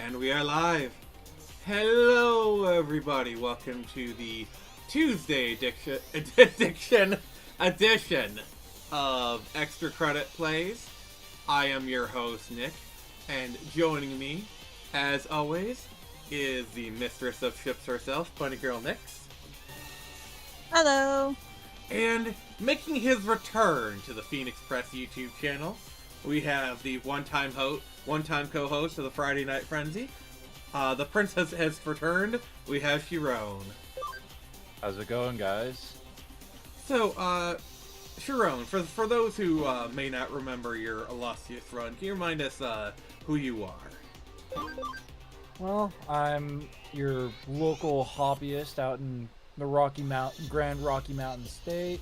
And we are live. Hello, everybody. Welcome to the Tuesday edition of Extra Credit Plays. I am your host, Nick, and joining me, as always, is the mistress of ships herself, Bunny Girl Nix. Hello. And making his return to the Phoenix Press YouTube channel, we have the one-time co-host of the Friday Night Frenzy. The princess has returned. We have Sharon. How's it going, guys? So, Sharon, for those who may not remember your illustrious run, can you remind us who you are? Well, I'm your local hobbyist out in the Grand Rocky Mountain State.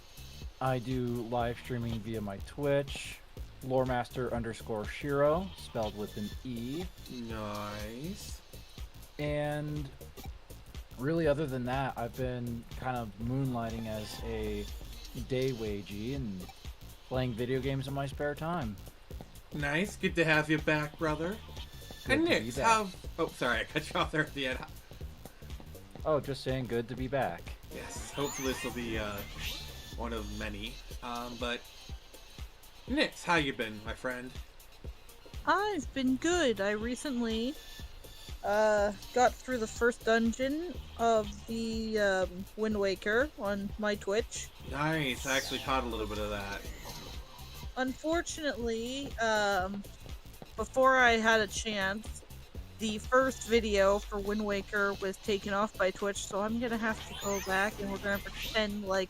I do live streaming via my Twitch, loremaster_Shiro, spelled with an E. Nice. And really, other than that, I've been kind of moonlighting as a day wagey and playing video games in my spare time. Nice. Good to have you back, brother. Good and to Nick, be back. Oh, sorry, I cut you off there at the end. Oh, just saying, good to be back. Yes, hopefully this will be one of many. But Nix, how you been, my friend? I've been good. I recently got through the first dungeon of the Wind Waker on my Twitch. Nice, I actually caught a little bit of that. Unfortunately, before I had a chance, the first video for Wind Waker was taken off by Twitch, so I'm gonna have to go back and we're gonna pretend like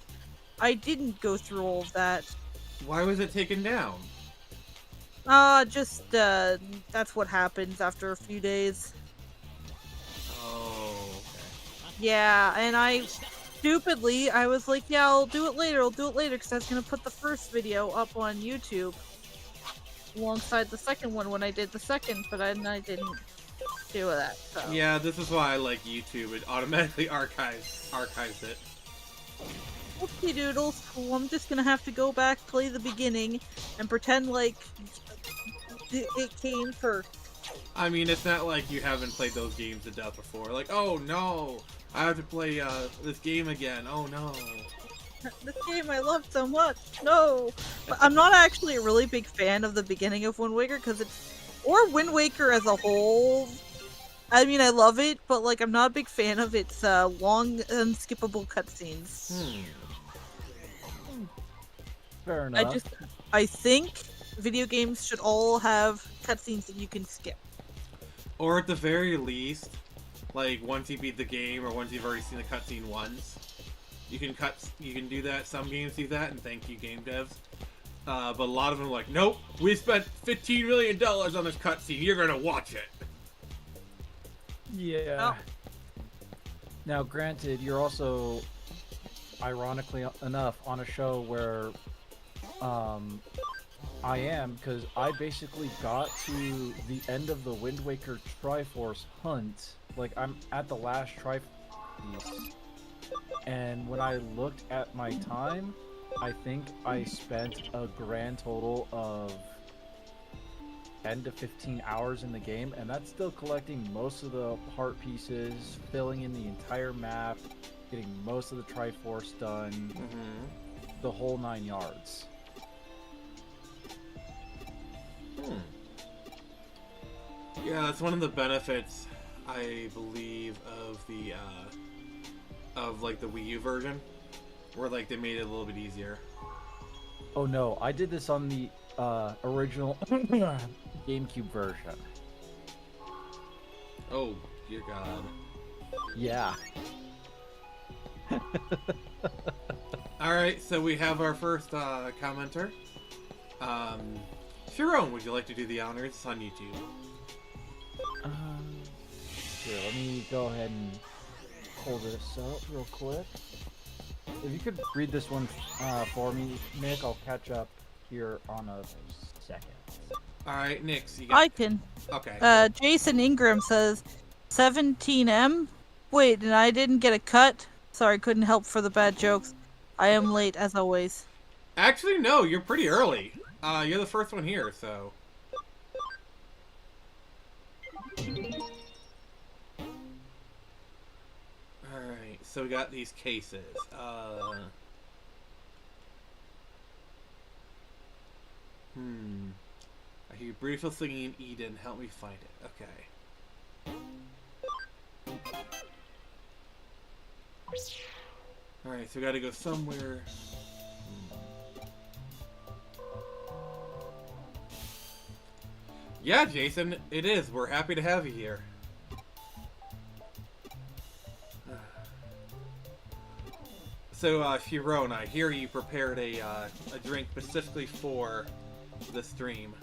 I didn't go through all of that. Why was it taken down? That's what happens after a few days. Oh, okay. Yeah, and I was like, yeah, I'll do it later, because I was gonna put the first video up on YouTube alongside the second one when I did the second, but I didn't do that, so. Yeah, this is why I like YouTube. It automatically archives it. Oopsie doodles. Well, I'm just gonna have to go back, play the beginning, and pretend like it came first. I mean, it's not like you haven't played those games to death before. Like, oh no, I have to play this game again. Oh no. This game I loved so much. No! But I'm not actually a really big fan of the beginning of Wind Waker, or Wind Waker as a whole. I mean, I love it, but like, I'm not a big fan of its long, unskippable cutscenes. Fair enough. I think video games should all have cutscenes that you can skip. Or at the very least, like once you beat the game or once you've already seen the cutscene once, you can do that. Some games do that, and thank you, game devs. But a lot of them are like, nope, we spent $15 million on this cutscene. You're gonna watch it. Yeah. Oh. Now, granted, you're also, ironically enough, on a show where I am, because I basically got to the end of the Wind Waker Triforce hunt. Like, I'm at the last Triforce piece, and when I looked at my time, I think I spent a grand total of 10 to 15 hours in the game, and that's still collecting most of the heart pieces, filling in the entire map, getting most of the Triforce done, the whole 9 yards. Yeah, that's one of the benefits, I believe, of the like the Wii U version, where like they made it a little bit easier. Oh no, I did this on the original GameCube version. Oh, dear God. Yeah. Alright, so we have our first commenter. Sharon, would you like to do the honors? It's on YouTube. Here, let me go ahead and pull this up real quick. If you could read this one for me, Nick, I'll catch up here on a second. Alright, Nix, you got... I can. Okay. Jason Ingram says 17M. Wait, and I didn't get a cut? Sorry, couldn't help for the bad jokes. I am late as always. Actually, no, you're pretty early. You're the first one here, so... so we got these cases. I hear briefly singing in Eden. Help me find it. Okay. Alright, so we gotta go somewhere. Yeah, Jason, it is. We're happy to have you here. So, Shiron, I hear you prepared a drink specifically for the stream.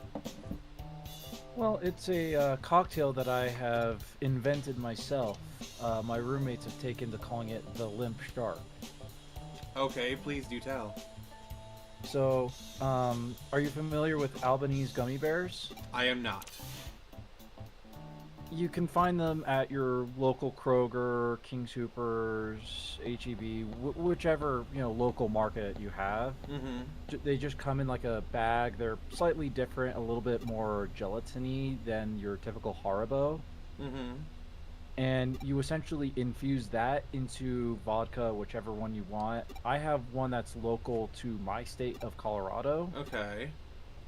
Well, it's a cocktail that I have invented myself. My roommates have taken to calling it the Limp Shark. Okay, please do tell. So, are you familiar with Albanese gummy bears? I am not. You can find them at your local Kroger, King Soopers, HEB, whichever local market you have. Mm-hmm. They just come in like a bag. They're slightly different, a little bit more gelatiny than your typical Haribo. Mm-hmm. And you essentially infuse that into vodka, whichever one you want. I have one that's local to my state of Colorado. Okay.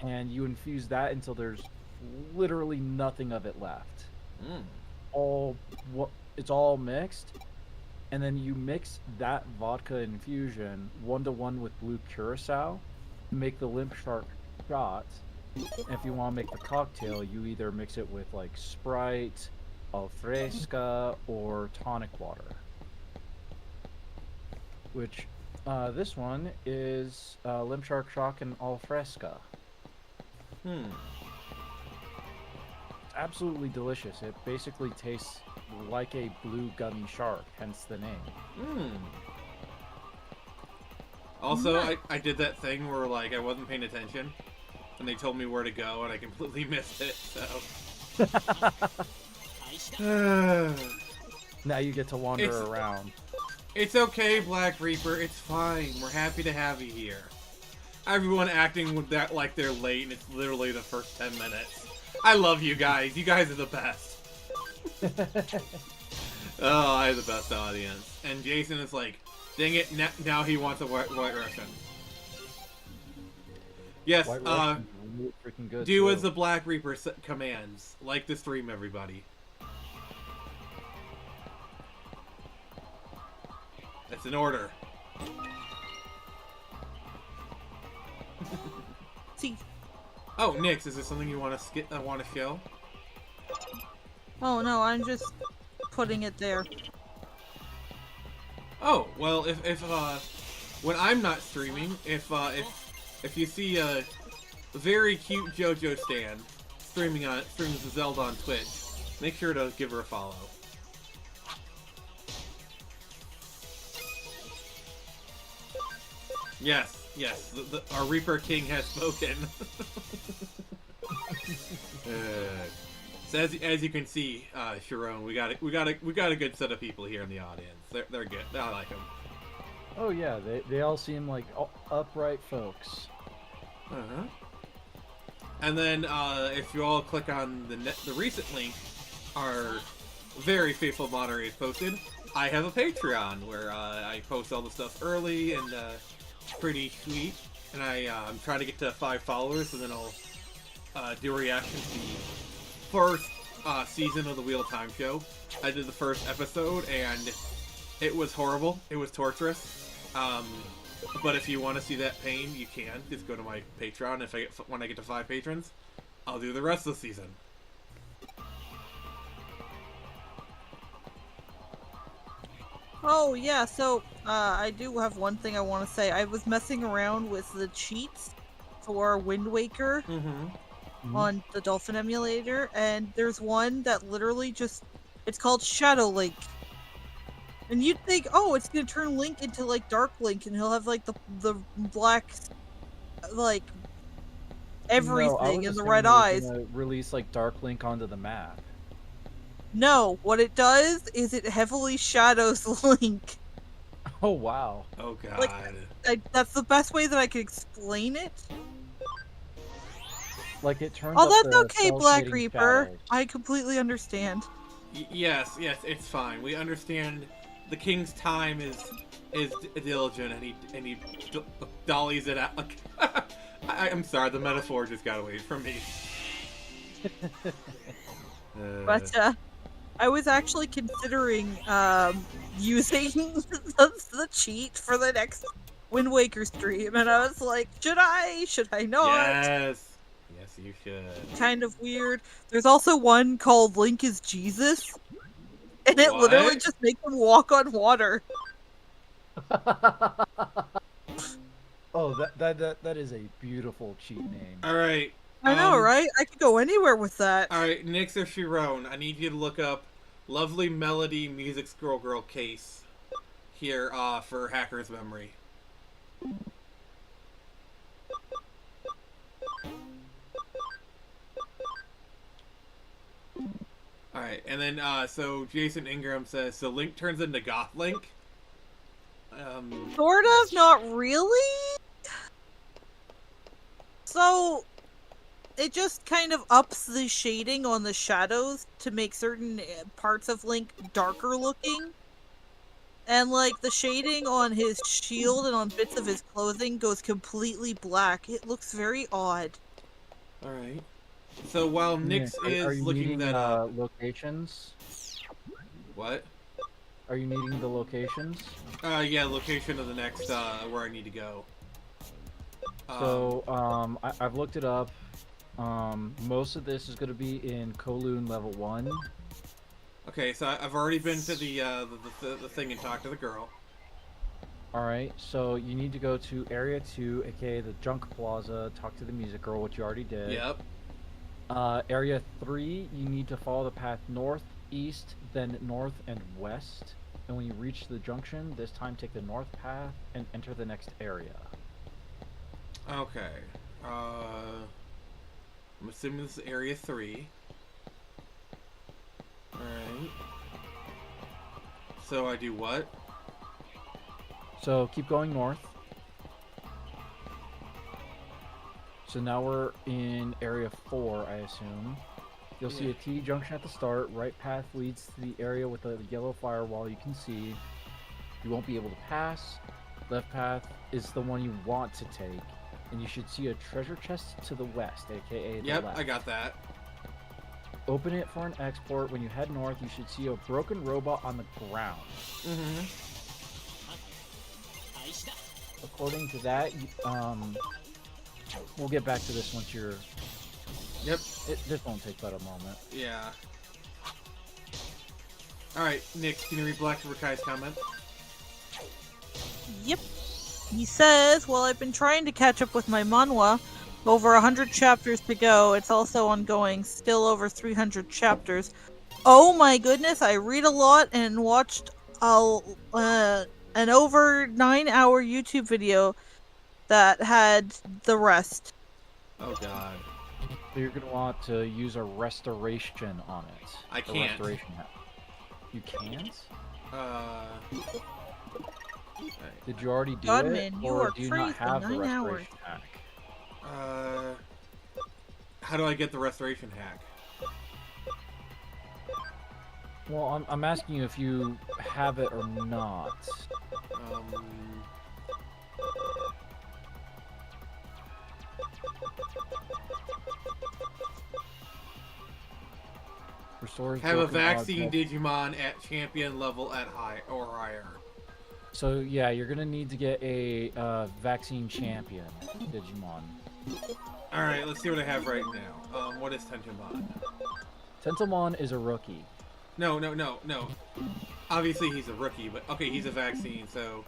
And you infuse that until there's literally nothing of it left. It's all mixed, and then you mix that vodka infusion 1-to-1 with blue curacao to make the Limp Shark shot. And if you want to make the cocktail, you either mix it with like Sprite, al fresca, or tonic water. Which this one is Limp Shark Shock and al fresca. Absolutely delicious. It basically tastes like a blue gummy shark, hence the name. Also, I did that thing where like I wasn't paying attention and they told me where to go and I completely missed it, so Now you get to wander around. It's okay, Black Reaper, it's fine. We're happy to have you here. Everyone acting with that like they're late and it's literally the first 10 minutes. I love you guys. You guys are the best. Oh, I have the best audience. And Jason is like, dang it, now he wants a White Russian. Yes, White Russian's really freaking good, do too. as the Black Reaper commands. Like the stream, everybody. That's an order. See. Oh, Nix, is there something you want to show? Oh no, I'm just putting it there. Oh, well, if when I'm not streaming, if you see a very cute JoJo stan streams Zelda on Twitch, make sure to give her a follow. Yes. Yes, our Reaper King has spoken. So as you can see, Sharon, we got a good set of people here in the audience. They're good. I like them. Oh yeah, they all seem like upright folks. And then if you all click on the recent link, our very faithful moderator posted, I have a Patreon where I post all the stuff early and. Pretty sweet, and I'm trying to get to 5 followers, and then I'll do a reaction to the first season of the Wheel of Time show. I did the first episode, and it was horrible. It was torturous. But if you want to see that pain, you can. Just go to my Patreon. When I get to 5 patrons, I'll do the rest of the season. Oh yeah, so I do have one thing I want to say. I was messing around with the cheats for Wind Waker on the Dolphin emulator, and there's one that literally it's called Shadow Link. And you'd think, oh, it's gonna turn Link into like Dark Link, and he'll have like the black, like everything and the red eyes. Release like Dark Link onto the map. No, what it does is it heavily shadows Link. Oh wow. Oh god. Like, that's the best way that I could explain it. Like it turns. Oh, that's okay, Black Reaper. Shadows. I completely understand. Yes, it's fine. We understand the king's time is diligent, and he dollies it out. I'm sorry, the metaphor just got away from me. But I was actually considering using the cheat for the next Wind Waker stream, and I was like, should I? Should I not? Yes, yes, you should. Kind of weird. There's also one called Link is Jesus, and it literally What? just makes him walk on water. Oh, that is a beautiful cheat name. All right. I know, right? I could go anywhere with that. All right, Nix or Chiron, I need you to look up Lovely Melody Music Scroll Girl case here for Hacker's Memory. Alright, and then, so Jason Ingram says, so Link turns into Goth Link? Sort of, not really. So, it just kind of ups the shading on the shadows to make certain parts of Link darker looking. And, like, the shading on his shield and on bits of his clothing goes completely black. It looks very odd. Alright. So while Nix is looking that up... locations? What? Are you needing the locations? Yeah, location of the next, where I need to go. So, I've looked it up. Most of this is going to be in Kowloon level 1. Okay, so I've already been to the thing and talked to the girl. Alright, so you need to go to Area 2, aka the Junk Plaza, talk to the music girl, which you already did. Yep. Area 3, you need to follow the path north, east, then north and west. And when you reach the junction, this time take the north path and enter the next area. Okay. I'm assuming this is Area 3. Alright. So I do what? So keep going north. So now we're in Area 4, I assume. You'll see a T-junction at the start. Right path leads to the area with the yellow firewall you can see. You won't be able to pass. Left path is the one you want to take. And you should see a treasure chest to the west, aka the left. I got that. Open it for an export. When you head north, you should see a broken robot on the ground. Mm-hmm. According to that, we'll get back to this once you're... Yep. This won't take but a moment. Yeah. Alright, Nick, can you read Black Kai's comment? Yep. He says, well, I've been trying to catch up with my manhwa. Over 100 chapters to go. It's also ongoing. Still over 300 chapters. Oh my goodness, I read a lot and watched an over 9-hour YouTube video that had the rest. Oh god. So you're going to want to use a restoration on it. I can't. Restoration hack. You can't? Did you already do it? You or are do you crazy. not have the 9 hours. restoration hack? How do I get the restoration hack? Well, I'm asking you if you have it or not. Restores have a broken vaccine odds. Digimon at champion level at high or higher. So yeah, you're gonna need to get a vaccine champion Digimon. Alright, let's see what I have right now. What is Tentomon? Tentomon is a rookie. No. Obviously he's a rookie, but okay, he's a vaccine, so...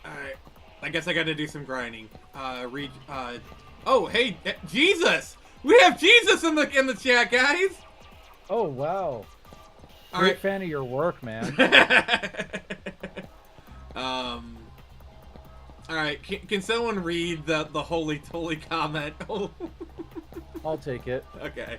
Alright, I guess I gotta do some grinding. Oh, hey, Jesus! We have Jesus in the chat, guys! Oh, wow. Great fan of your work, man. Alright, can someone read the holy comment? I'll take it. Okay.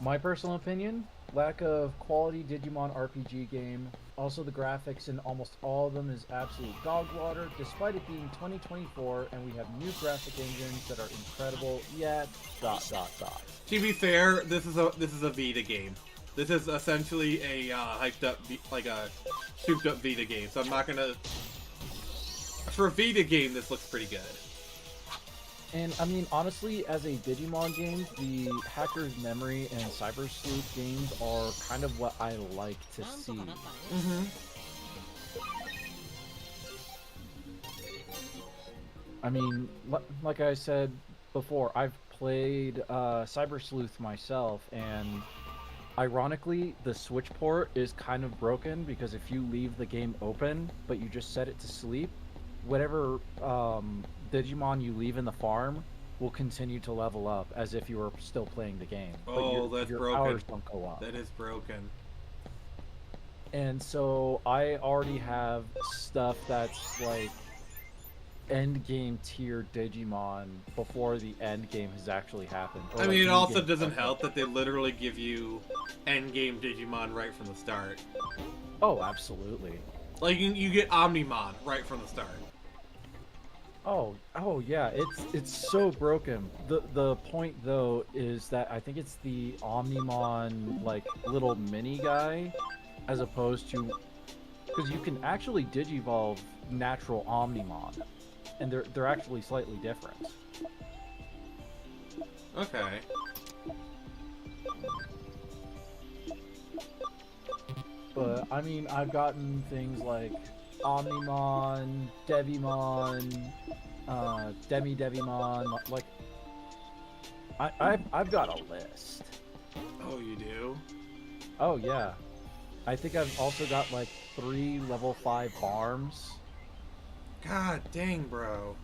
My personal opinion, lack of quality Digimon RPG game. Also, the graphics in almost all of them is absolute dog water, despite it being 2024 and we have new graphic engines that are incredible. Yet, ... To be fair, this is a Vita game. This is essentially a hyped up, like a souped up Vita game. So I'm not gonna. For a Vita game, this looks pretty good. And I mean, honestly, as a Digimon game, the Hacker's Memory and Cyber Sleuth games are kind of what I like to see. Mm-hmm. I mean, like I said before, I've played Cyber Sleuth myself, and ironically, the Switch port is kind of broken because if you leave the game open, but you just set it to sleep, whatever Digimon you leave in the farm will continue to level up as if you were still playing the game. Oh, but that's your broken. hours don't go up. That is broken. And so I already have stuff that's like end game tier Digimon before the end game has actually happened. I mean, it also doesn't help that they literally give you end game Digimon right from the start. Oh, absolutely. Like you get Omnimon right from the start. Oh yeah, it's so broken. The point though is that I think it's the Omnimon like little mini guy, as opposed to because you can actually digivolve natural Omnimon, and they're actually slightly different. Okay. But I mean, I've gotten things like Omnimon, Devimon, Devimon. Like, I've got a list. Oh, you do? Oh yeah, I think I've also got like 3 level 5 farms. God dang, bro.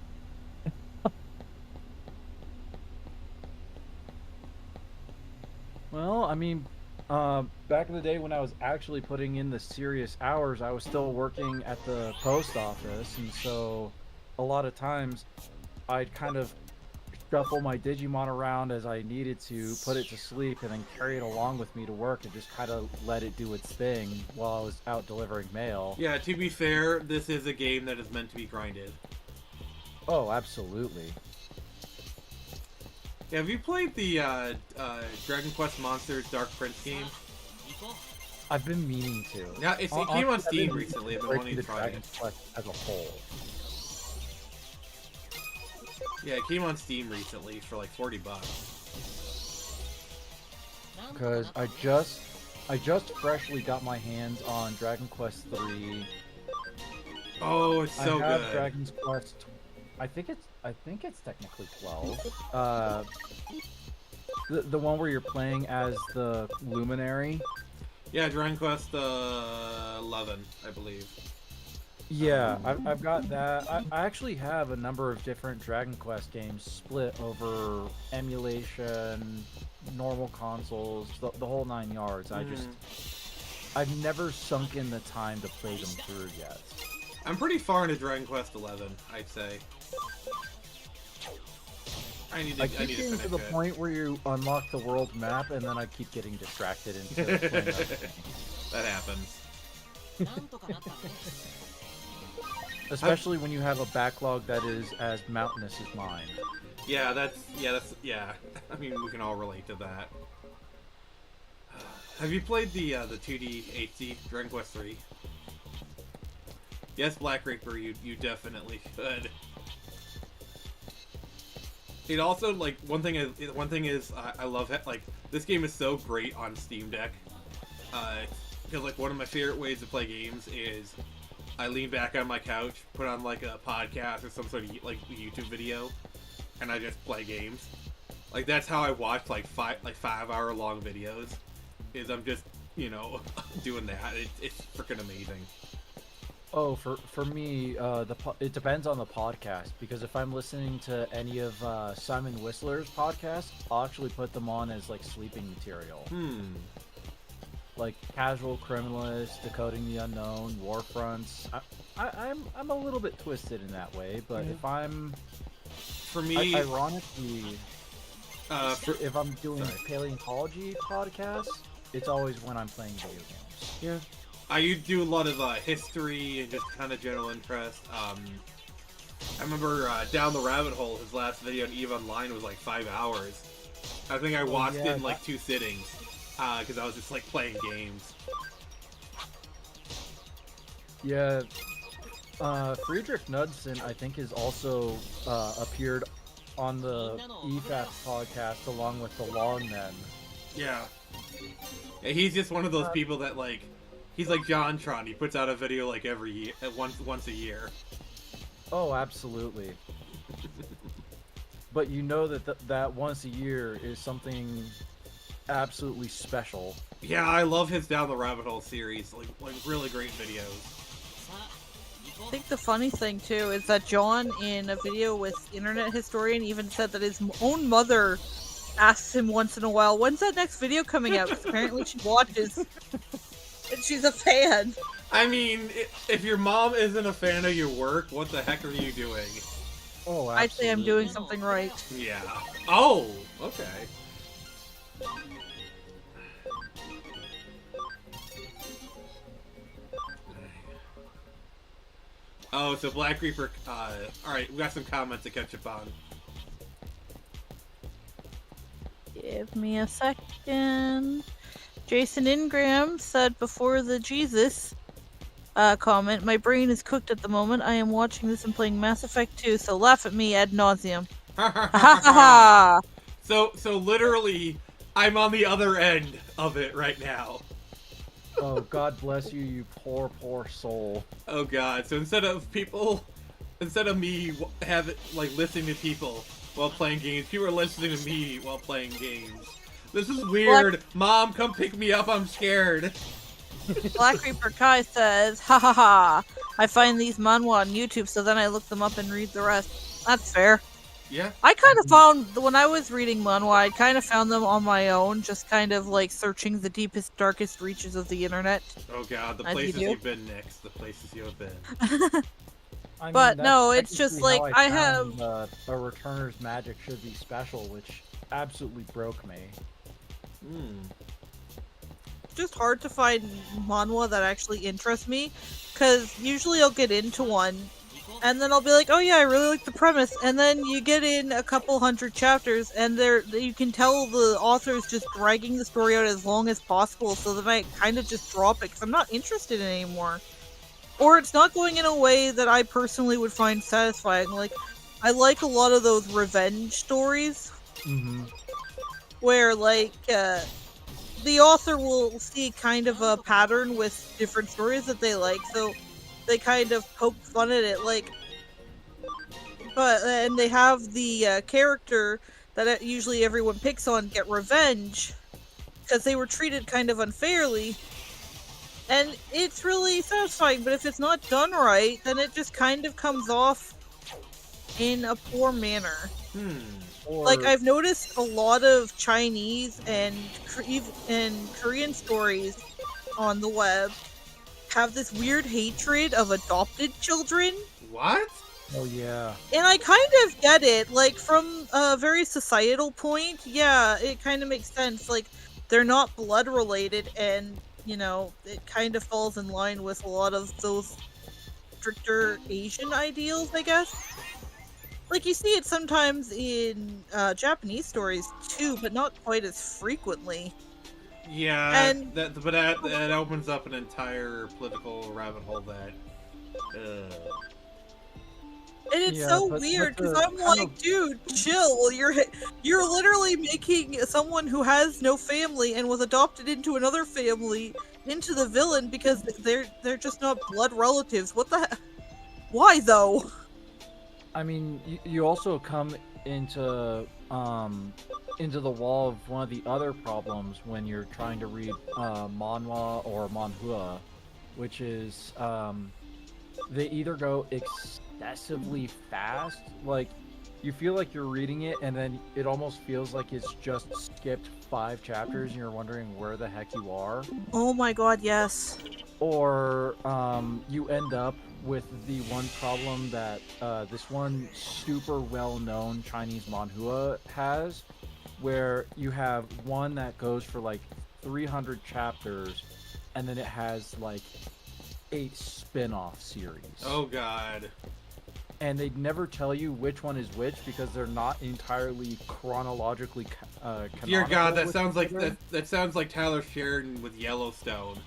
Well, I mean, back in the day when I was actually putting in the serious hours, I was still working at the post office, and so a lot of times I'd kind of shuffle my Digimon around as I needed to, put it to sleep, and then carry it along with me to work and just kind of let it do its thing while I was out delivering mail. Yeah, to be fair, this is a game that is meant to be grinded. Oh, absolutely. Yeah, have you played the Dragon Quest Monsters Dark Prince game? I've been meaning to. Yeah, it came on Steam recently. I've been wanting to try Dragon it. Quest as a whole. Yeah, it came on Steam recently for like $40. Because I just freshly got my hands on Dragon Quest 3. Oh, it's so I have good. Dragon's Quest. I think it's technically 12. The one where you're playing as the Luminary. Yeah, Dragon Quest 11, I believe. Yeah, I've got that. I actually have a number of different Dragon Quest games split over emulation, normal consoles, the whole 9 yards. I've never sunk in the time to play them through yet. I'm pretty far into Dragon Quest 11, I'd say. I need I keep to getting finish to the it. point where you unlock the world map, and then I keep getting distracted into playing other things. That happens. Especially when you have a backlog that is as mountainous as mine. Yeah, that's I mean, we can all relate to that. Have you played the 2D HD Dragon Quest 3? Yes, Black Reaper, you definitely should. It also, like, one thing is I love it, like, this game is so great on Steam Deck. Because, like, one of my favorite ways to play games is I lean back on my couch, put on, like, a podcast or some sort of, like, YouTube video, and I just play games. Like, that's how I watch, like, 5-hour long videos, is I'm just, you know, doing that. It's freaking amazing. Oh, for me, it depends on the podcast, because if I'm listening to any of Simon Whistler's podcasts, I'll actually put them on as like sleeping material. Like Casual Criminalist, Decoding the Unknown, Warfronts. I'm a little bit twisted in that way, but if I'm, For me, ironically, if I'm doing sorry. paleontology podcasts, it's always when I'm playing video games. Yeah. I do a lot of history and just kind of general interest. I remember Down the Rabbit Hole, his last video on EVE Online was like 5 hours. I think I watched it in like 2 sittings. because I was just like playing games. Yeah, Friedrich Knudsen, I think, has also appeared on the EFAP podcast along with the Longmen. Yeah. Yeah, he's just one of those people that like, he's like JonTron. He puts out a video like every year, once a year. Oh, absolutely. But you know that once a year is something absolutely special. Yeah, I love his Down the Rabbit Hole series. Like really great videos. I think the funny thing too is that John, in a video with Internet Historian, even said that his own mother asks him once in a while, "When's that next video coming out?" Because apparently she watches, and she's a fan. I mean, if your mom isn't a fan of your work, what the heck are you doing? Oh, absolutely. I'd say I'm doing something right. Yeah. Oh, okay. Oh, so Black Reaper, alright, we got some comments to catch up on. Give me a second. Jason Ingram said before the Jesus comment, "My brain is cooked at the moment. I am watching this and playing Mass Effect 2, so laugh at me ad nauseum." Ha ha ha! So literally, I'm on the other end of it right now. Oh, God bless you, you poor, poor soul. Oh god, so instead of me listening to people while playing games, people are listening to me while playing games. This is weird. Black... Mom, come pick me up, I'm scared. Black Reaper Kai says, "Ha ha ha, I find these manhwa on YouTube, so then I look them up and read the rest." That's fair. Yeah. I kind of found, when I was reading manhwa, I kind of found them on my own, just kind of like searching the deepest, darkest reaches of the internet. Oh god, the As places you you've been, Nix. The places you have been. But no, it's just like, I have... a Returner's Magic Should Be Special, which absolutely broke me. Just hard to find manhwa that actually interests me, because usually I'll get into one, and then I'll be like, "Oh yeah, I really like the premise," and then you get in a couple hundred chapters, and you can tell the author's just dragging the story out as long as possible, so then I kind of just drop it, because I'm not interested in it anymore. Or it's not going in a way that I personally would find satisfying. Like, I like a lot of those revenge stories, where, like, the author will see kind of a pattern with different stories that they like, so they kind of poke fun at it, like, and they have the character that usually everyone picks on get revenge, because they were treated kind of unfairly, and it's really satisfying, but if it's not done right, then it just kind of comes off in a poor manner. Like, I've noticed a lot of Chinese and Korean stories on the web have this weird hatred of adopted children. What? Oh yeah. And I kind of get it, like, from a very societal point, yeah, it kind of makes sense. Like, they're not blood related, and, you know, it kind of falls in line with a lot of those stricter Asian ideals, I guess. Like, you see it sometimes in Japanese stories too, but not quite as frequently. Yeah, and that opens up an entire political rabbit hole that... And it's so weird, because I'm like, dude, chill. You're literally making someone who has no family and was adopted into another family into the villain because they're just not blood relatives. What the heck? Why, though? I mean, you also come into the wall of one of the other problems when you're trying to read manhwa or manhua, which is they either go excessively fast, like you feel like you're reading it and then it almost feels like it's just skipped 5 chapters and you're wondering where the heck you are. Oh my god, yes. Or you end up with the one problem that this one super well-known Chinese manhua has, where you have one that goes for like 300 chapters and then it has like 8 spin-off series. Oh god. and they'd never tell you which one is which because they're not entirely chronologically Dear canonical God, that with sounds like each other. that sounds like Tyler Sheridan with Yellowstone,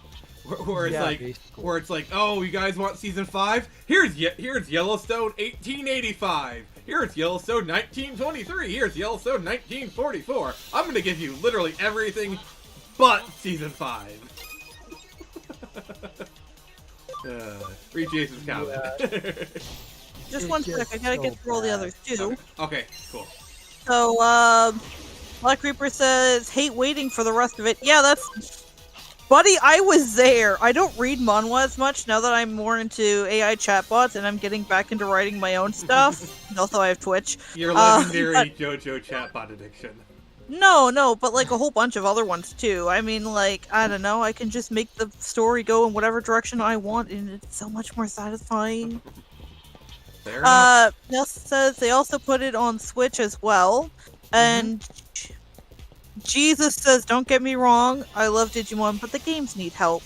where it's Yeah, like basically. oh, you guys want season 5? Here's Yellowstone 1885. Here's Yellowstone 1923. Here's Yellowstone 1944. I'm gonna give you literally everything, but season 5. Read Jason's comment. Just It's one sec, I gotta so get through all the bad. others too. Okay, cool. So, Black Reaper says, hate waiting for the rest of it. Yeah, that's... Buddy, I was there. I don't read manhwa as much now that I'm more into AI chatbots and I'm getting back into writing my own stuff. And also, I have Twitch. Your but- legendary JoJo chatbot addiction. No, but like a whole bunch of other ones too. I mean, like, I don't know, I can just make the story go in whatever direction I want and it's so much more satisfying. Fair enough. Nelson says they also put it on Switch as well. And Jesus says, don't get me wrong, I love Digimon, but the games need help.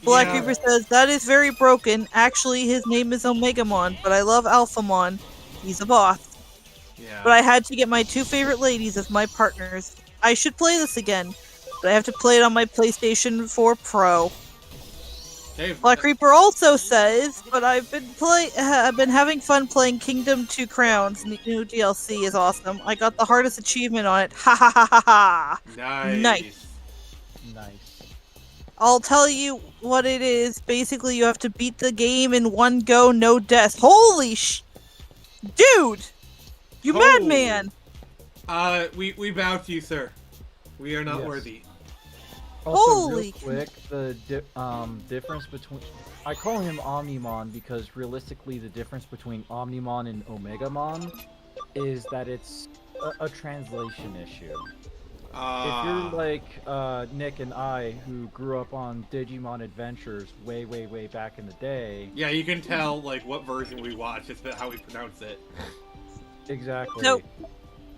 Black Yeah. Reaper says, that is very broken. Actually, his name is Omegamon, but I love Alphamon. He's a boss. Yeah. But I had to get my 2 favorite ladies as my partners. I should play this again, but I have to play it on my PlayStation 4 Pro. Hey, Black Reaper also says, but I've been having fun playing Kingdom 2 Crowns. New DLC is awesome. I got the hardest achievement on it. Ha ha ha ha ha. nice. Nice. I'll tell you what it is. Basically, you have to beat the game in one go, no deaths. Holy dude! You Oh. madman! We bow to you, sir. We are not Yes. worthy. Also, Holy real quick, the difference between... I call him Omnimon because realistically the difference between Omnimon and Omegamon is that it's a translation issue. If you're like Nick and I, who grew up on Digimon Adventures way back in the day... Yeah, you can tell like what version we watch, just how we pronounce it. Exactly. Nope.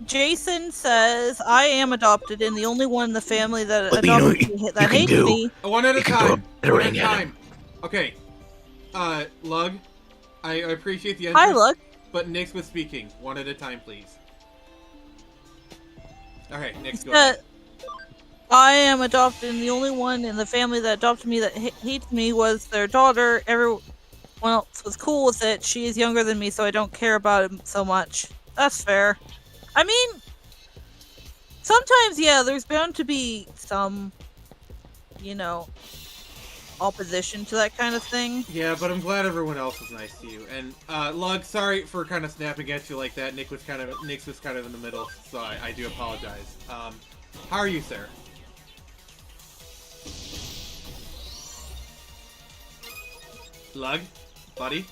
Jason says, I am adopted and the only one in the family that But you know adopted what me you that can hates do? me. One at a You can throw time. a One at ring a at time. Okay. Lug, I appreciate the Hi, interest, look. but Nyx was speaking. One at a time, please. Okay, Nyx, go ahead. I am adopted and the only one in the family that adopted me that hates me was their daughter. Everyone else was cool with it. She is younger than me, so I don't care about it so much. That's fair. I mean, sometimes, yeah, there's bound to be some, opposition to that kind of thing. Yeah, but I'm glad everyone else was nice to you. And Lug, sorry for kind of snapping at you like that. Nyx was kind of in the middle, so I do apologize. How are you, sir? Lug, buddy.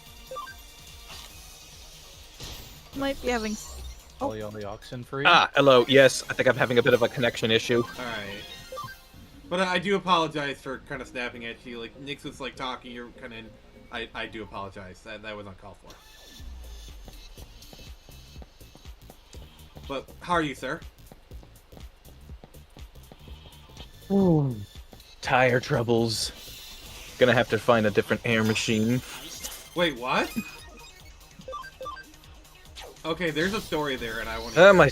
Might be having. All the oxen free. Hello. Yes, I think I'm having a bit of a connection issue. All right. But I do apologize for kind of snapping at you. Like Nyx was like talking, you're kind of. I do apologize. That was uncalled for. But how are you, sir? Tire troubles. Gonna have to find a different air machine. Wait, what? Okay, there's a story there, and I want to. My.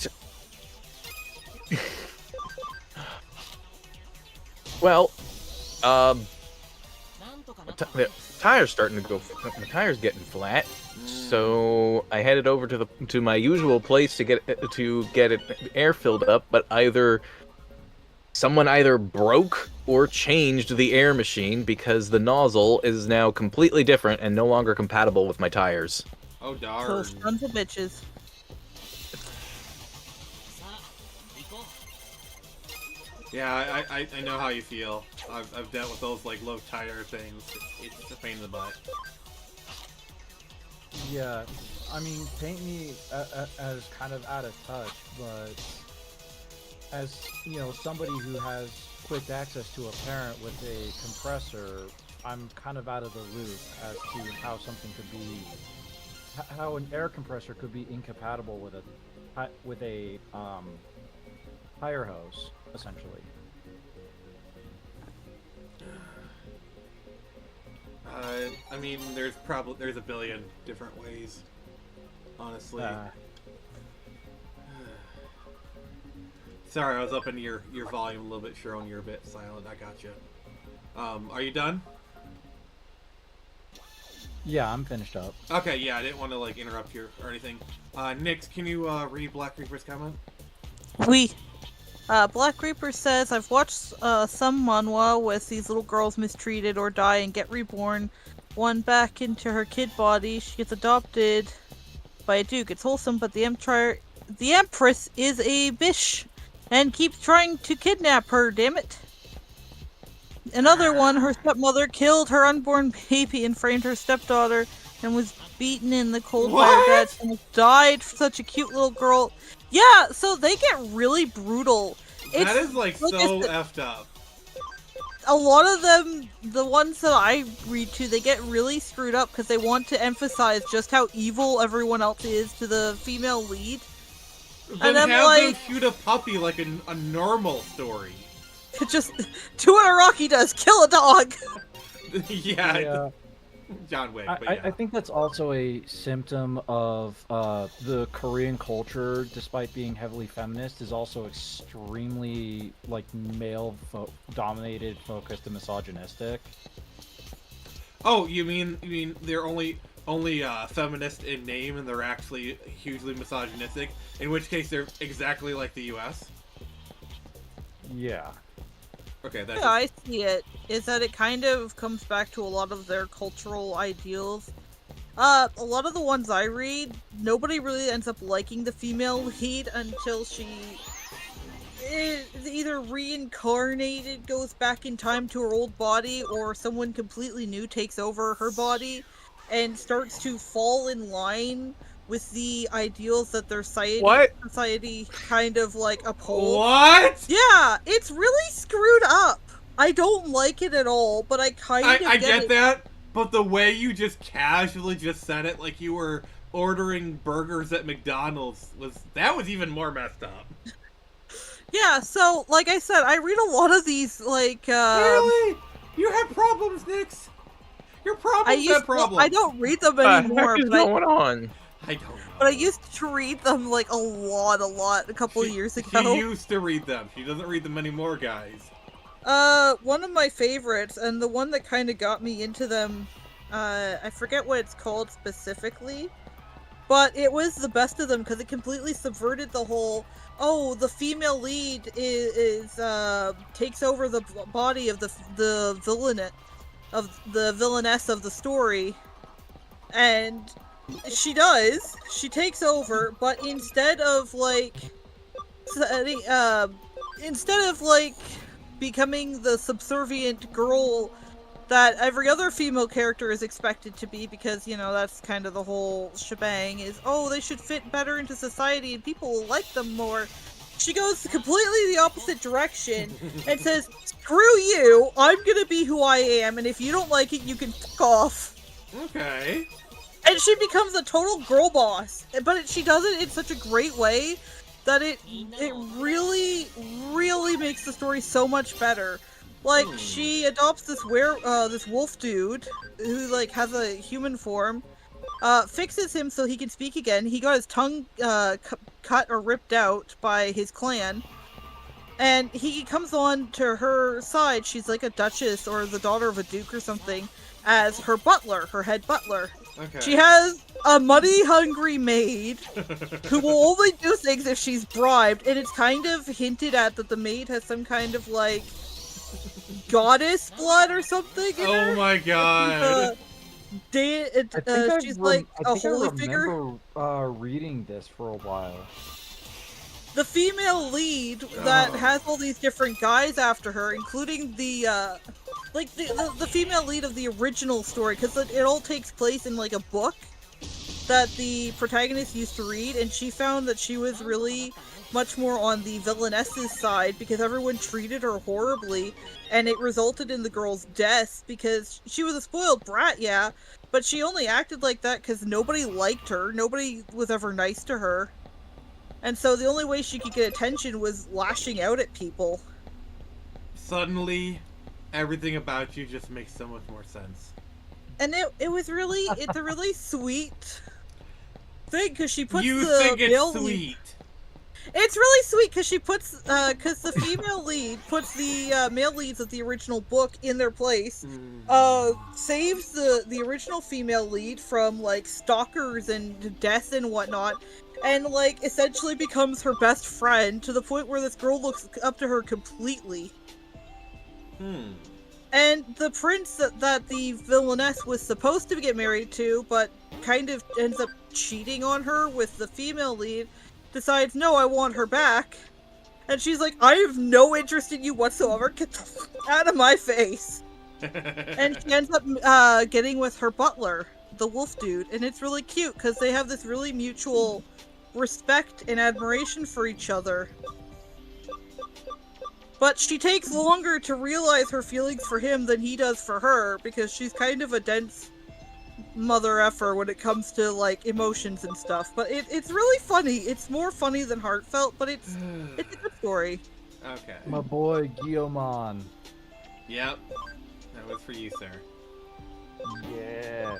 Well, the tire's starting to go. The tire's getting flat, so I headed over to my usual place to get it air filled up. But someone either broke or changed the air machine because the nozzle is now completely different and no longer compatible with my tires. Oh darn! Those sons of bitches. Yeah, I know how you feel. I've dealt with those like low tire things. It's a pain in the butt. Yeah, I mean, paint me as kind of out of touch, but as somebody who has quick access to a parent with a compressor, I'm kind of out of the loop as to how something could be, how an air compressor could be incompatible with a fire hose, essentially. I mean, there's a billion different ways. honestly. Sorry, I was up in your volume a little bit, Sharon. You're a bit silent. I got you. Are you done? Yeah, I'm finished up. Okay, yeah, I didn't want to like interrupt you or anything. Nix, can you read Black Reaper's comment? We. Black Reaper says, I've watched some manhwa with these little girls mistreated or die and get reborn. One back into her kid body. She gets adopted by a duke. It's wholesome, but the Empress is a bitch and keeps trying to kidnap her, damn it. Another one, her stepmother killed her unborn baby and framed her stepdaughter and was beaten in the cold by her dad and died for such a cute little girl. Yeah, so they get really brutal. That is like so effed up. A lot of them, the ones that I read to, they get really screwed up because they want to emphasize just how evil everyone else is to the female lead. Then have them shoot a puppy like a normal story. Just do what Araki does, kill a dog. Yeah. John Wick. But yeah. I think that's also a symptom of the Korean culture, despite being heavily feminist, is also extremely like male-dominated, focused, and misogynistic. Oh, you mean they're only feminist in name and they're actually hugely misogynistic? In which case they're exactly like the U.S. Yeah. Okay, that's I see it. Is that it kind of comes back to a lot of their cultural ideals. A lot of the ones I read, nobody really ends up liking the female lead until she is either reincarnated, goes back in time to her old body, or someone completely new takes over her body and starts to fall in line with the ideals that their society kind of like upholds. What? Yeah, it's really screwed up. I don't like it at all, but I get that. But the way you just casually just said it, like you were ordering burgers at McDonald's, was even more messed up. Yeah, so like I said, I read a lot of these like. Really? You have problems, Nix. Your problems have problems. Well, I don't read them anymore. What is going on? I don't know. But I used to read them like a lot, a couple years ago. She used to read them. She doesn't read them anymore, guys. One of my favorites, and the one that kind of got me into them, I forget what it's called specifically, but it was the best of them because it completely subverted the whole, oh, the female lead is takes over the body of the villainess of the story, and she does. She takes over, but instead of becoming the subservient girl that every other female character is expected to be, because, you know, that's kind of the whole shebang, is, oh, they should fit better into society and people will like them more. She goes completely the opposite direction and says, screw you, I'm gonna be who I am, and if you don't like it, you can fuck off. Okay. And she becomes a total girl boss, but she does it in such a great way that it really, really makes the story so much better. Like, she adopts this wolf dude who like has a human form, fixes him so he can speak again. He got his tongue cut or ripped out by his clan, and he comes on to her side. She's like a duchess or the daughter of a duke or something, as her butler, her head butler. Okay. She has a money-hungry maid who will only do things if she's bribed, and it's kind of hinted at that the maid has some kind of, like, goddess blood or something in her. Oh my god. She's like a holy figure. I remember reading this for a while. The female lead that has all these different guys after her, including the female lead of the original story, because it all takes place in like a book that the protagonist used to read, and she found that she was really much more on the villainess's side because everyone treated her horribly, and it resulted in the girl's death because she was a spoiled brat, yeah, but she only acted like that because nobody liked her, nobody was ever nice to her, and so the only way she could get attention was lashing out at people. Suddenly, everything about you just makes so much more sense. And it's a really sweet thing because she puts You the think it's male lead. sweet? It's really sweet because she puts because the female lead puts the male leads of the original book in their place. Saves the original female lead from like stalkers and death and whatnot, and like essentially becomes her best friend to the point where this girl looks up to her completely. And the prince that the villainess was supposed to get married to, but kind of ends up cheating on her with the female lead, decides, no, I want her back. And she's like, I have no interest in you whatsoever. Get the fuck out of my face. And she ends up getting with her butler, the wolf dude. And it's really cute because they have this really mutual respect and admiration for each other. But she takes longer to realize her feelings for him than he does for her because she's kind of a dense mother effer when it comes to like emotions and stuff. But it's really funny. It's more funny than heartfelt, but it's a good story. Okay. My boy Guillaumon. Yep. That was for you, sir. Yeah.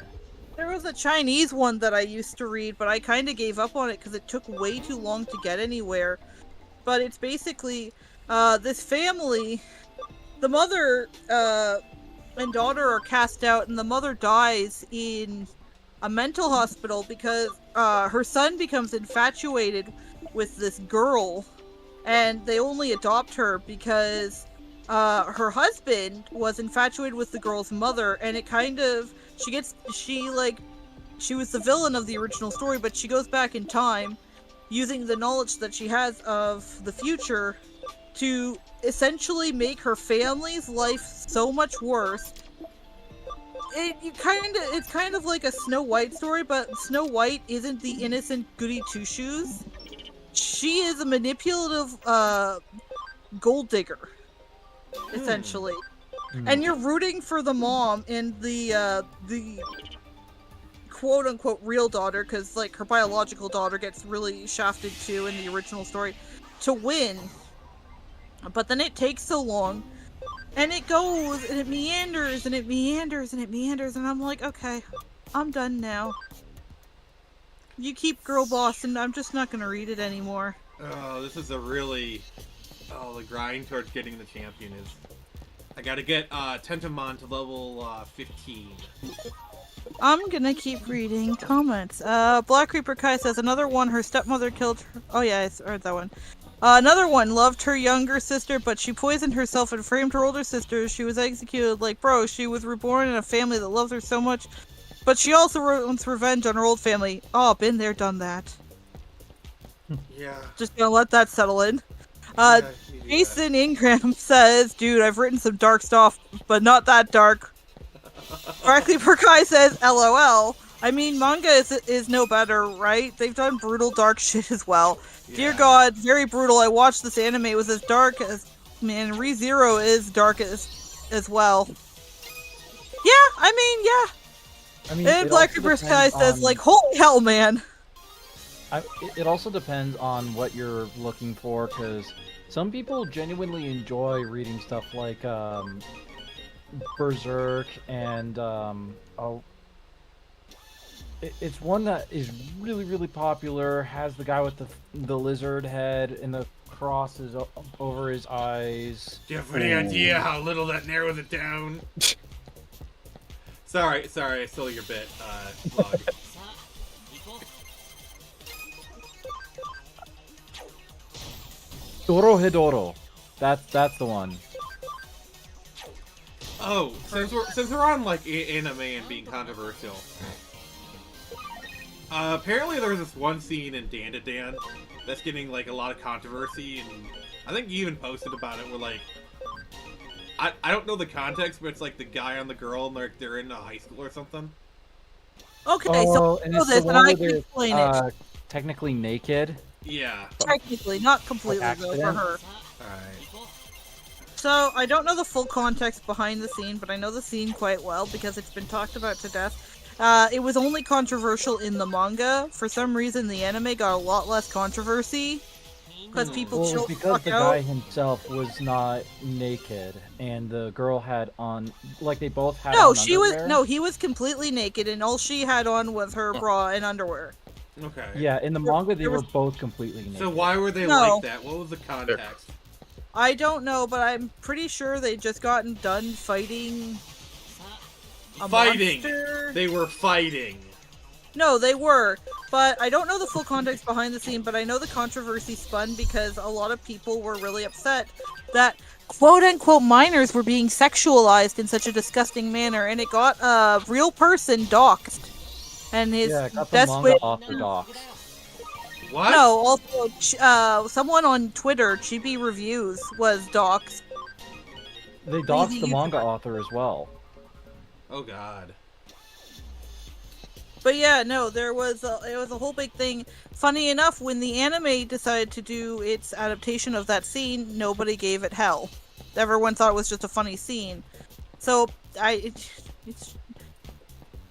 There was a Chinese one that I used to read, but I kind of gave up on it because it took way too long to get anywhere. But it's basically this family, the mother and daughter are cast out, and the mother dies in a mental hospital because her son becomes infatuated with this girl, and they only adopt her because her husband was infatuated with the girl's mother, and it kind of she was the villain of the original story, but she goes back in time using the knowledge that she has of the future to essentially make her family's life so much worse. It's kind of like a Snow White story, but Snow White isn't the innocent goody two-shoes. She is a manipulative gold digger, essentially. And you're rooting for the mom and the quote-unquote real daughter, because like her biological daughter gets really shafted too in the original story, to win. But then it takes so long, and it goes, and it meanders, and it meanders, and it meanders, and I'm like, okay, I'm done now. You keep Girl Boss, and I'm just not gonna read it anymore. Oh, this is a really... Oh, the grind towards getting the champion is... I gotta get Tentamon to level 15. I'm gonna keep reading comments. Black Reaper Kai says, another one, her stepmother killed her. Oh yeah, I heard that one. Another one loved her younger sister, but she poisoned herself and framed her older sister. She was executed. Like, bro, she was reborn in a family that loved her so much, but she also wants revenge on her old family. Oh, been there, done that. Yeah. Just gonna let that settle in. Yeah, Jason Ingram says, dude, I've written some dark stuff, but not that dark. Directly Per Kai says, LOL. I mean, manga is no better, right? They've done brutal, dark shit as well. Yeah. Dear God, very brutal. I watched this anime. It was as dark as... Man, ReZero is dark as well. Yeah, I mean, and Black Reaper Sky says, like, holy hell, man. It also depends on what you're looking for, because some people genuinely enjoy reading stuff like Berserk and it's one that is really, really popular, has the guy with the lizard head and the crosses over his eyes. Do you have any idea how little that narrows it down? sorry, I stole your bit, Log. Dorohedoro. That's the one. Oh, since we're on like anime and being controversial, apparently there was this one scene in Dan to Dan that's getting like a lot of controversy, and I think you even posted about it. Where like, I don't know the context, but it's like the guy and the girl, and they're in high school or something. Okay, so I know this, and I can explain it. Technically naked. Yeah. Technically, not completely though for her. Alright. So, I don't know the full context behind the scene, but I know the scene quite well because it's been talked about to death. It was only controversial in the manga. For some reason, the anime got a lot less controversy. Because people chilled the fuck out. Because the guy himself was not naked, and the girl had on, like, they both had on underwear. No, he was completely naked, and all she had on was her bra and underwear. Okay. Yeah, in the manga they there were was- both completely naked. So why were they No. like that? What was the context? I don't know, but I'm pretty sure they just gotten done fighting a Fighting. monster. They were fighting. No, they were, but I don't know the full context behind the scene, but I know the controversy spun because a lot of people were really upset that quote-unquote minors were being sexualized in such a disgusting manner, and it got a real person doxxed. And his Yeah, it got the best manga way... author docs. What? No, also, someone on Twitter, Chibi Reviews, was doxxed. They doxed Lazy the manga YouTuber. author as well. Oh god. But yeah, no, it was a whole big thing. Funny enough, when the anime decided to do its adaptation of that scene, nobody gave it hell. Everyone thought it was just a funny scene. So I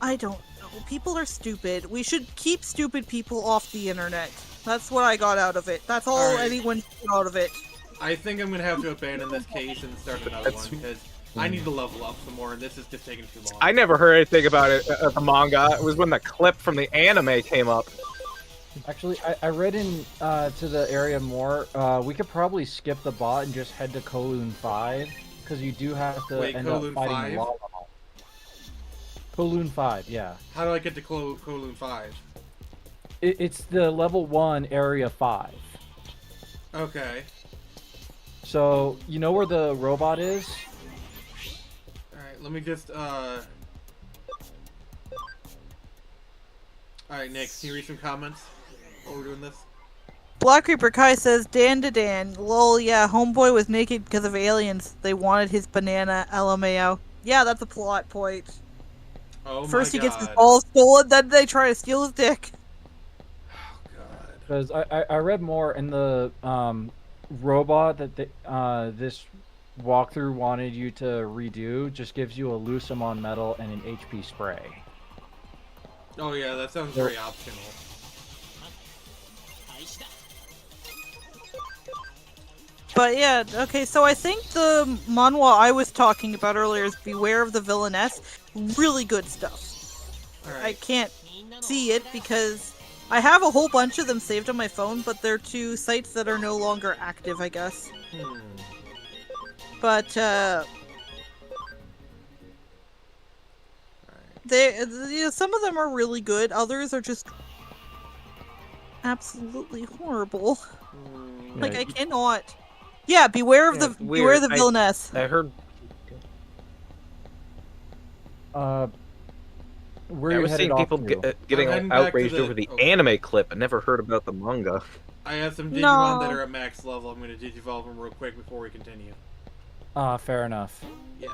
don't know. People are stupid. We should keep stupid people off the internet. That's what I got out of it. That's all Alright. anyone got out of it. I think I'm gonna have to abandon this case and start another That's- one because I need to level up some more, and this is just taking too long. I never heard anything about it, the manga. It was when the clip from the anime came up. Actually, I read in to the area more. We could probably skip the bot and just head to Kowloon 5, because you do have to Wait, end Kowloon up fighting 5? Lala. Kowloon 5, yeah. How do I get to Kowloon 5? It's the level 1 area 5. Okay. So, you know where the robot is? Alright, let me just, Alright, Nick, can you read some comments while we're doing this? Black Reaper Kai says, Dan to Dan. Lol, yeah, homeboy was naked because of aliens. They wanted his banana, LMAO. Yeah, that's a plot point. Oh First my he gets his god. balls stolen, then they try to steal his dick. Oh god. Because I read more in the robot that this walkthrough wanted you to redo just gives you a Lucamon medal and an HP spray. Oh yeah, that sounds very optional. But yeah, okay, so I think the manhwa I was talking about earlier is Beware of the Villainess. Really good stuff. I Alright. can't see it because I have a whole bunch of them saved on my phone, but they're to sites that are no longer active, I guess. But, some of them are really good, others are just absolutely horrible. Like, I cannot. Yeah, beware of Yeah, the it's beware of the weird. Villainess. I heard. Where I you was headed seeing off people to? getting I'm all heading back to outraged the- over the oh. anime clip. I never heard about the manga. I have some Digimon No. that are at max level. I'm gonna digivolve them real quick before we continue. Fair enough. Yeah.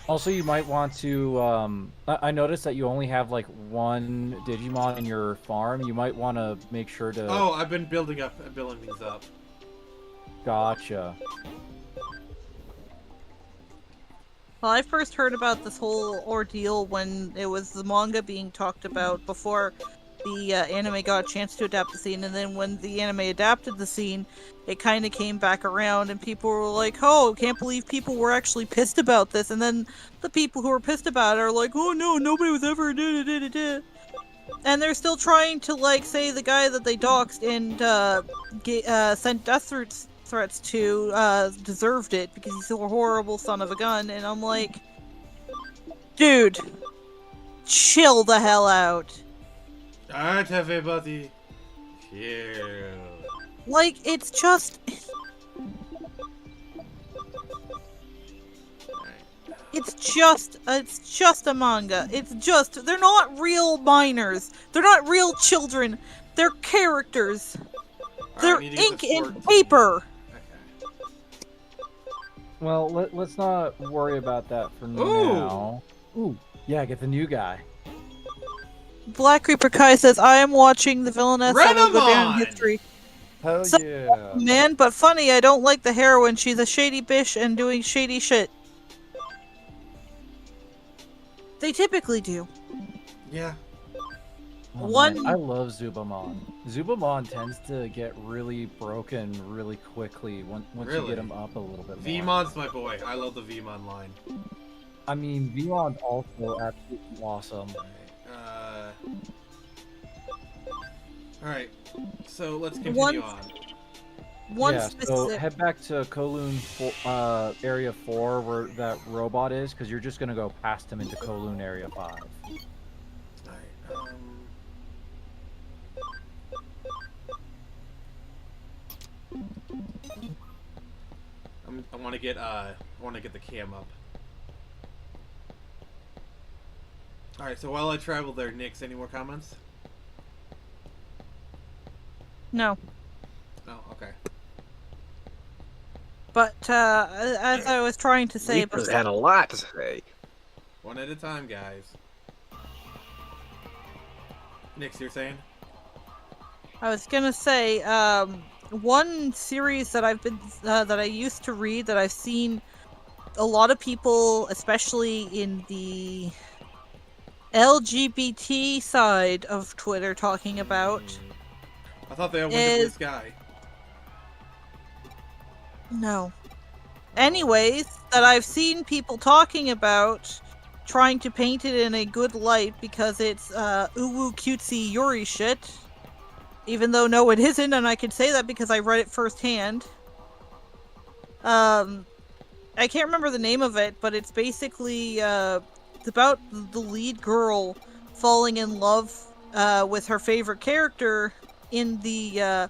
Also, you might want to, I noticed that you only have, like, one Digimon in your farm. You might want to make sure to... Oh, I've been building things up. Gotcha. Well, I first heard about this whole ordeal when it was the manga being talked about before the anime got a chance to adapt the scene, and then when the anime adapted the scene, it kind of came back around, and people were like, "Oh, can't believe people were actually pissed about this," and then the people who were pissed about it are like, "Oh no, nobody was ever da-da-da-da-da." And they're still trying to, like, say the guy that they doxed and sent death threats to deserved it because he's a horrible son of a gun, and I'm like, dude, chill the hell out. Alright, everybody. Chill. Like, it's just... It's just a manga. It's just, they're not real minors. They're not real children. They're characters. They're Alright, need to get ink to and 14. paper. Okay. Well, let's not worry about that for Ooh. now. Ooh, yeah, get the new guy. Black Creeper Kai says, I am watching the Villainess. I will go down in Renamon! history. Hell So- yeah. Man, but funny, I don't like the heroine. She's a shady bitch and doing shady shit. They typically do. Yeah. Oh, One- man, I love Zubamon. Zubamon tends to get really broken really quickly once you Really? get him up a little bit more. Vmon's my boy. I love the Vmon line. I mean, Vmon's also absolutely awesome. Alright, so let's continue One- on. One yeah, so specific. head back to Kowloon Area 4 where that robot is, because you're just going to go past him into Kowloon Area 5. Alright, I want to get the cam up. Alright, so while I travel there, Nix, any more comments? No. Oh, okay. But as I was trying to say Reaper's before, had a lot to say. One at a time, guys. Nix, you're saying? I was gonna say, one series that I've been that I used to read that I've seen a lot of people, especially in the LGBT side of Twitter, talking about. I thought they all went to Blue Is- Sky. No. Anyways, that I've seen people talking about trying to paint it in a good light because it's uwu cutesy Yuri shit. Even though no, it isn't, and I can say that because I read it firsthand. I can't remember the name of it, but it's basically it's about the lead girl falling in love with her favorite character in the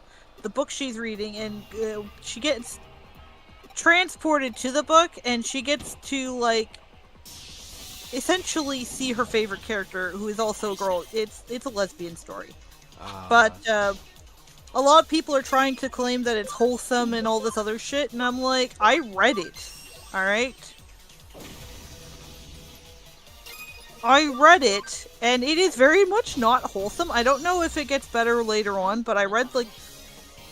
book she's reading, and she gets transported to the book, and she gets to like essentially see her favorite character, who is also a girl. It's a lesbian story. But a lot of people are trying to claim that it's wholesome and all this other shit, and I'm like, I read it. Alright? I read it, and it is very much not wholesome. I don't know if it gets better later on, but I read, like,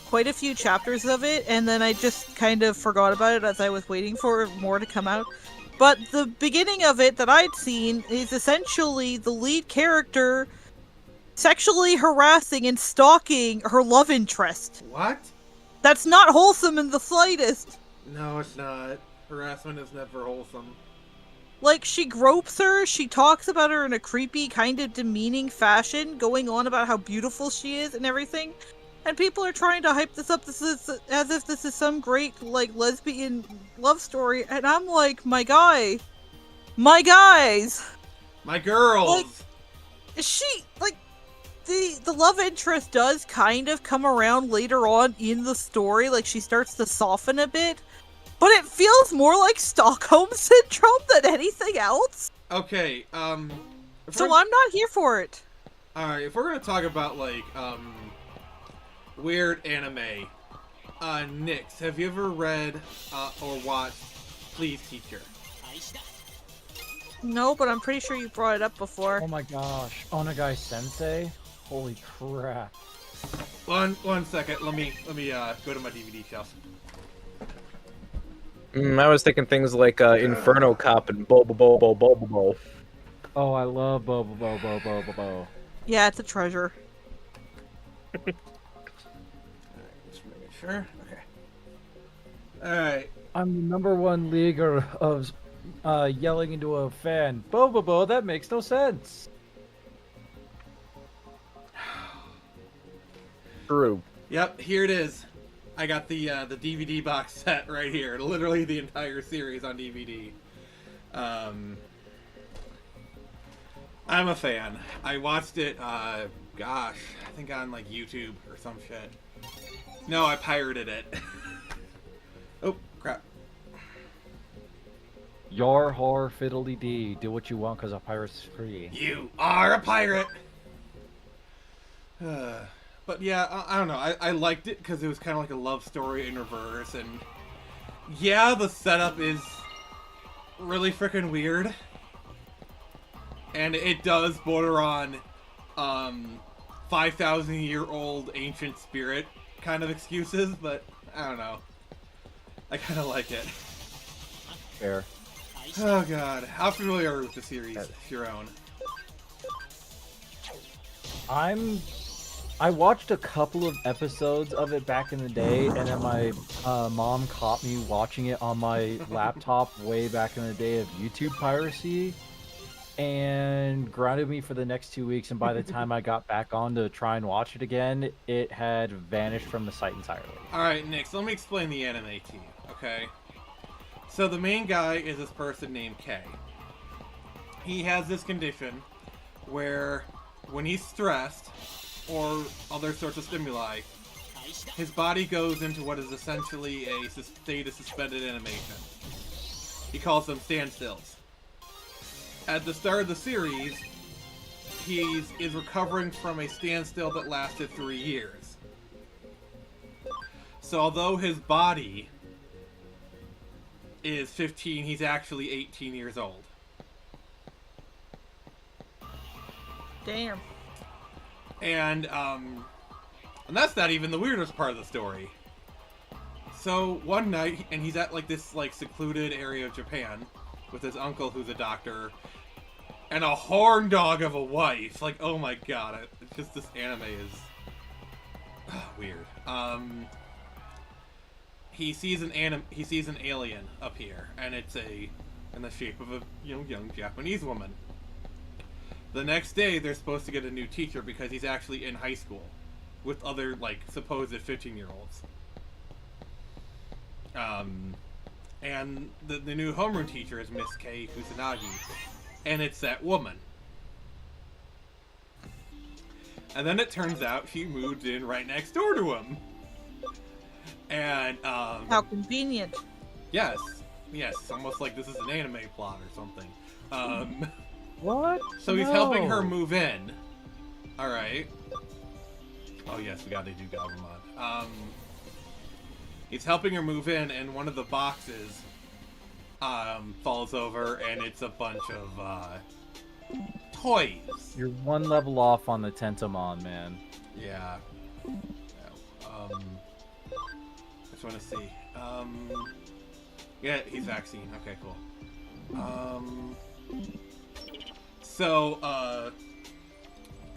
quite a few chapters of it, and then I just kind of forgot about it as I was waiting for more to come out. But the beginning of it that I'd seen is essentially the lead character sexually harassing and stalking her love interest. What? That's not wholesome in the slightest. No, it's not. Harassment is never wholesome. Like, she gropes her, she talks about her in a creepy, kind of demeaning fashion, going on about how beautiful she is and everything. And people are trying to hype this up as if this is some great, like, lesbian love story. And I'm like, my guys, My girls! Like, the love interest does kind of come around later on in the story, like she starts to soften a bit, but it feels more like Stockholm Syndrome than anything else. Okay, So I'm not here for it. Alright, if we're gonna talk about, like, weird anime, Nix, have you ever read, or watched Please Teacher? No, but I'm pretty sure you brought it up before. Oh my gosh, Onagai Sensei? Holy crap. One second, let me go to my DVD shelf. I was thinking things like Inferno Cop and Bobo. Oh, I love Bo. Yeah, it's a treasure. Alright, just making sure. Okay. Alright. I'm the #1 leaguer of yelling into a fan. Bo, that makes no sense. True. Yep, here it is. I got the DVD box set right here. Literally the entire series on DVD. I'm a fan. I watched it, gosh, I think on like YouTube or some shit. No, I pirated it. Oh, crap. Your whore fiddly dee. Do what you want because a pirate's free. You are a pirate! But yeah, I don't know. I liked it because it was kind of like a love story in reverse, and yeah, the setup is really freaking weird, and it does border on 5,000-year-old ancient spirit kind of excuses, but I don't know. I kind of like it. Fair. Oh god, how familiar are you with the series, your own? I watched a couple of episodes of it back in the day, and then my mom caught me watching it on my laptop way back in the day of YouTube piracy. and grounded me for the next 2 weeks. And by the time I got back on to try and watch it again, it had vanished from the site entirely. Alright, Nick, so let me explain the anime to you, okay? So the main guy is this person named Kay. He has this condition where when he's stressed or other sorts of stimuli, his body goes into what is essentially a state of suspended animation. He calls them standstills. At the start of the series, he is recovering from a standstill that lasted 3 years. So although his body is 15, he's actually 18 years old. Damn. And that's not even the weirdest part of the story. So one night, and he's at like this like secluded area of Japan with his uncle who's a doctor and a horn dog of a wife. Like, oh my god, it's just this anime is weird. He sees an alien appear, and it's in the shape of a young Japanese woman. The next day, they're supposed to get a new teacher because he's actually in high school with other like supposed 15-year-olds. And the new homeroom teacher is Miss Kei Kusanagi, and it's that woman. And then it turns out she moved in right next door to him. And How convenient. yes, it's almost like this is an anime plot or something. What? So he's helping her move in. All right. Oh yes, we gotta do Gabumon. He's helping her move in, and one of the boxes falls over, and it's a bunch of toys. You're one level off on the Tentomon, man. Yeah. I just want to see. Yeah, he's vaccine. Okay, cool. So,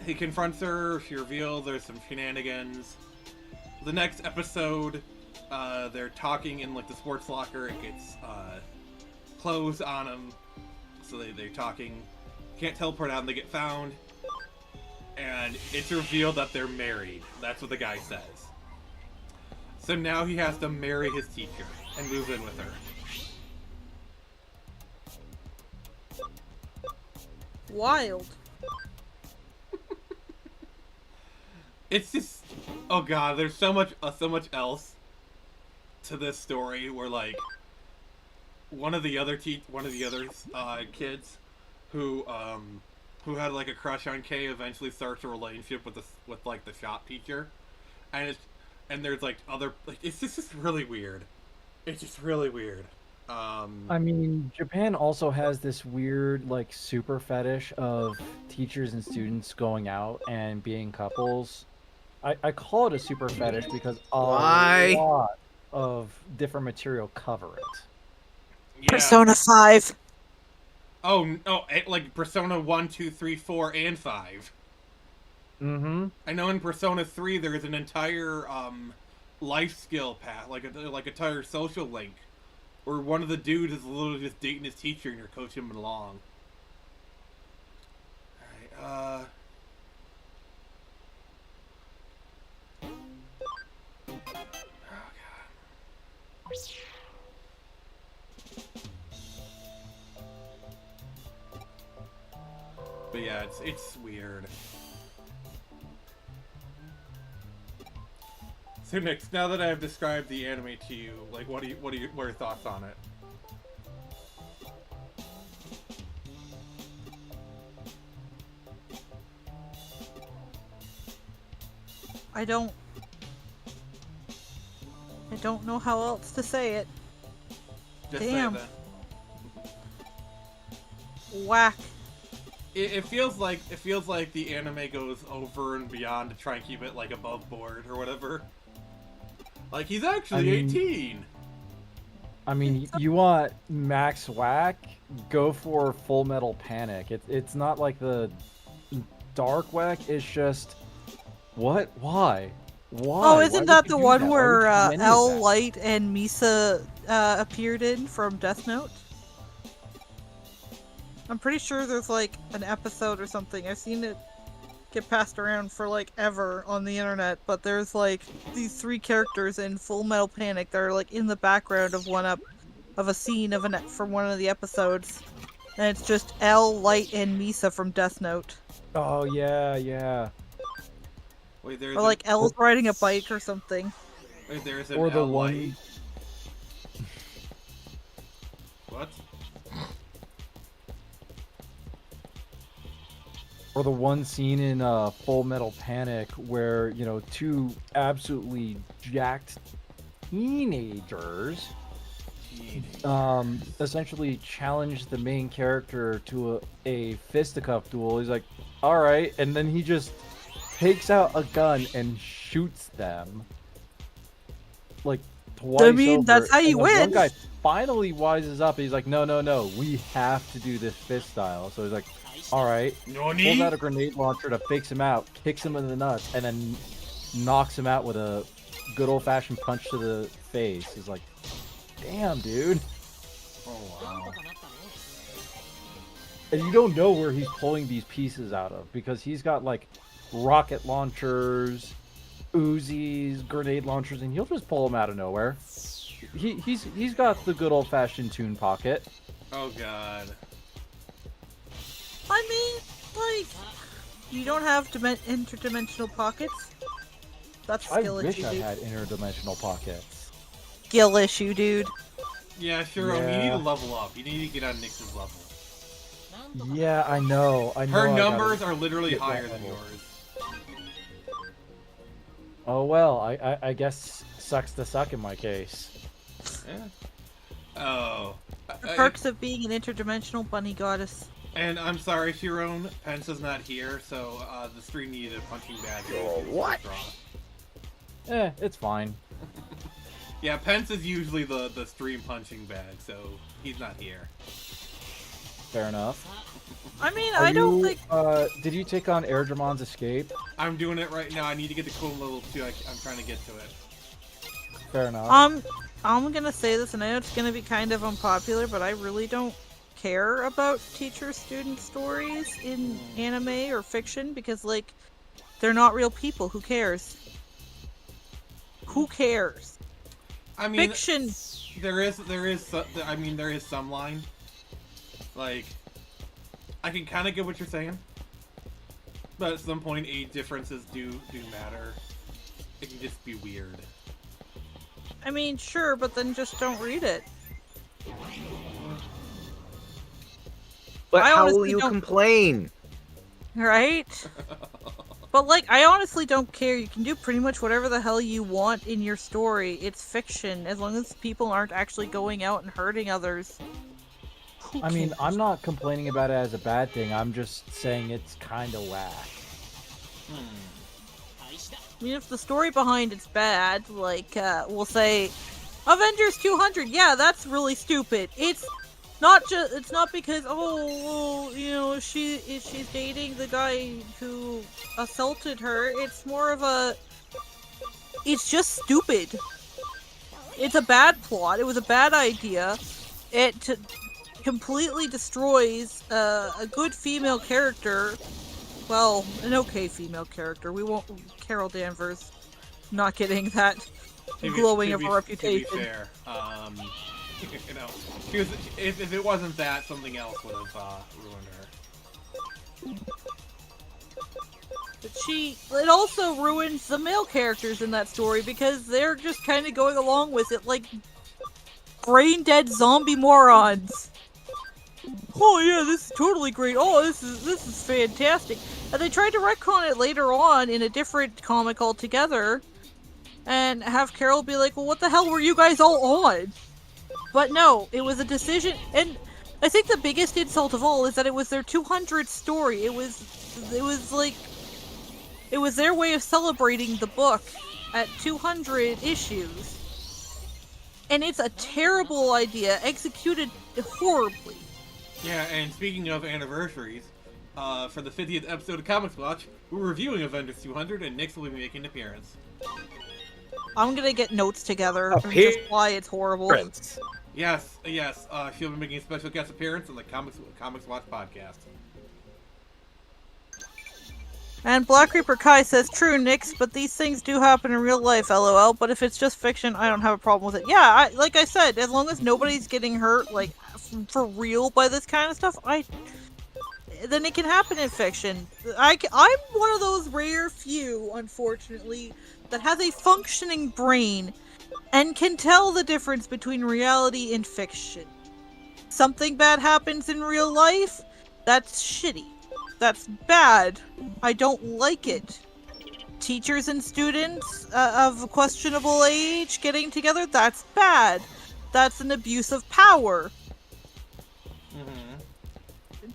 he confronts her, she reveals there's some shenanigans. The next episode, they're talking in, like, the sports locker. It gets, clothes on them. So they're talking. Can't teleport out and they get found. And it's revealed that they're married. That's what the guy says. So now he has to marry his teacher and move in with her. Wild. It's just, oh god, there's so much else to this story where like one of the other kids who had like a crush on Kay eventually starts a relationship with like the shop teacher, and there's like other like it's just really weird. It's just really weird. I mean, Japan also has this weird, like, super fetish of teachers and students going out and being couples. I call it a super fetish because a lot of different material cover it. Yeah. Persona 5. Oh, like Persona 1, 2, 3, 4, and 5. Mm-hmm. I know in Persona 3 there is an entire life skill path, like entire social link, where one of the dudes is literally just dating his teacher and you're coaching him along. Alright, oh god. But yeah, it's weird. So Nick, now that I have described the anime to you, like what are your thoughts on it? I don't know how else to say it. Just Damn. say that. Whack. It feels like the anime goes over and beyond to try and keep it like above board or whatever. Like he's actually 18. I mean, you want max whack? Go for Full Metal Panic. It's not like the dark whack. It's just what? Why? Why? Oh, isn't Why that would the you do one that? Why where would you do any of L, that? Light, and Misa appeared in from Death Note? I'm pretty sure there's like an episode or something. I've seen it get passed around for like ever on the internet, but there's like these 3 characters in Full Metal Panic that are like in the background of a scene of from one of the episodes, and it's just L, Light, and Misa from Death Note. Oh yeah, yeah. Wait, there's Or like L's riding a bike or something. wait, there's an Or the L one. light. What? Or the one scene in Full Metal Panic where, you know, 2 absolutely jacked teenagers essentially challenge the main character to a fisticuff duel. He's like, alright, and then he just takes out a gun and shoots them. Like, twice I mean, over. that's how you And the win. One guy finally wises up, and he's like, no, we have to do this fist style. So he's like, alright, pulls out a grenade launcher to fakes him out, kicks him in the nuts, and then knocks him out with a good old-fashioned punch to the face. He's like, damn, dude. Oh wow. And you don't know where he's pulling these pieces out of, because he's got, like, rocket launchers, Uzis, grenade launchers, and he'll just pull them out of nowhere. He's got the good old-fashioned tune pocket. Oh god. I mean, like, you don't have interdimensional pockets. That's a I skill wish issue, I dude. had interdimensional pockets. Skill issue, dude. Yeah, sure. You need Yeah. to level up. You need to get on Nyx's level. Yeah, I know. Her I numbers gotta are literally get that higher than level. yours. Oh well, I guess sucks to suck in my case. Yeah. Oh. The perks of being an interdimensional bunny goddess. And I'm sorry, Shirone. Pensa's not here, so the stream needed a punching bag. what? It's fine. Yeah, Pence is usually the stream punching bag, so he's not here. Fair enough. I mean, Are I don't you, think. Did you take on Airdramon's Escape? I'm doing it right now. I need to get the code level 2. I'm trying to get to it. Fair enough. I'm gonna say this, and I know it's gonna be kind of unpopular, but I really don't care about teacher-student stories in anime or fiction because, like, they're not real people. Who cares? Who cares? I mean, Fiction. there is some line. Like, I can kind of get what you're saying, but at some point, age differences do matter. It can just be weird. I mean, sure, but then just don't read it. But I how will honestly you don't- complain? Right? But, like, I honestly don't care. You can do pretty much whatever the hell you want in your story. It's fiction, as long as people aren't actually going out and hurting others. Who I mean, cares? I'm not complaining about it as a bad thing. I'm just saying it's kind of whack. I mean, if the story behind it's bad, like, we'll say, Avengers 200, yeah, that's really stupid. It's not because, oh, well, you know, she's dating the guy who assaulted her. It's more of it's just stupid. It's a bad plot. It was a bad idea. It completely destroys a good female character. Well, an okay female character. We won't. Carol Danvers not getting that glowing of a reputation. To be fair, you know, if it wasn't that, something else would have ruined her. But it also ruins the male characters in that story because they're just kind of going along with it like brain dead zombie morons. Oh yeah, this is totally great. Oh, this is fantastic. And they tried to retcon it later on in a different comic altogether, and have Carol be like, "Well, what the hell were you guys all on?" But no, it was a decision, and I think the biggest insult of all is that it was their 200th story. It was their way of celebrating the book at 200 issues, and it's a terrible idea executed horribly. Yeah, and speaking of anniversaries, for the 50th episode of Comics Watch, we're reviewing Avengers 200, and Nyx will be making an appearance. I'm gonna get notes together of just why it's horrible. Yes, yes. She'll be making a special guest appearance on the Comics Watch podcast. And Black Reaper Kai says, true, Nix, but these things do happen in real life, lol. But if it's just fiction, I don't have a problem with it. Yeah, like I said, as long as nobody's getting hurt, like, for real by this kind of stuff, then it can happen in fiction. I'm one of those rare few, unfortunately, that has a functioning brain and can tell the difference between reality and fiction. Something bad happens in real life, that's shitty. That's bad. I don't like it. Teachers and students of questionable age getting together, that's bad. That's an abuse of power.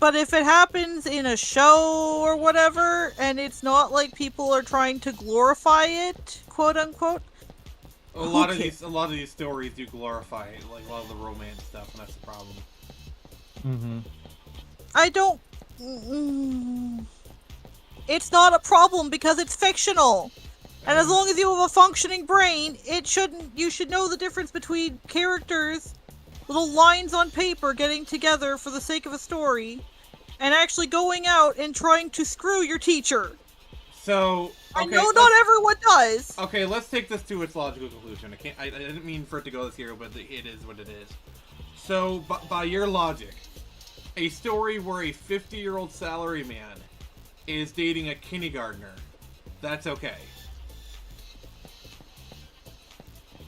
But if it happens in a show or whatever, and it's not like people are trying to glorify it, quote unquote. A lot of these stories do glorify it, like a lot of the romance stuff, and that's the problem. I don't. It's not a problem because it's fictional, and as long as you have a functioning brain, you should know the difference between characters, little lines on paper getting together for the sake of a story, and actually going out and trying to screw your teacher. So, okay, I know not everyone does. Okay, let's take this to its logical conclusion. I didn't mean for it to go this here, but it is what it is. So, by your logic, a story where a 50-year-old salaryman is dating a kindergartner, that's okay.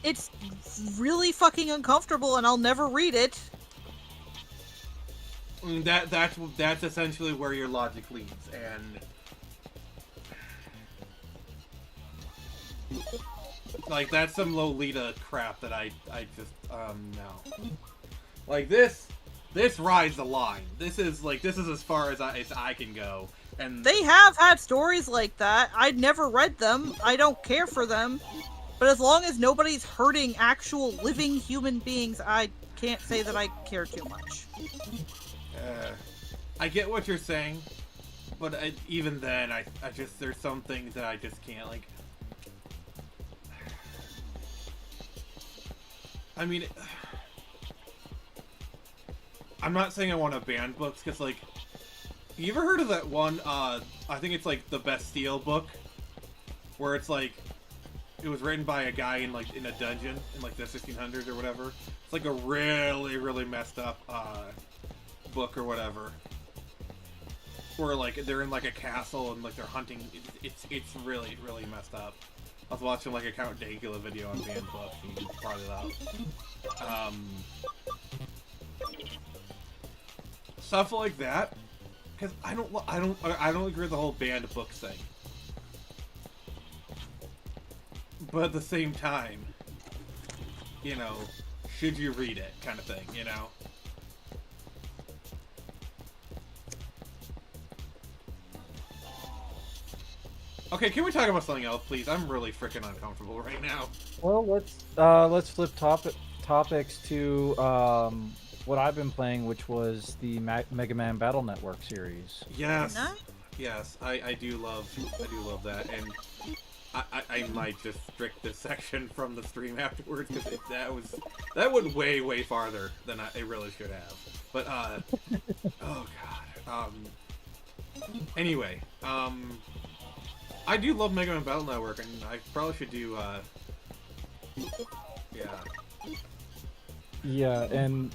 It's really fucking uncomfortable, and I'll never read it. That's essentially where your logic leads, and like that's some Lolita crap that I just no. Like this rides the line. This is as far as I can go. And they have had stories like that. I'd never read them. I don't care for them. But as long as nobody's hurting actual living human beings, I can't say that I care too much. I get what you're saying, but even then, I just there's some things that I just can't like. I mean, I'm not saying I want to ban books because like. You ever heard of that one, I think it's like the Bastille book, where it's like, it was written by a guy in a dungeon in like the 1600s or whatever. It's like a really, really messed up, book or whatever. Where like, they're in like a castle and like they're hunting, it's really, really messed up. I was watching like a Count Dankula video on banned books and he brought it up. Stuff like that. Because I don't agree with the whole banned books thing. But at the same time, you know, should you read it kind of thing, you know? Okay, can we talk about something else, please? I'm really freaking uncomfortable right now. Well, let's flip topics to what I've been playing, which was the Mega Man Battle Network series. Yes, yes, I do love that, and I might just strike this section from the stream afterwards because that went way farther than it really should have. But oh god. Anyway, I do love Mega Man Battle Network, and I probably should do yeah. Yeah, and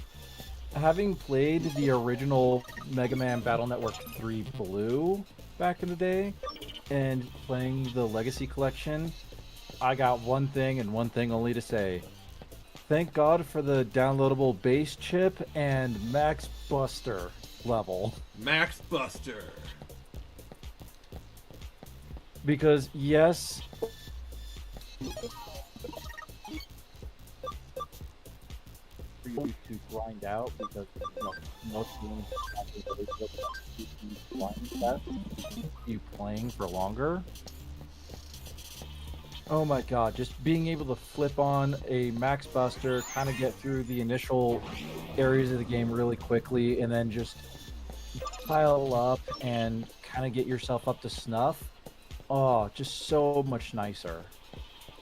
having played the original Mega Man Battle Network 3 Blue back in the day, and playing the Legacy Collection, I got one thing and one thing only to say. Thank God for the downloadable base chip and Max Buster level. Max Buster. Because, yes... for you to grind out, because most games you playing for longer. Oh my god, just being able to flip on a Max Buster, kind of get through the initial areas of the game really quickly, and then just pile up and kind of get yourself up to snuff. Oh, just so much nicer.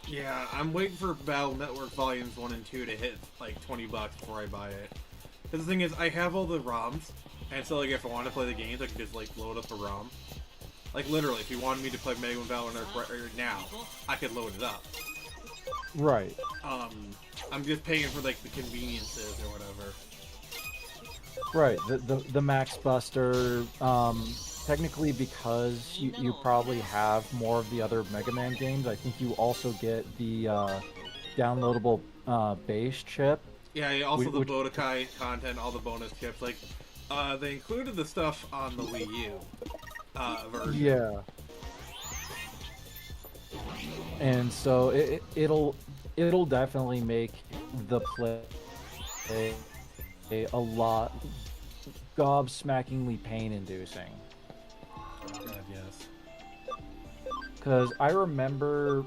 Yeah, I'm waiting for Battle Network Volumes 1 and 2 to hit like $20 before I buy it. Because the thing is, I have all the ROMs, and so like if I want to play the games, I can just like load up a ROM. Like literally, if you wanted me to play Mega Man Battle Network right now, I could load it up. Right. I'm just paying for like the conveniences or whatever. Right. The Max Buster, technically because you probably have more of the other Mega Man games, I think you also get the downloadable base chip. Yeah, also the Which, Budokai content, all the bonus chips. Like, they included the stuff on the Wii U version. yeah. And so it'll definitely make the play a lot gobsmackingly pain-inducing. Oh god, yes. Because I remember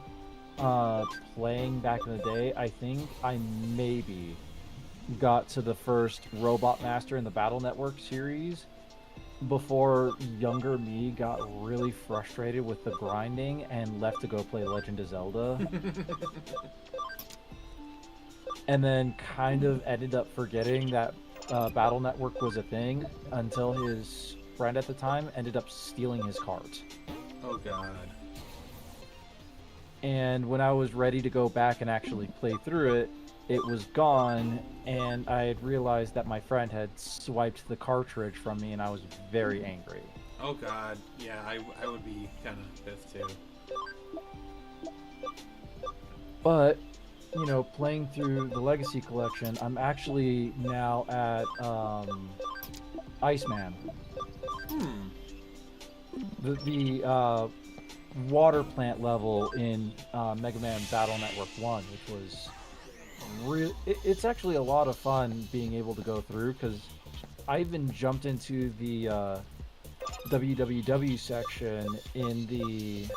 playing back in the day, I think I maybe got to the first Robot Master in the Battle Network series before younger me got really frustrated with the grinding and left to go play Legend of Zelda. And then kind of ended up forgetting that Battle Network was a thing until his friend at the time ended up stealing his cart. Oh god. And when I was ready to go back and actually play through it, it was gone, and I had realized that my friend had swiped the cartridge from me, and I was very angry. Oh god. Yeah, I would be kind of pissed too. But, you know, playing through the Legacy Collection, I'm actually now at Iceman. Hmm. The water plant level in Mega Man Battle Network 1, which was it's actually a lot of fun being able to go through, because I even jumped into the WWW section in the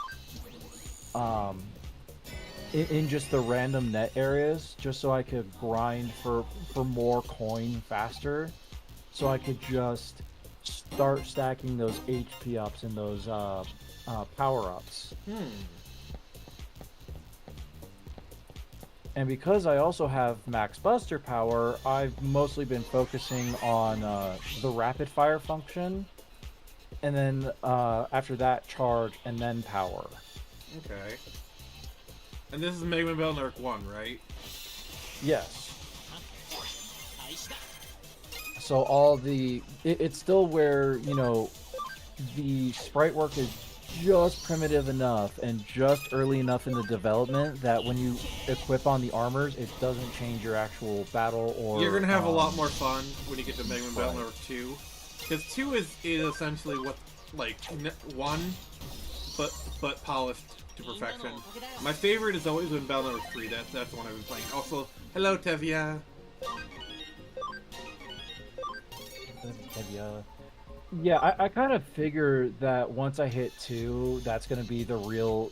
in just the random net areas, just so I could grind for more coin faster, so I could just start stacking those HP ups and those power ups. And because I also have Max Buster power, I've mostly been focusing on the rapid fire function, and then after that, charge, and then power. Okay. And this is Mega Man Battle Network 1, right? Yes. So all the... it's still where, you know, the sprite work is just primitive enough and just early enough in the development that when you equip on the armors, it doesn't change your actual battle or... You're gonna have a lot more fun when you get to Mega Man Battle right. Network 2. Because 2 is essentially what, like, 1, but polished to perfection. My favorite is always when Battle Network 3, that's the one I've been playing. Also, hello Tevia! Yeah, I kind of figure that once I hit 2, that's going to be the real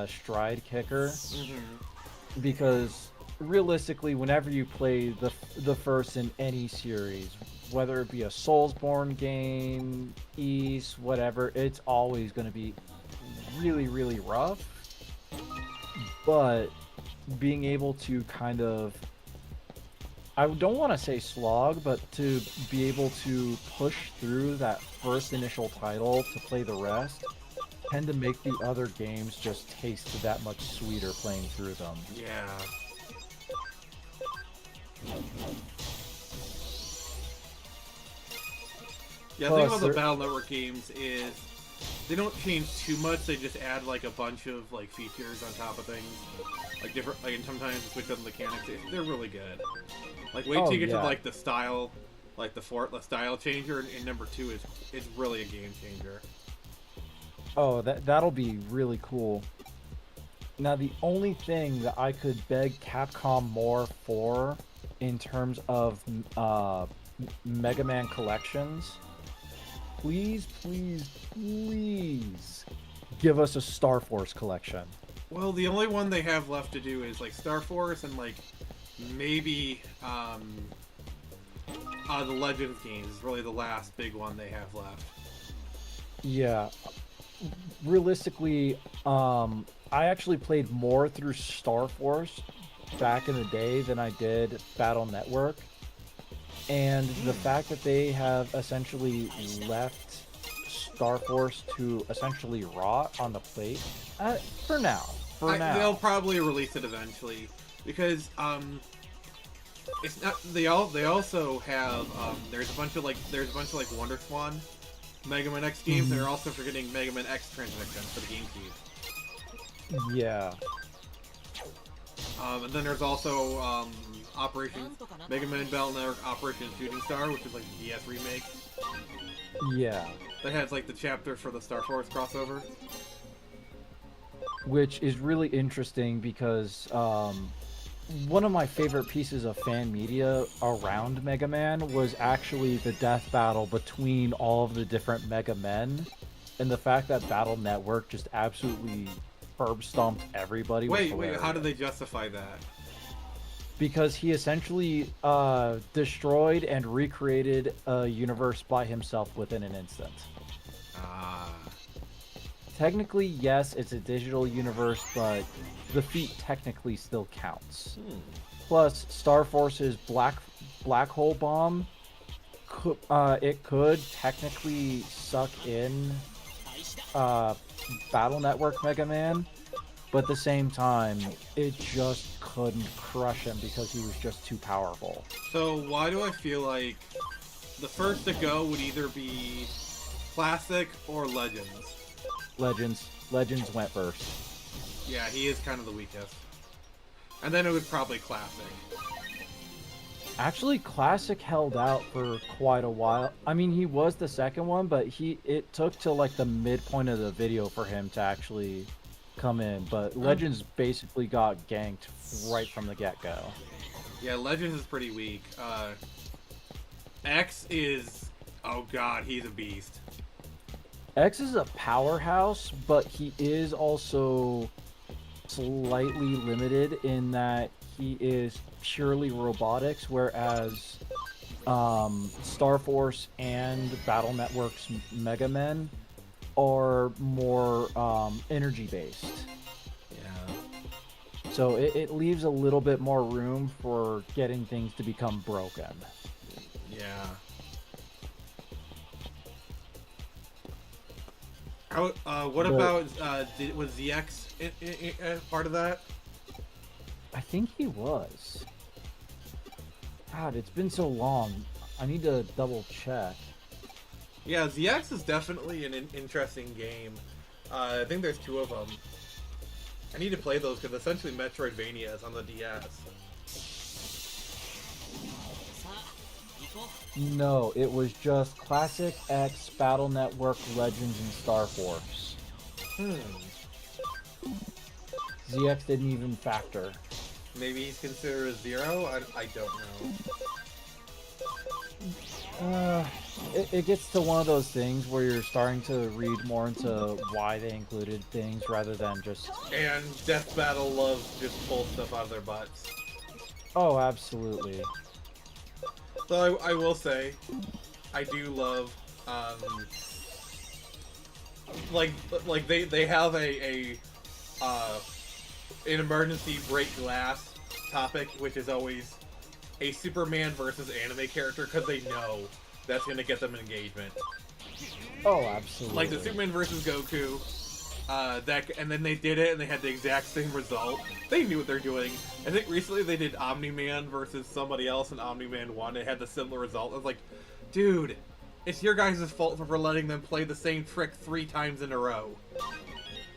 stride kicker. Mm-hmm. Because realistically, whenever you play the first in any series, whether it be a Soulsborne game, East, whatever, it's always going to be really, really rough. But being able to kind of... I don't want to say slog, but to be able to push through that first initial title to play the rest tend to make the other games just taste that much sweeter playing through them. Yeah. Yeah, the thing about the Battle Network games is they don't change too much. They just add like a bunch of like features on top of things, like different. Like and sometimes switch up the mechanics. They're really good. Like wait till you get to like the style, like the style changer in number 2 is really a game changer. Oh, that'll be really cool. Now the only thing that I could beg Capcom more for in terms of Mega Man collections, please, please, please give us a Star Force collection. Well, the only one they have left to do is like Star Force and like maybe the Legends games is really the last big one they have left. Yeah. realistically, I actually played more through Star Force back in the day than I did Battle Network. And the fact that they have essentially left Star Force to essentially rot on the plate, for now. They'll probably release it eventually because it's not. They also have there's a bunch of like Wonder Swan Mega Man X games. They're also forgetting Mega Man X Transmission for the GameCube. Yeah. And then there's also Operation Mega Man Battle Network Operation Shooting Star, which is like the DS remake. Yeah. That has like the chapter for the Star Force crossover. Which is really interesting because one of my favorite pieces of fan media around Mega Man was actually the death battle between all of the different Mega Men, and the fact that Battle Network just absolutely curb stomped everybody. Wait, how do they justify that? Because he essentially destroyed and recreated a universe by himself within an instant. Ah. Technically, yes, it's a digital universe, but the feat technically still counts. Plus, Star Force's black hole bomb, it could technically suck in Battle Network Mega Man, but at the same time, it just couldn't crush him because he was just too powerful. So why do I feel like the first to go would either be Classic or Legends? Legends went first. Yeah, he is kind of the weakest. And then it would probably Classic. Actually, Classic held out for quite a while. I mean, he was the second one, but it took till like the midpoint of the video for him to actually come in. But Legends basically got ganked right from the get-go. Yeah, Legends is pretty weak. X is... oh god, he's a beast. X is a powerhouse, but he is also slightly limited in that he is purely robotics, whereas Star Force and Battle Network's Mega Men are more energy-based. Yeah. So it leaves a little bit more room for getting things to become broken. Yeah. What about, was ZX part of that? I think he was. God, it's been so long. I need to double check. Yeah, ZX is definitely an interesting game. I think there's 2 of them. I need to play those because essentially Metroidvania is on the DS. No, it was just Classic, X, Battle Network, Legends, and Star Force. ZX didn't even factor. Maybe he's considered a 0? I don't know. It gets to one of those things where you're starting to read more into why they included things rather than just... And Death Battle loves just pull stuff out of their butts. Oh, absolutely. So I will say, I do love, like they have an emergency break glass topic, which is always a Superman versus anime character, because they know that's gonna get them engagement. Oh, absolutely. Like the Superman versus Goku, and then they did it, and they had the exact same result. They knew what they're doing. I think recently they did Omni-Man versus somebody else, and Omni-Man won. It had the similar result. I was like, dude, it's your guys' fault for letting them play the same trick 3 times in a row.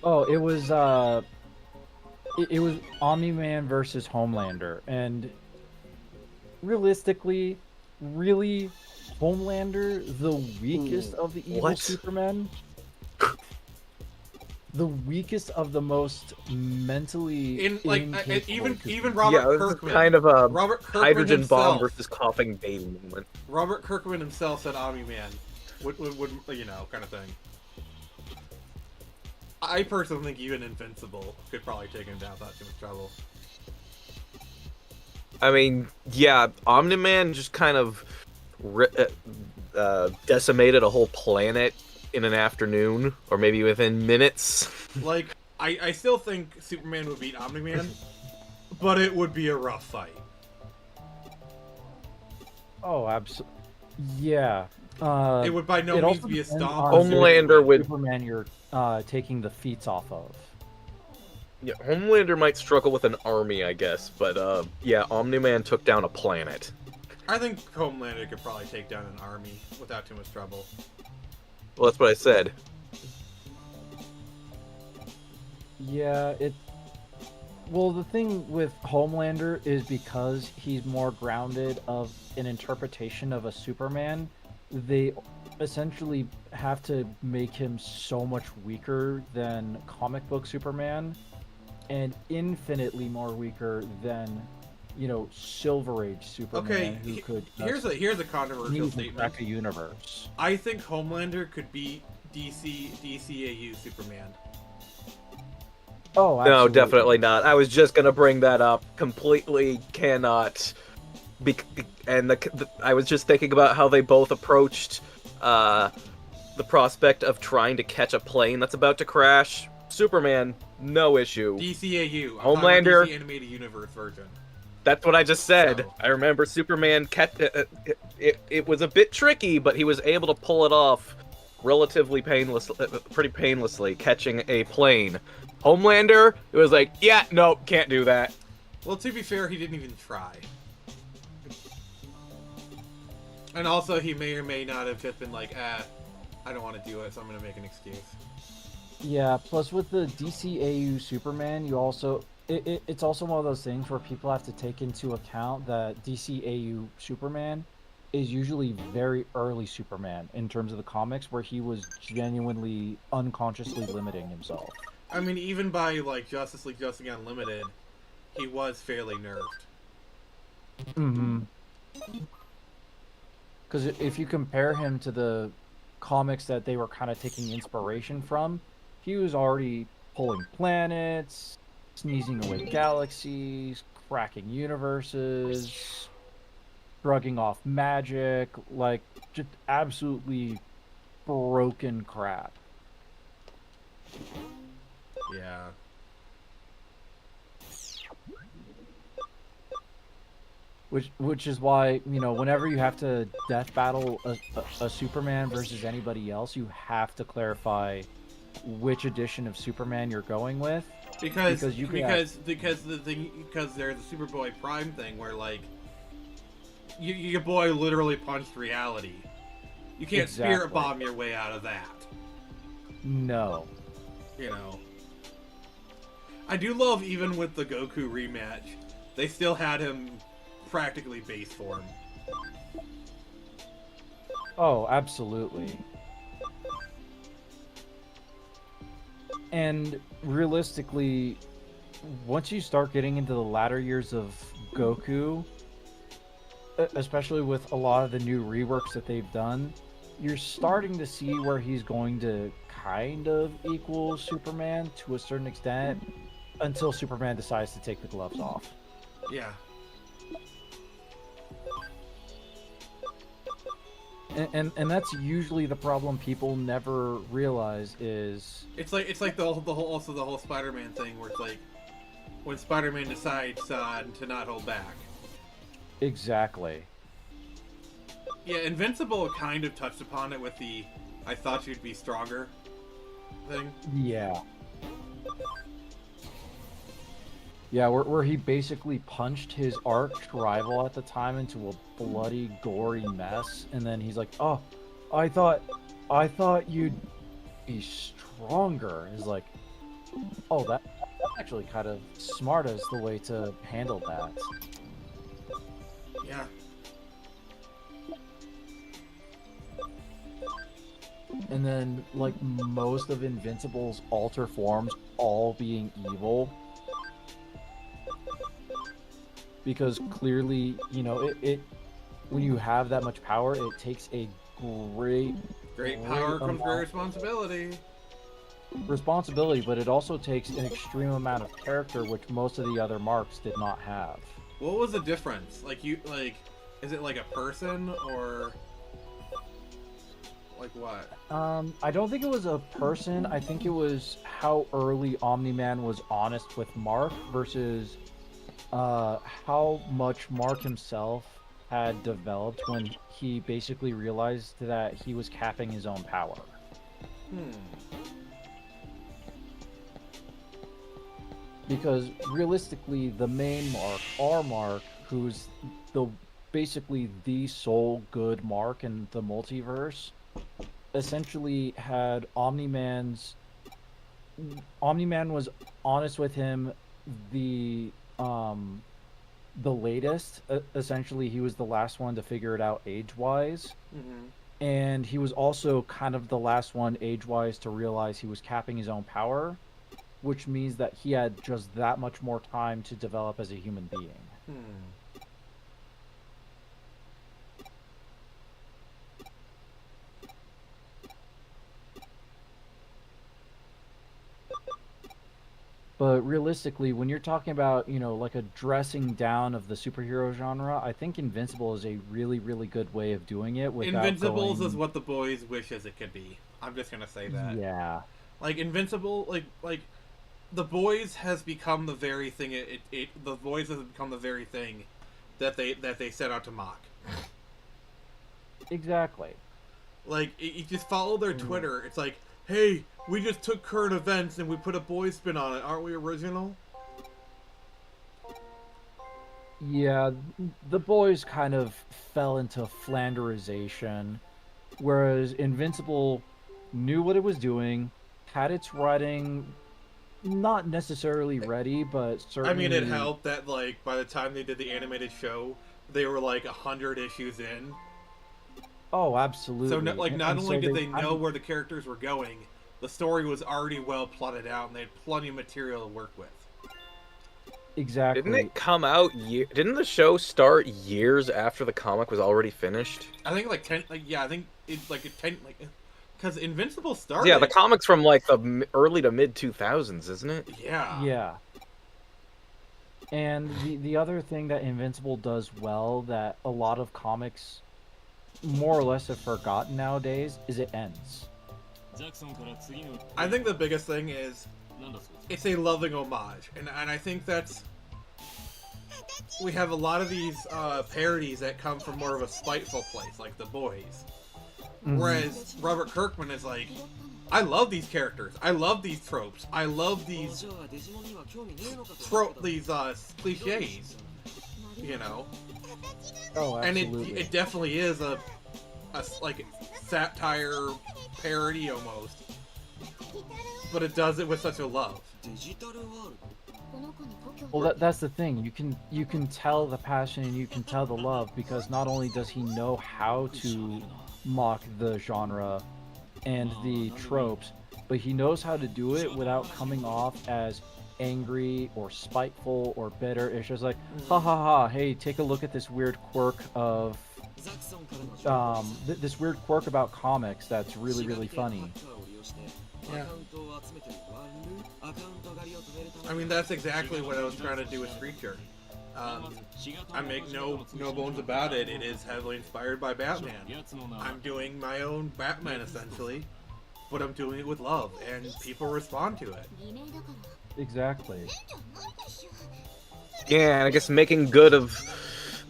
Oh, it was Omni-Man versus Homelander, and realistically, really, Homelander, the weakest of the evil Supermen? The weakest of the most mentally even Robert Kirkman, kind of a Robert Kirkman hydrogen himself, bomb versus coughing baby moment. Robert Kirkman himself said Omni-Man would kind of thing. I personally think even Invincible could probably take him down without too much trouble. I mean, yeah, Omni-Man just kind of decimated a whole planet in an afternoon, or maybe within minutes. Like, I still think Superman would beat Omni-Man, but it would be a rough fight. Oh, absolutely. Yeah. It would by no it means also be a depends stomp. on Homelander which would- Superman you're taking the feats off of. Yeah, Homelander might struggle with an army, I guess, but yeah, Omni-Man took down a planet. I think Homelander could probably take down an army without too much trouble. Well, that's what I said. Yeah, well, the thing with Homelander is because he's more grounded of an interpretation of a Superman, they essentially have to make him so much weaker than comic book Superman and infinitely more weaker than, Silver Age Superman, Okay, who could here's a controversial sneeze and statement. crack a universe. I think Homelander could beat DCAU Superman. Oh, No, absolutely. definitely not. I was just gonna bring that up. Completely cannot. I was just thinking about how they both approached the prospect of trying to catch a plane that's about to crash. Superman, no issue. DCAU. I'm Homelander- talking DC Animated Universe version. That's what I just said. So- I remember Superman it was a bit tricky, but he was able to pull it off relatively pretty painlessly, catching a plane. Homelander, it was like, yeah, nope, can't do that. Well, to be fair, he didn't even try. And also, he may or may not have just been like, I don't want to do it, so I'm going to make an excuse. Yeah, plus with the DCAU Superman, you also it's also one of those things where people have to take into account that DCAU Superman is usually very early Superman in terms of the comics, where he was genuinely unconsciously limiting himself. I mean, even by, like, Justice League Unlimited, he was fairly nerfed. Mm-hmm. Because if you compare him to the comics that they were kind of taking inspiration from, he was already pulling planets, sneezing away galaxies, cracking universes, shrugging off magic, like, just absolutely broken crap. Yeah. Which is why, whenever you have to death battle a Superman versus anybody else, you have to clarify which edition of Superman you're going with. Because Because you could there's the Superboy Prime thing where, like, your boy literally punched reality. You can't spirit Exactly. bomb your way out of that. No. You know. I do love, even with the Goku rematch, they still had him practically base form. Oh, absolutely. And realistically, once you start getting into the latter years of Goku, especially with a lot of the new reworks that they've done, you're starting to see where he's going to kind of equal Superman to a certain extent, until Superman decides to take the gloves off. Yeah. And that's usually the problem people never realize is It's like the whole Spider-Man thing where it's like when Spider-Man decides to not hold back. exactly. Yeah, Invincible kind of touched upon it with the "I thought you'd be stronger" thing. Yeah. Yeah, where he basically punched his arch rival at the time into a bloody, gory mess, and then he's like, "Oh, I thought you'd be stronger." He's like, "Oh, that's actually kind of smart as the way to handle that." Yeah. And then, like, most of Invincible's alter forms all being evil. Because clearly, it when you have that much power, it takes a great Power comes amount great responsibility. responsibility, but it also takes an extreme amount of character, which most of the other marks did not have. What was the difference? Is it like a person or? Like what? I don't think it was a person. I think it was how early Omni-Man was honest with Mark versus how much Mark himself had developed when he basically realized that he was capping his own power. Hmm. Because realistically, the main Mark, our Mark, who's the basically the sole good Mark in the multiverse, essentially had Omni-Man was honest with him the um the latest. Essentially, he was the last one to figure it out age-wise, Mm-hmm. and he was also kind of the last one age-wise to realize he was capping his own power, which means that he had just that much more time to develop as a human being. Hmm. But realistically, when you're talking about, like a dressing down of the superhero genre, I think Invincible is a really, really good way of doing it without Invincibles is going. what the boys wishes it could be. I'm just gonna say that. Yeah, Like Invincible, like the boys has become the very thing. The boys has become the very thing that they set out to mock. exactly. Like you just follow their Mhm. Twitter. It's like, hey, we just took current events and we put a boy spin on it. Aren't we original? Yeah, the boys kind of fell into Flanderization, whereas Invincible knew what it was doing, had its writing not necessarily ready, but I mean, it certainly. helped that like by the time they did the animated show, they were like 100 issues in. Oh, So absolutely. like not And only so did they they kind know of. where the characters were going, the story was already well plotted out, and they had plenty of material to work with. Didn't Exactly. it come out Didn't the show start years after the comic was already finished? I think like 10, like yeah, I think it's like a 10, like because Invincible Yeah, the started. comic's from like the early to mid 2000s, isn't it? Yeah, Yeah. And the other thing that Invincible does well that a lot of comics more or less have forgotten nowadays is it ends. I think the biggest thing is it's a loving homage, and I think that's we have a lot of these parodies that come from more of a spiteful place, like the boys. Hmm. Whereas Robert Kirkman is like, I love these characters. I love these tropes. I love these cliches. You know, Oh, and absolutely. it definitely is a like satire parody almost, but it does it with such a love. Well, that's the thing. You can tell the passion and you can tell the love because not only does he know how to mock the genre and the tropes, but he knows how to do it without coming off as angry or spiteful or bitter. It's just like, ha ha ha, hey, take a look at this weird quirk of this weird quirk about comics that's really really funny. Yeah. I mean, that's exactly what I was trying to do with Creature. Um, I make no bones about it. It is heavily inspired by Batman. I'm doing my own Batman essentially, but I'm doing it with love, and people respond to it. Exactly. Yeah, and I guess making good of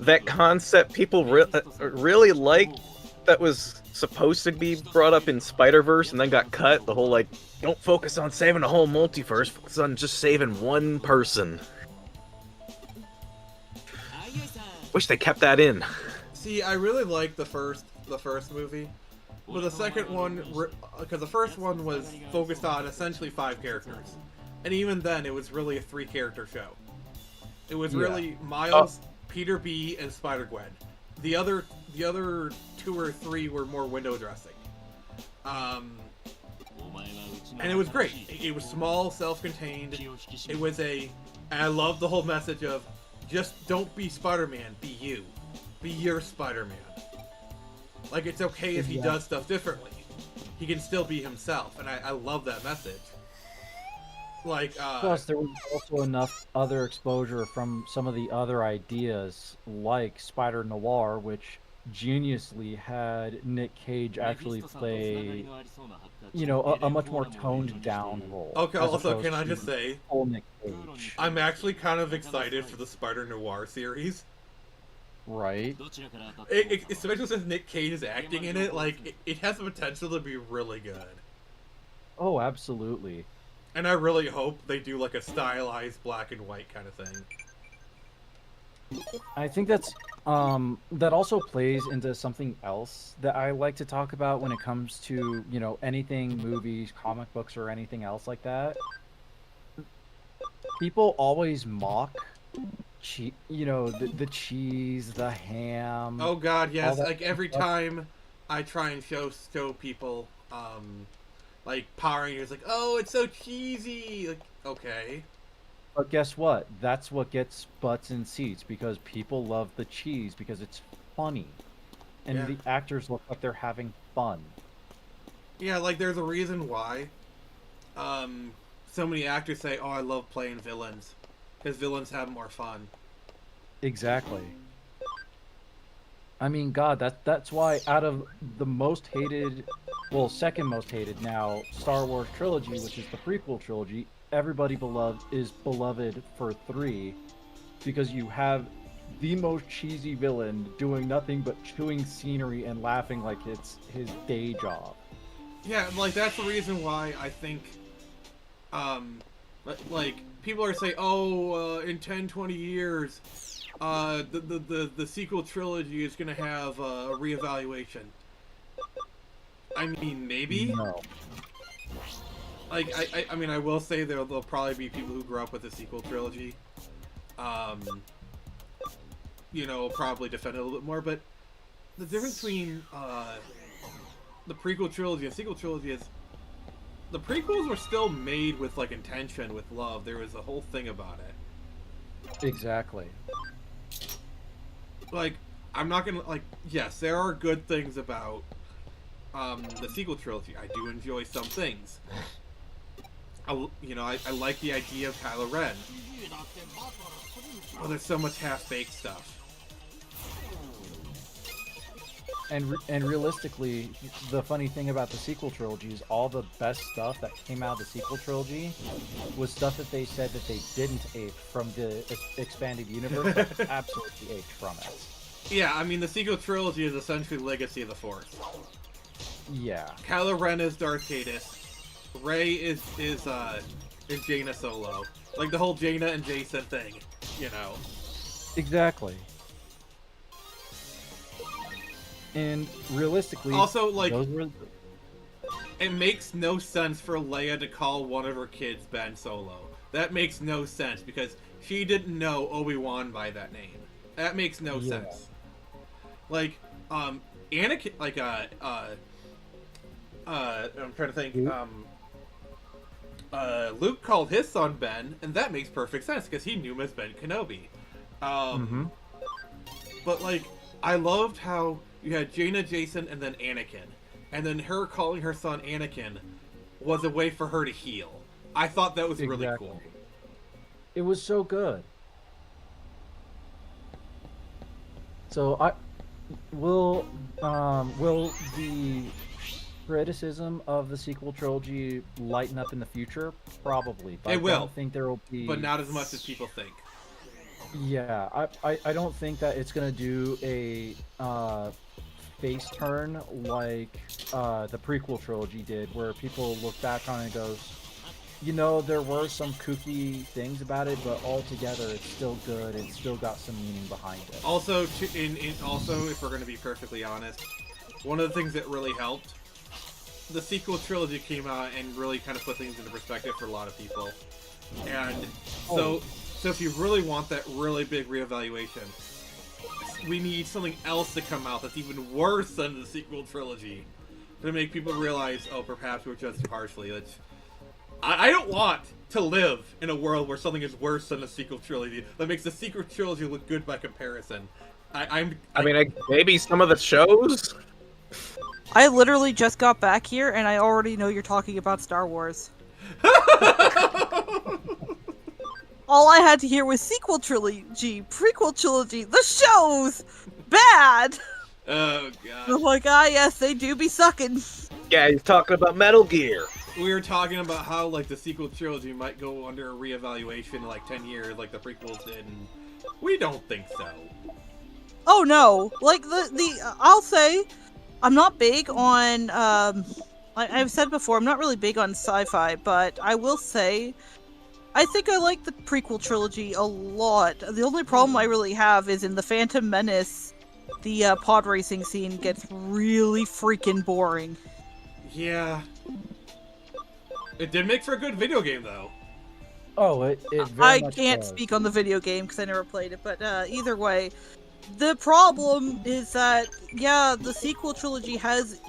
that concept people really like that was supposed to be brought up in Spider-Verse and then got cut. The whole like, don't focus on saving a whole multiverse, focus on just saving one person. Wish they kept that in. See, I really liked the first movie, but the second one, because the first one was focused on essentially 5 characters, and even then, it was really a 3 character show. It was Yeah. really Miles, Peter B, and Spider Gwen. The other 2 or 3 were more window dressing. And it was great. It was small, self-contained. It was and I love the whole message of just don't be Spider-Man, be you. Be your Spider-Man. Like, it's okay if he does stuff differently. He can still be himself, and I love that message. Like, Plus, there was also enough other exposure from some of the other ideas, like Spider Noir, which geniusly had Nick Cage actually play, a much more toned down role. Okay, as also, opposed can I to just say, full Nick Cage, I'm actually kind of excited for the Spider Noir series. right? Especially since Nick Cage is acting in it, like, it has the potential to be really good. Oh, absolutely. And I really hope they do, like, a stylized black and white kind of thing. I think that also plays into something else that I like to talk about when it comes to, anything, movies, comic books, or anything else like that. People always mock the cheese, the ham, Oh god, all yes, that like, every stuff. time I try and show people, like, Power Rangers, like, oh, it's so cheesy! Like, okay. But guess what? That's what gets butts in seats because people love the cheese because it's funny. And Yeah. the actors look like they're having fun. Yeah, like, there's a reason why, so many actors say, oh, I love playing villains. Because villains have more fun. Exactly. I mean, God, that's why out of the most hated, well, second most hated now Star Wars trilogy, which is the prequel trilogy, everybody beloved for 3 because you have the most cheesy villain doing nothing but chewing scenery and laughing like it's his day job. Yeah, like, that's the reason why I think, like, people are saying, oh, in 10, 20 years, the sequel trilogy is gonna have a reevaluation. I mean, maybe? No. Like, I mean, I will say there'll probably be people who grew up with the sequel trilogy. Probably defend it a little bit more, but the difference between, the prequel trilogy and sequel trilogy is the prequels were still made with, like, intention, with love. There was a whole thing about it. Exactly. Like, I'm not gonna, like, yes, there are good things about, the sequel trilogy. I do enjoy some things. I like the idea of Kylo Ren. Oh, there's so much half-baked stuff. And realistically, the funny thing about the sequel trilogy is all the best stuff that came out of the sequel trilogy was stuff that they said that they didn't ape from the expanded universe, but absolutely aped from it. Yeah, I mean, the sequel trilogy is essentially Legacy of the Force. Yeah. Kylo Ren is Darth Caedus. Rey is Jaina Solo. Like, the whole Jaina and Jason thing, Exactly. And realistically, Also, like, those were... it makes no sense for Leia to call one of her kids Ben Solo. That makes no sense because she didn't know Obi-Wan by that name. That makes no sense. Like, Anakin, like, I'm trying to think, Luke called his son Ben, and that makes perfect sense because he knew him as Ben Kenobi. But, like, I loved how you had Jaina, Jason, and then Anakin. And then her calling her son Anakin was a way for her to heal. I thought that was really cool. It was so good. So will the criticism of the sequel trilogy lighten up in the future? Probably. But It will. I don't think there will be... But not as much as people think. Yeah, I don't think that it's gonna do a face turn like the prequel trilogy did, where people look back on it and goes, there were some kooky things about it, but altogether it's still good. It's still got some meaning behind it. Also, also, if we're going to be perfectly honest, one of the things that really helped, the sequel trilogy came out and really kind of put things into perspective for a lot of people. And so if you really want that really big reevaluation, we need something else to come out that's even worse than the sequel trilogy to make people realize, oh, perhaps we're judged too harshly. I don't want to live in a world where something is worse than the sequel trilogy that makes the sequel trilogy look good by comparison. Maybe some of the shows. I literally just got back here and I already know you're talking about Star Wars. All I had to hear was sequel trilogy, prequel trilogy, the shows! Bad! Oh I'm god. like, yes, they do be sucking. Yeah, he's talking about Metal Gear. We were talking about how like the sequel trilogy might go under a reevaluation in like 10 years, like the prequels did, and we don't think so. Oh no, like I'll say, I'm not big on I've said before, I'm not really big on sci-fi, but I will say, I think I like the prequel trilogy a lot. The only problem I really have is in the Phantom Menace, the pod racing scene gets really freaking boring. Yeah. It did make for a good video game though. Oh, it very I much can't does. speak on the video game because I never played it, but either way, the problem is that, yeah, the sequel trilogy has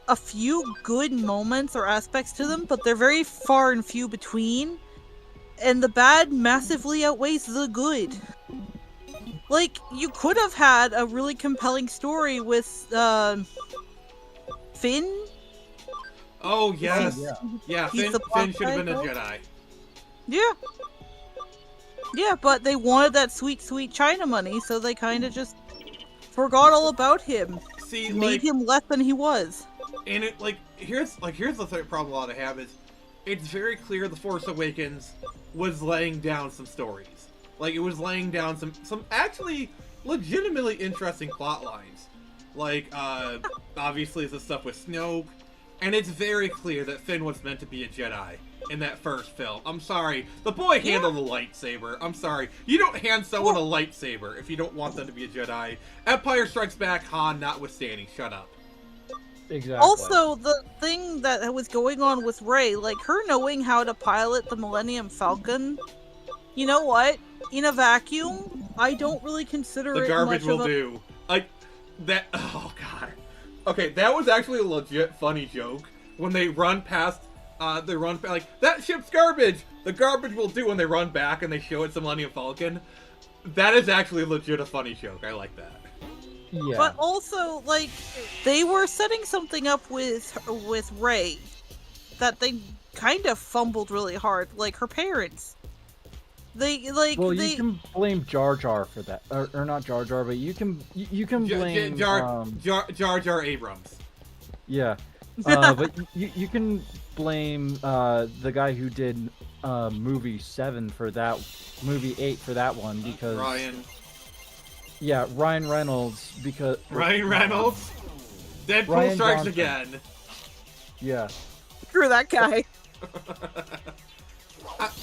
a few good moments or aspects to them, but they're very far and few between, and the bad massively outweighs the good. Like, you could have had a really compelling story with Finn. Oh yes. Yeah. Yeah, He's Finn, the Finn plot should have been a guy, Jedi. Yeah. Yeah, but they wanted that sweet, sweet China money, so they kind of just forgot all about him. See, Made like, him less than he was. and it here's the third problem a lot of have is, it's very clear the Force Awakens was laying down some stories. Like it was laying down some actually legitimately interesting plot lines. Like obviously the stuff with Snoke, and it's very clear that Finn was meant to be a Jedi in that first film. I'm sorry, the boy handled a lightsaber. I'm sorry, you don't hand someone a lightsaber if you don't want them to be a Jedi. Empire Strikes Back, Han notwithstanding. Shut up. Exactly. Also, the thing that was going on with Rey, like her knowing how to pilot the Millennium Falcon, you know what? In a vacuum, I don't really consider The it garbage much of will a... do. Like that. Oh god. Okay, that was actually a legit funny joke when they run past. Like that ship's garbage. The garbage will do when they run back and they show it's the Millennium Falcon. That is actually legit a funny joke. I like that. Yeah. But also, like, they were setting something up with Rey that they kind of fumbled really hard. Like her parents. You can blame Jar Jar for that, or not Jar Jar, but you can blame Jar Jar Abrams. yeah, but you can blame the guy who did movie 8 for that one because Ryan Reynolds because Ryan Reynolds. Deadpool Ryan strikes Johnson. again. Yeah. Screw that guy.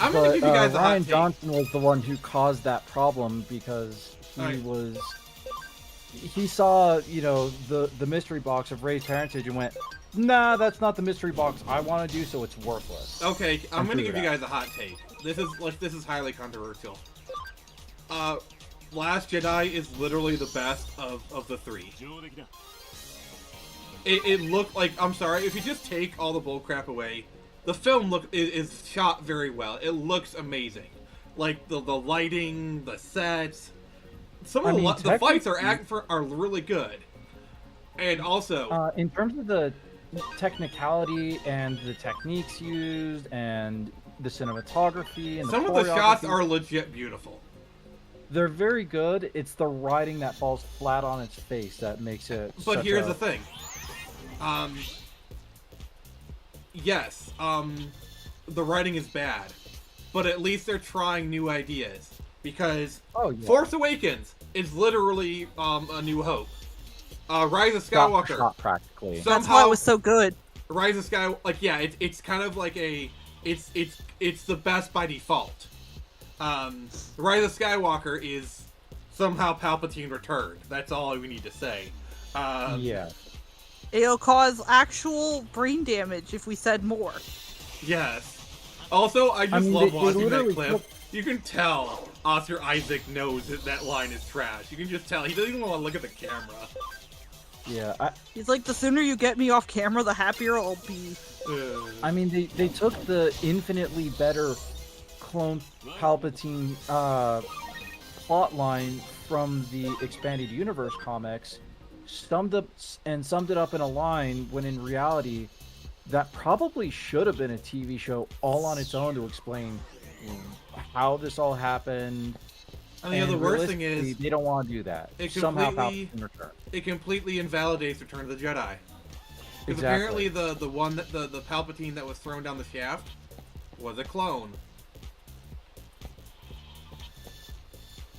I'm gonna give you guys a hot Ryan take. Johnson was the one who caused that problem because Alright. he saw, the mystery box of Ray's parentage and went, nah, that's not the mystery box I want to do, so it's worthless. Okay, I'm And gonna threw give it you out. guys a hot take. This is highly controversial. Last Jedi is literally the best of the three. It looked like, I'm sorry, if you just take all the bullcrap away, the film is shot very well. It looks amazing. Like the lighting, the sets, some of the fights are really good. And also, In terms of the technicality and the techniques used and the cinematography and some the of the shots choreography, are legit beautiful. they're very good. It's the writing that falls flat on its face that makes it. But here's the thing. Yes, the writing is bad, but at least they're trying new ideas. Because Force Awakens is literally A New Hope. Rise of Skywalker. Shot practically. That's why it was so good. Rise of Sky, it's kind of like it's the best by default. Rise of Skywalker is somehow Palpatine returned. That's all we need to say. Yeah. It'll cause actual brain damage if we said more. Yes. Also, I love watching that literally clip. You can tell Oscar Isaac knows that line is trash. You can just tell. He doesn't even want to look at the camera. Yeah. He's like, the sooner you get me off camera, the happier I'll be. They took the infinitely better clone Palpatine plot line from the expanded universe comics, summed it up in a line when in reality that probably should have been a TV show all on its own to explain how this all happened And the other worst thing is realistically, they don't want to do that. it Somehow completely- Palpatine returns. it completely invalidates Return of the Jedi. Because Exactly. apparently the one that the Palpatine that was thrown down the shaft was a clone.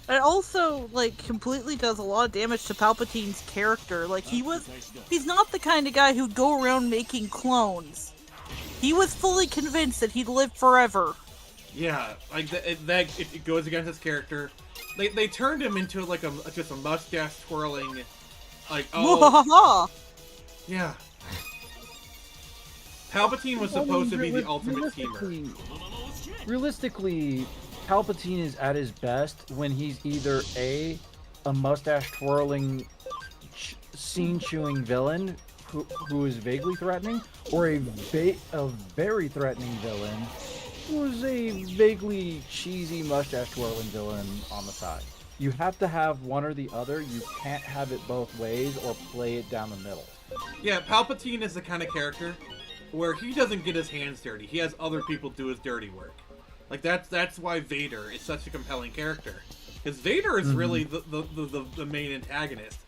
It also, like, completely does a lot of damage to Palpatine's character. Like, he's not the kind of guy who'd go around making clones. He was fully convinced that he'd live forever. Yeah, like it goes against his character. They turned him into like just a mustache twirling, like Mwahaha! yeah. Palpatine was supposed to be the ultimate teamer. Realistically, Palpatine is at his best when he's either a mustache twirling, scene chewing villain who is vaguely threatening, or a very threatening villain who is a vaguely cheesy mustache twirling villain on the side. You have to have one or the other. You can't have it both ways or play it down the middle. Yeah, Palpatine is the kind of character where he doesn't get his hands dirty. He has other people do his dirty work. Like that's why Vader is such a compelling character. Because Vader is really the main antagonist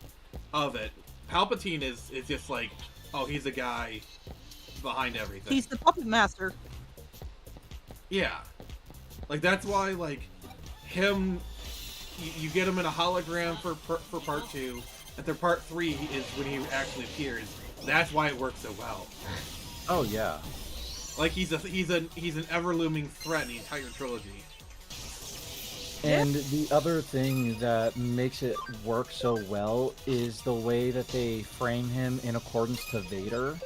of it. Palpatine is just like, oh, he's the guy behind everything. He's the puppet master. Yeah. Like that's why like him you get him in a hologram for part 2, and then part 3 is when he actually appears. That's why it works so well. Oh yeah. Like he's an ever looming threat in the entire trilogy. And the other thing that makes it work so well is the way that they frame him in accordance to Vader.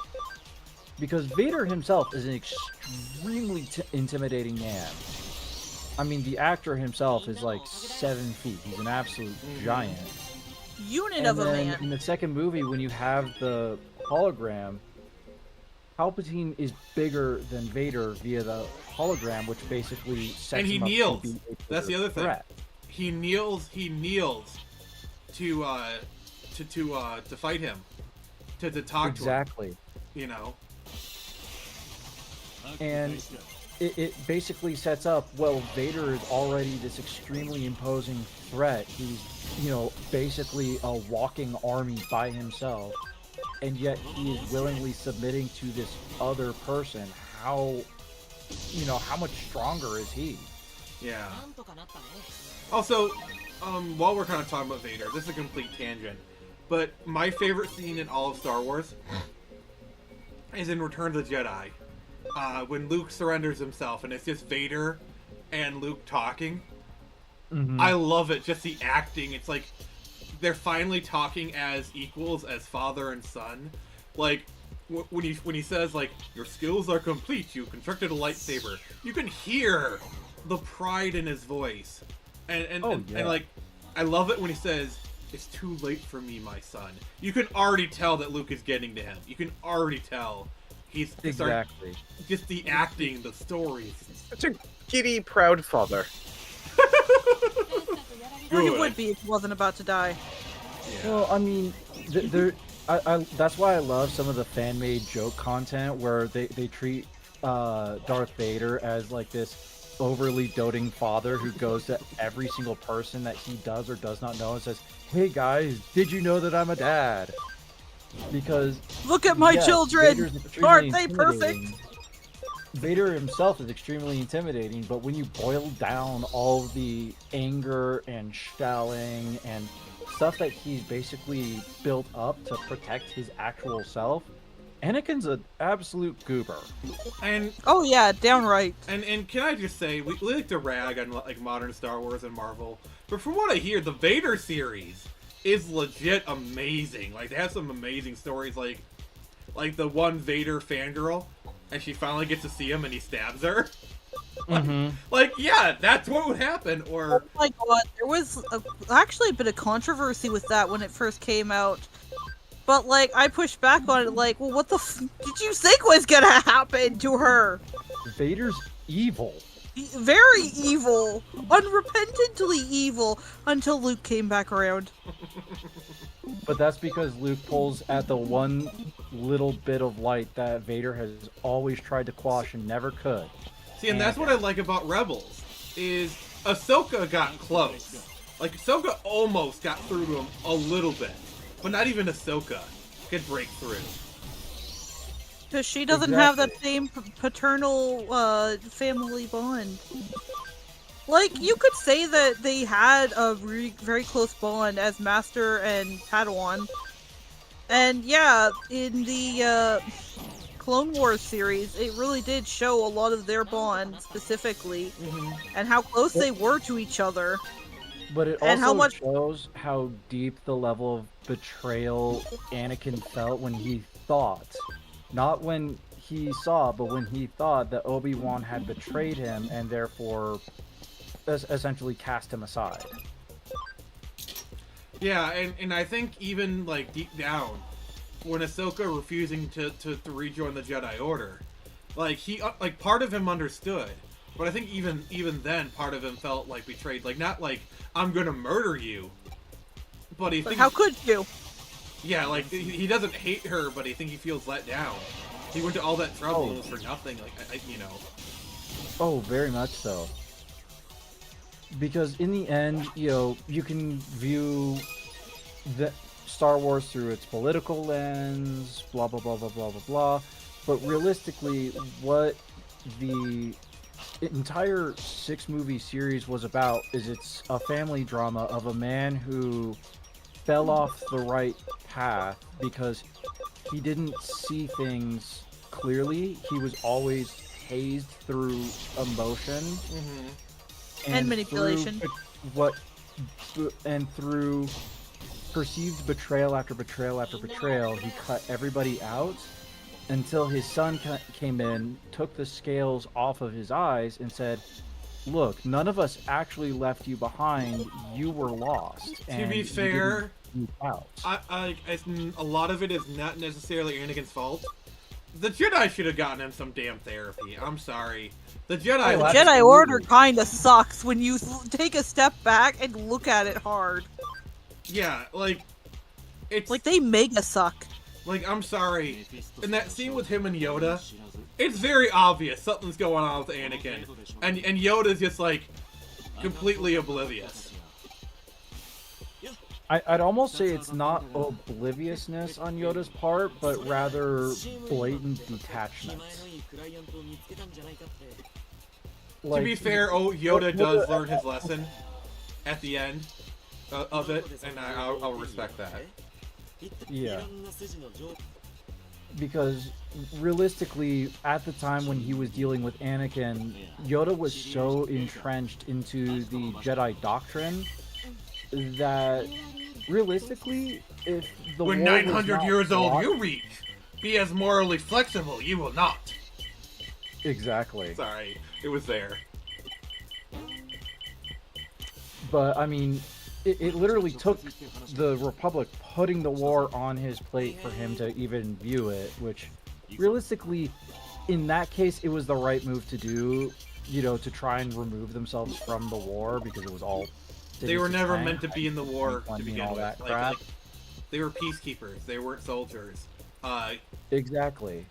Because Vader himself is an extremely intimidating man. I mean, the actor himself is like 7 feet. He's an absolute giant. Unit And of a then man. in the second movie, when you have the hologram, Palpatine is bigger than Vader via the hologram, which basically sets And he him up kneels. to be a That's the bigger other thing. threat. He kneels to fight him. To talk Exactly. to him. You know? And it basically sets up, well, Vader is already this extremely imposing threat. He's, basically a walking army by himself. And yet he is willingly submitting to this other person. How much stronger is he? Yeah. Also, while we're kind of talking about Vader, this is a complete tangent, but my favorite scene in all of Star Wars is in Return of the Jedi, when Luke surrenders himself, and it's just Vader and Luke talking. I love it, just the acting. It's like they're finally talking as equals, as father and son. Like when he says like, "Your skills are complete. You constructed a lightsaber." You can hear the pride in his voice, and like, I love it when he says, "It's too late for me, my son." You can already tell that Luke is getting to him. You can already tell he's Exactly. just the acting, the stories. Such a giddy, proud father. Well, you Good. would be if he wasn't about to die. Yeah. Well, I mean, that's why I love some of the fan-made joke content where they treat Darth Vader as like this overly doting father who goes to every single person that he does or does not know and says, "Hey guys, did you know that I'm a dad?" Because Look at my yes, children! Vader's extremely Aren't they perfect? intimidating. Vader himself is extremely intimidating, but when you boil down all the anger and stalling and stuff that he's basically built up to protect his actual self, Anakin's an absolute goober. And Oh yeah, downright. and can I just say, we like to rag on like modern Star Wars and Marvel, but from what I hear, the Vader series is legit amazing. Like they have some amazing stories, like the one Vader fangirl, and she finally gets to see him and he stabs her. Like, yeah, that's what would happen. Oh Or my god, there was actually a bit of controversy with that when it first came out. But, like, I pushed back on it, like, well, what the did you think was gonna happen to her? Vader's evil. Very evil. Unrepentantly evil. Until Luke came back around. But that's because Luke pulls at the one little bit of light that Vader has always tried to quash and never could. see, and that's what I like about Rebels is Ahsoka got close. Like, Ahsoka almost got through to him a little bit, but not even Ahsoka could break through. Because she doesn't have that same paternal family bond. Like, you could say that they had a very close bond as Master and Padawan. And yeah, in the Clone Wars series, it really did show a lot of their bond specifically, and how close they were to each other. But it And how also much- shows how deep the level of betrayal Anakin felt when he thought, not when he saw, but when he thought that Obi-Wan had betrayed him and therefore essentially cast him aside. Yeah, and I think even, like, deep down, when Ahsoka refusing to rejoin the Jedi Order, like, part of him understood, but I think even then, part of him felt, like, betrayed. Like, not like, I'm gonna murder you, but he thinks... How could you? Yeah, like, he doesn't hate her, but he feels let down. He went to all that trouble and it was for nothing, like, you know. Oh, very much so. Because in the end, you know, you can view the Star Wars through its political lens, blah blah blah blah blah blah blah. But realistically, what the entire 6-movie series was about is it's a family drama of a man who fell off the right path because he didn't see things clearly. He was always hazed through emotion. And manipulation. Through perceived betrayal after betrayal after betrayal, he cut everybody out until his son came in, took the scales off of his eyes, and said, "Look, none of us actually left you behind. You were lost." To be fair, out. a lot of it is not necessarily Anakin's fault. The Jedi should have gotten him some damn therapy. I'm sorry. The Jedi Order kinda sucks when you take a step back and look at it hard. Yeah, like, it's... Like, they mega suck. Like, I'm sorry. In that scene with him and Yoda, it's very obvious something's going on with Anakin. And Yoda's just, like, completely oblivious. I'd almost say it's not obliviousness on Yoda's part, but rather blatant detachment. To be fair, Yoda does learn his lesson at the end of it, and I'll respect that. Yeah. Because realistically, at the time when he was dealing with Anakin, Yoda was so entrenched into the Jedi doctrine that realistically, if the when war was 900 not years old fought- you reach, be as morally flexible, you will not. Exactly. Sorry, it was there. But I mean, it literally took the Republic putting the war on his plate for him to even view it, which realistically, in that case, it was the right move to do, you know, to try and remove themselves from the war because it was all... They were never meant to be in the war to begin all with. that Like, crap. they were peacekeepers. They weren't soldiers. Exactly.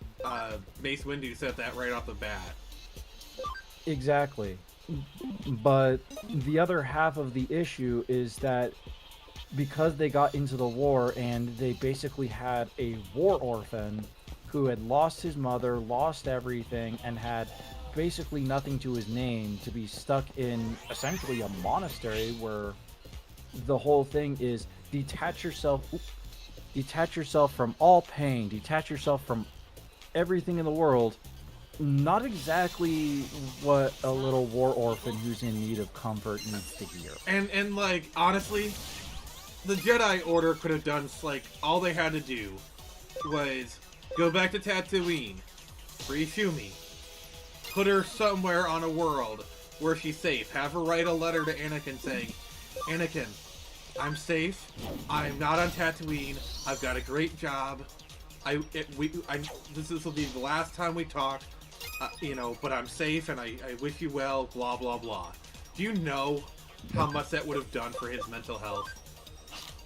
Mace Windu said that right off the bat. Exactly. But the other half of the issue is that because they got into the war and they basically had a war orphan who had lost his mother, lost everything, and had basically nothing to his name, to be stuck in essentially a monastery where the whole thing is detach yourself from all pain, detach yourself from everything in the world. Not exactly what a little war orphan who's in need of comfort needs to hear. And like, honestly, the Jedi Order could have done, like, all they had to do was go back to Tatooine, free Shumi, put her somewhere on a world where she's safe, have her write a letter to Anakin saying, Anakin, I'm safe, I'm not on Tatooine, I've got a great job, this will be the last time we talk, you know, but I'm safe and I wish you well, blah blah blah. Do you know how much that would have done for his mental health?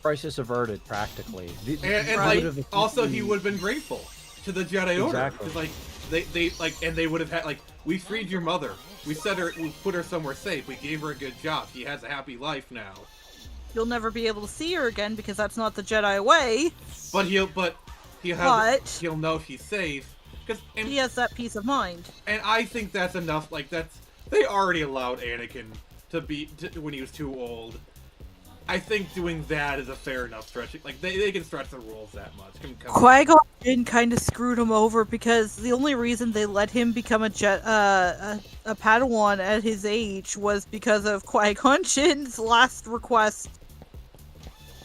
Crisis averted, practically. And like, also he would have been grateful to the Jedi Order. Exactly. Because, like, they like, and they would have had, like, we freed your mother. We put her somewhere safe. We gave her a good job. She has a happy life now. you'll never be able to see her again because that's not the Jedi way. But he'll know she's safe. He has that peace of mind. And I think that's enough. Like, they already allowed Anakin when he was too old. I think doing that is a fair enough stretching. Like, they can stretch the rules that much. Qui-Gon Jinn kind of screwed him over because the only reason they let him become a Padawan at his age was because of Qui-Gon Jinn's last request.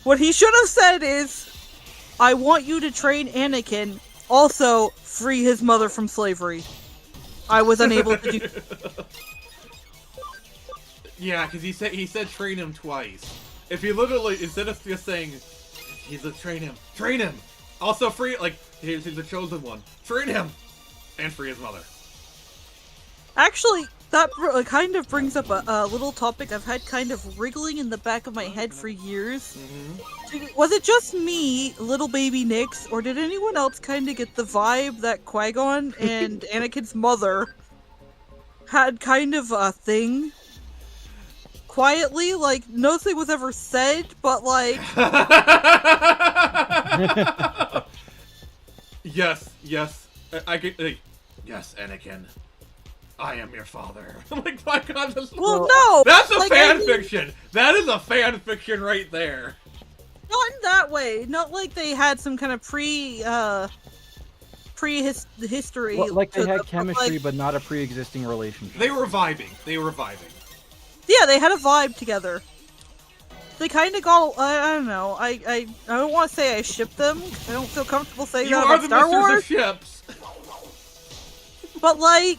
What he should have said is, I want you to train Anakin, also free his mother from slavery. I was unable to do. Yeah, because he said train him twice. If you literally, instead of just saying, he's a train him, also free, like, he's the chosen one, train him, and free his mother. Actually, that kind of brings up a little topic I've had kind of wriggling in the back of my head for years. Mm-hmm. Was it just me, little baby Nyx, or did anyone else kind of get the vibe that Qui-Gon and Anakin's mother had kind of a thing? Quietly, like, nothing was ever said, but like... Yes, I could, yes, Anakin. I am your father. Like, my God, well, no! That's a fan fiction! That is a fan fiction right there! Not in that way. Not like they had some kind of history. Well, like they had chemistry, but not a pre-existing relationship. They were vibing. Yeah, they had a vibe together. They kind of got. I don't know. I don't want to say I ship them. I don't feel comfortable saying that about Star Wars. You are the misters of ships. But like,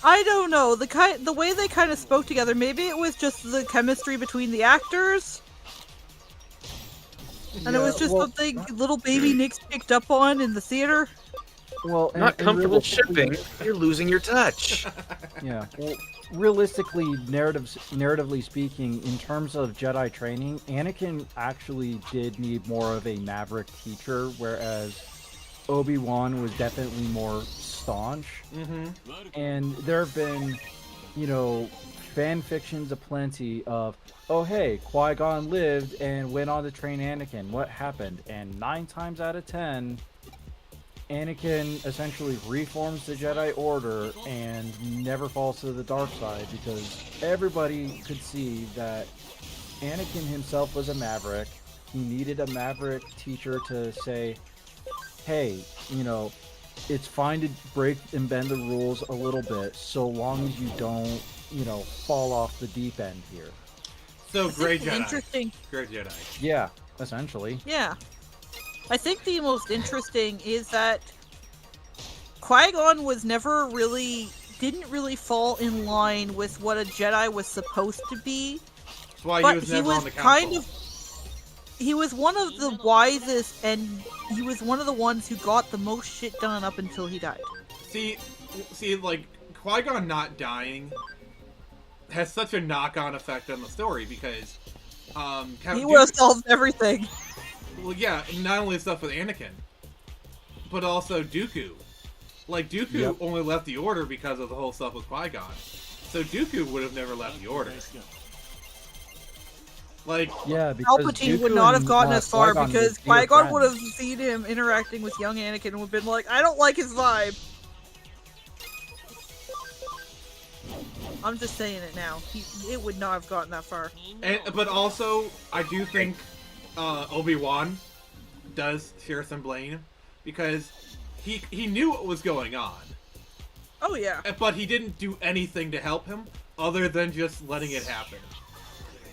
I don't know. The way they kind of spoke together. Maybe it was just the chemistry between the actors. And it was just something little baby Nyx picked up on in the theater. Well, not comfortable shipping. You're losing your touch. Yeah. Well, realistically, narratively speaking, in terms of Jedi training, Anakin actually did need more of a maverick teacher, whereas Obi-Wan was definitely more staunch. Mm-hmm. And there have been, fan fictions aplenty of, oh hey, Qui-Gon lived and went on to train Anakin. What happened? And 9 times out of 10, Anakin essentially reforms the Jedi Order and never falls to the dark side because everybody could see that Anakin himself was a maverick. He needed a maverick teacher to say, hey, it's fine to break and bend the rules a little bit so long as you don't, fall off the deep end here. So, Grey Jedi. Interesting. Grey Jedi. Yeah, essentially. Yeah. I think the most interesting is that Qui-Gon didn't really fall in line with what a Jedi was supposed to be. That's why he was never on the council. He was one of the wisest, and he was one of the ones who got the most shit done up until he died. See, like, Qui-Gon not dying has such a knock-on effect on the story because, he would have solved everything. Well, yeah, not only stuff with Anakin, but also Dooku. Like, Dooku only left the Order because of the whole stuff with Qui-Gon. So Dooku would have never left the Order. Like, yeah, because Palpatine Dooku would not have gotten and, as far Qui-Gon because Qui-Gon would have seen him interacting with young Anakin and would have been like, I don't like his vibe. I'm just saying it now. It would not have gotten that far. But also, I do think Obi-Wan does share some blame because he knew what was going on. Oh yeah. But he didn't do anything to help him other than just letting it happen.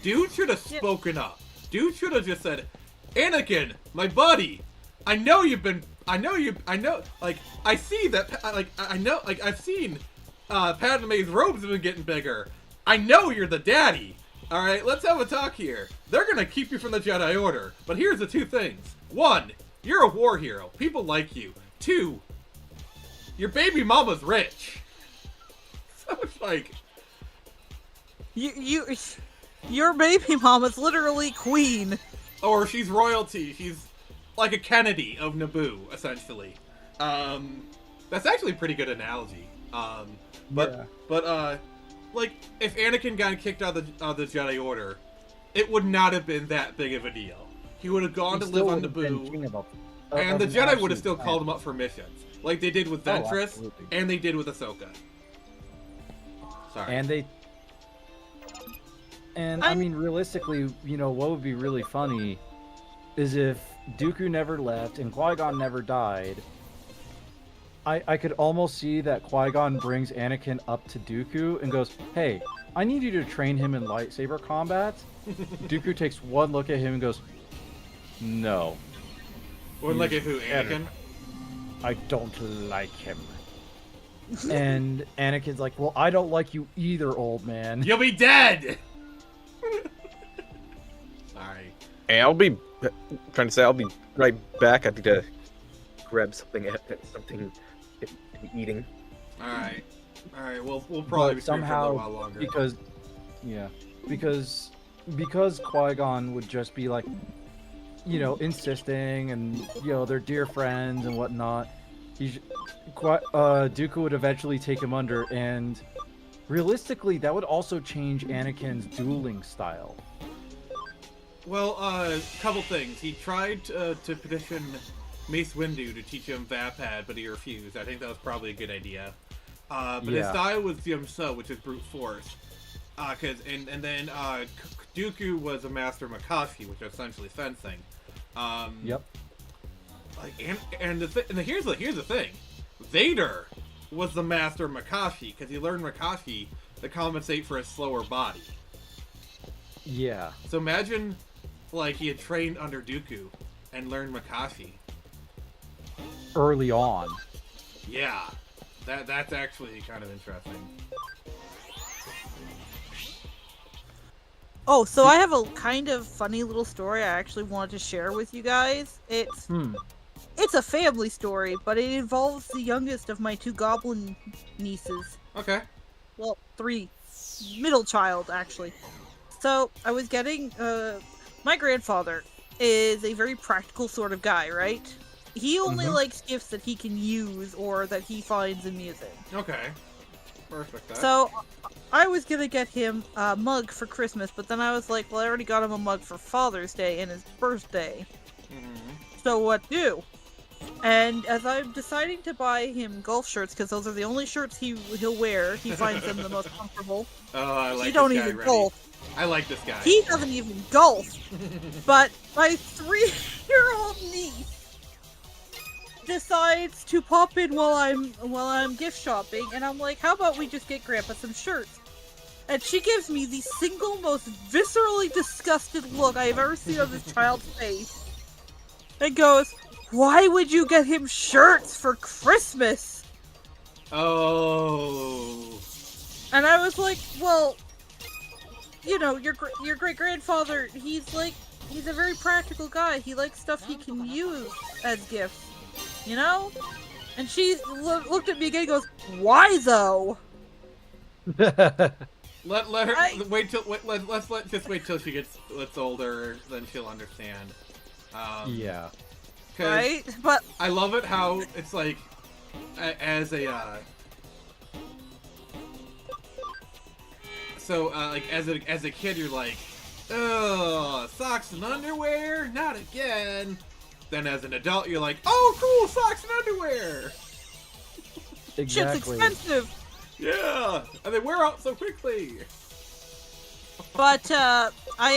Dude should have spoken up. Dude should have just said, Anakin, my buddy, I've seen Padme's robes have been getting bigger. I know you're the daddy. Alright, let's have a talk here. They're gonna keep you from the Jedi Order, but here's the 2 things. 1, you're a war hero. People like you. 2, your baby mama's rich. So it's like... Your baby mama's literally queen. Or she's royalty. She's like a Kennedy of Naboo, essentially. That's actually a pretty good analogy. Like, if Anakin got kicked out of the Jedi Order, it would not have been that big of a deal. He would have gone to live on Naboo, and the Jedi would have still called him up for missions, like they did with Ventress, and they did with Ahsoka. Sorry. And I mean, realistically, you know, what would be really funny is if Dooku never left and Qui-Gon never died. I could almost see that Qui-Gon brings Anakin up to Dooku and goes, "Hey, I need you to train him in lightsaber combat." Dooku takes one look at him and goes, "No." Or look at who, Anakin? I don't like him. And Anakin's like, "Well, I don't like you either, old man." You'll be dead! Sorry. Hey, I'll be right back. I need to grab something something to be eating. Alright. Alright, we'll probably be somehow for a little while longer. Because Qui-Gon would just be like, you know, insisting, and you know, they're dear friends and whatnot. Dooku would eventually take him under, and realistically, that would also change Anakin's dueling style. Well, couple things. He tried to petition Mace Windu to teach him Vapad, but he refused. I think that was probably a good idea. But his style was Yum-So, which is brute force. And then Dooku was a master Makashi, which is essentially fencing. Yep. Here's the thing. Vader was the master Makashi because he learned Makashi to compensate for his slower body. Yeah. So imagine, like, he had trained under Dooku and learned Makashi early on. Yeah, that's actually kind of interesting. Oh, so I have a kind of funny little story I actually wanted to share with you guys. It's a family story, but it involves the youngest of my 2 goblin nieces. Okay. Well, 3. Middle child, actually. So, I was getting, my grandfather is a very practical sort of guy, right? He only likes gifts that he can use or that he finds amusing. Okay. Perfect. So, I was gonna get him a mug for Christmas, but then I was like, well, I already got him a mug for Father's Day and his birthday. So what do? And as I'm deciding to buy him golf shirts, because those are the only shirts he'll wear, he finds them the most comfortable. Oh, I like he this don't guy even already. golf. I like this guy. He doesn't even golf. But my 3-year-old niece decides to pop in while I'm gift shopping, and I'm like, how about we just get Grandpa some shirts? And she gives me the single most viscerally disgusted look I have ever seen on this child's face. And goes, why would you get him shirts for Christmas? Oh. And I was like, well, you know, your great-grandfather, he's a very practical guy. He likes stuff he can use as gifts, you know? And she looked at me again and goes, why though? Let her let's wait till she gets older, then she'll understand. Yeah. Right? But I love it how it's like, as a as a kid, you're like, oh, socks and underwear, not again. Then as an adult, you're like, oh, cool, socks and underwear. Exactly. shit's expensive. Yeah, and they wear out so quickly. But I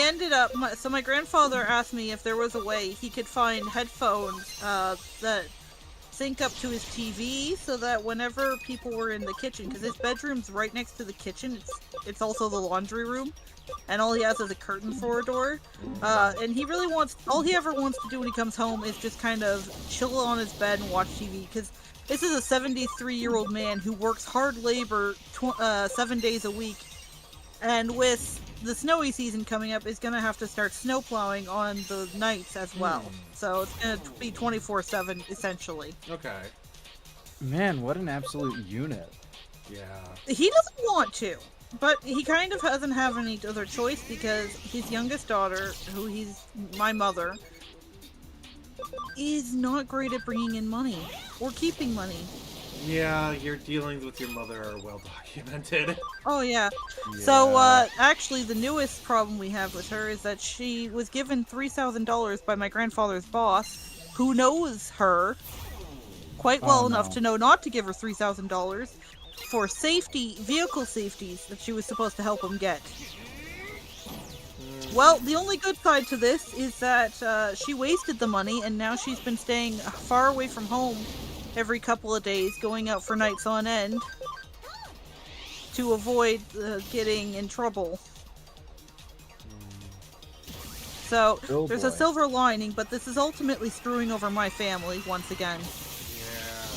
ended up. So my grandfather asked me if there was a way he could find headphones that sync up to his TV, so that whenever people were in the kitchen, because his bedroom's right next to the kitchen, it's also the laundry room, and all he has is a curtain for a door. And he really all he ever wants to do when he comes home is just kind of chill on his bed and watch TV, because this is a 73-year-old man who works hard labor 7 days a week, and with the snowy season coming up, is going to have to start snow plowing on the nights as well. So it's going to be 24/7 essentially. Okay. Man, what an absolute unit. Yeah. He doesn't want to, but he kind of doesn't have any other choice, because his youngest daughter, who he's my mother, is not great at bringing in money or keeping money. Yeah, your dealings with your mother are well documented. Oh yeah. Yeah. So actually, the newest problem we have with her is that she was given $3,000 by my grandfather's boss, who knows her quite Oh, well enough no. to know not to give her $3,000 for vehicle safeties that she was supposed to help him get. Well, the only good side to this is that she wasted the money, and now she's been staying far away from home every couple of days, going out for nights on end to avoid getting in trouble. So, Oh, there's a boy. silver lining, but this is ultimately screwing over my family once again. Yeah.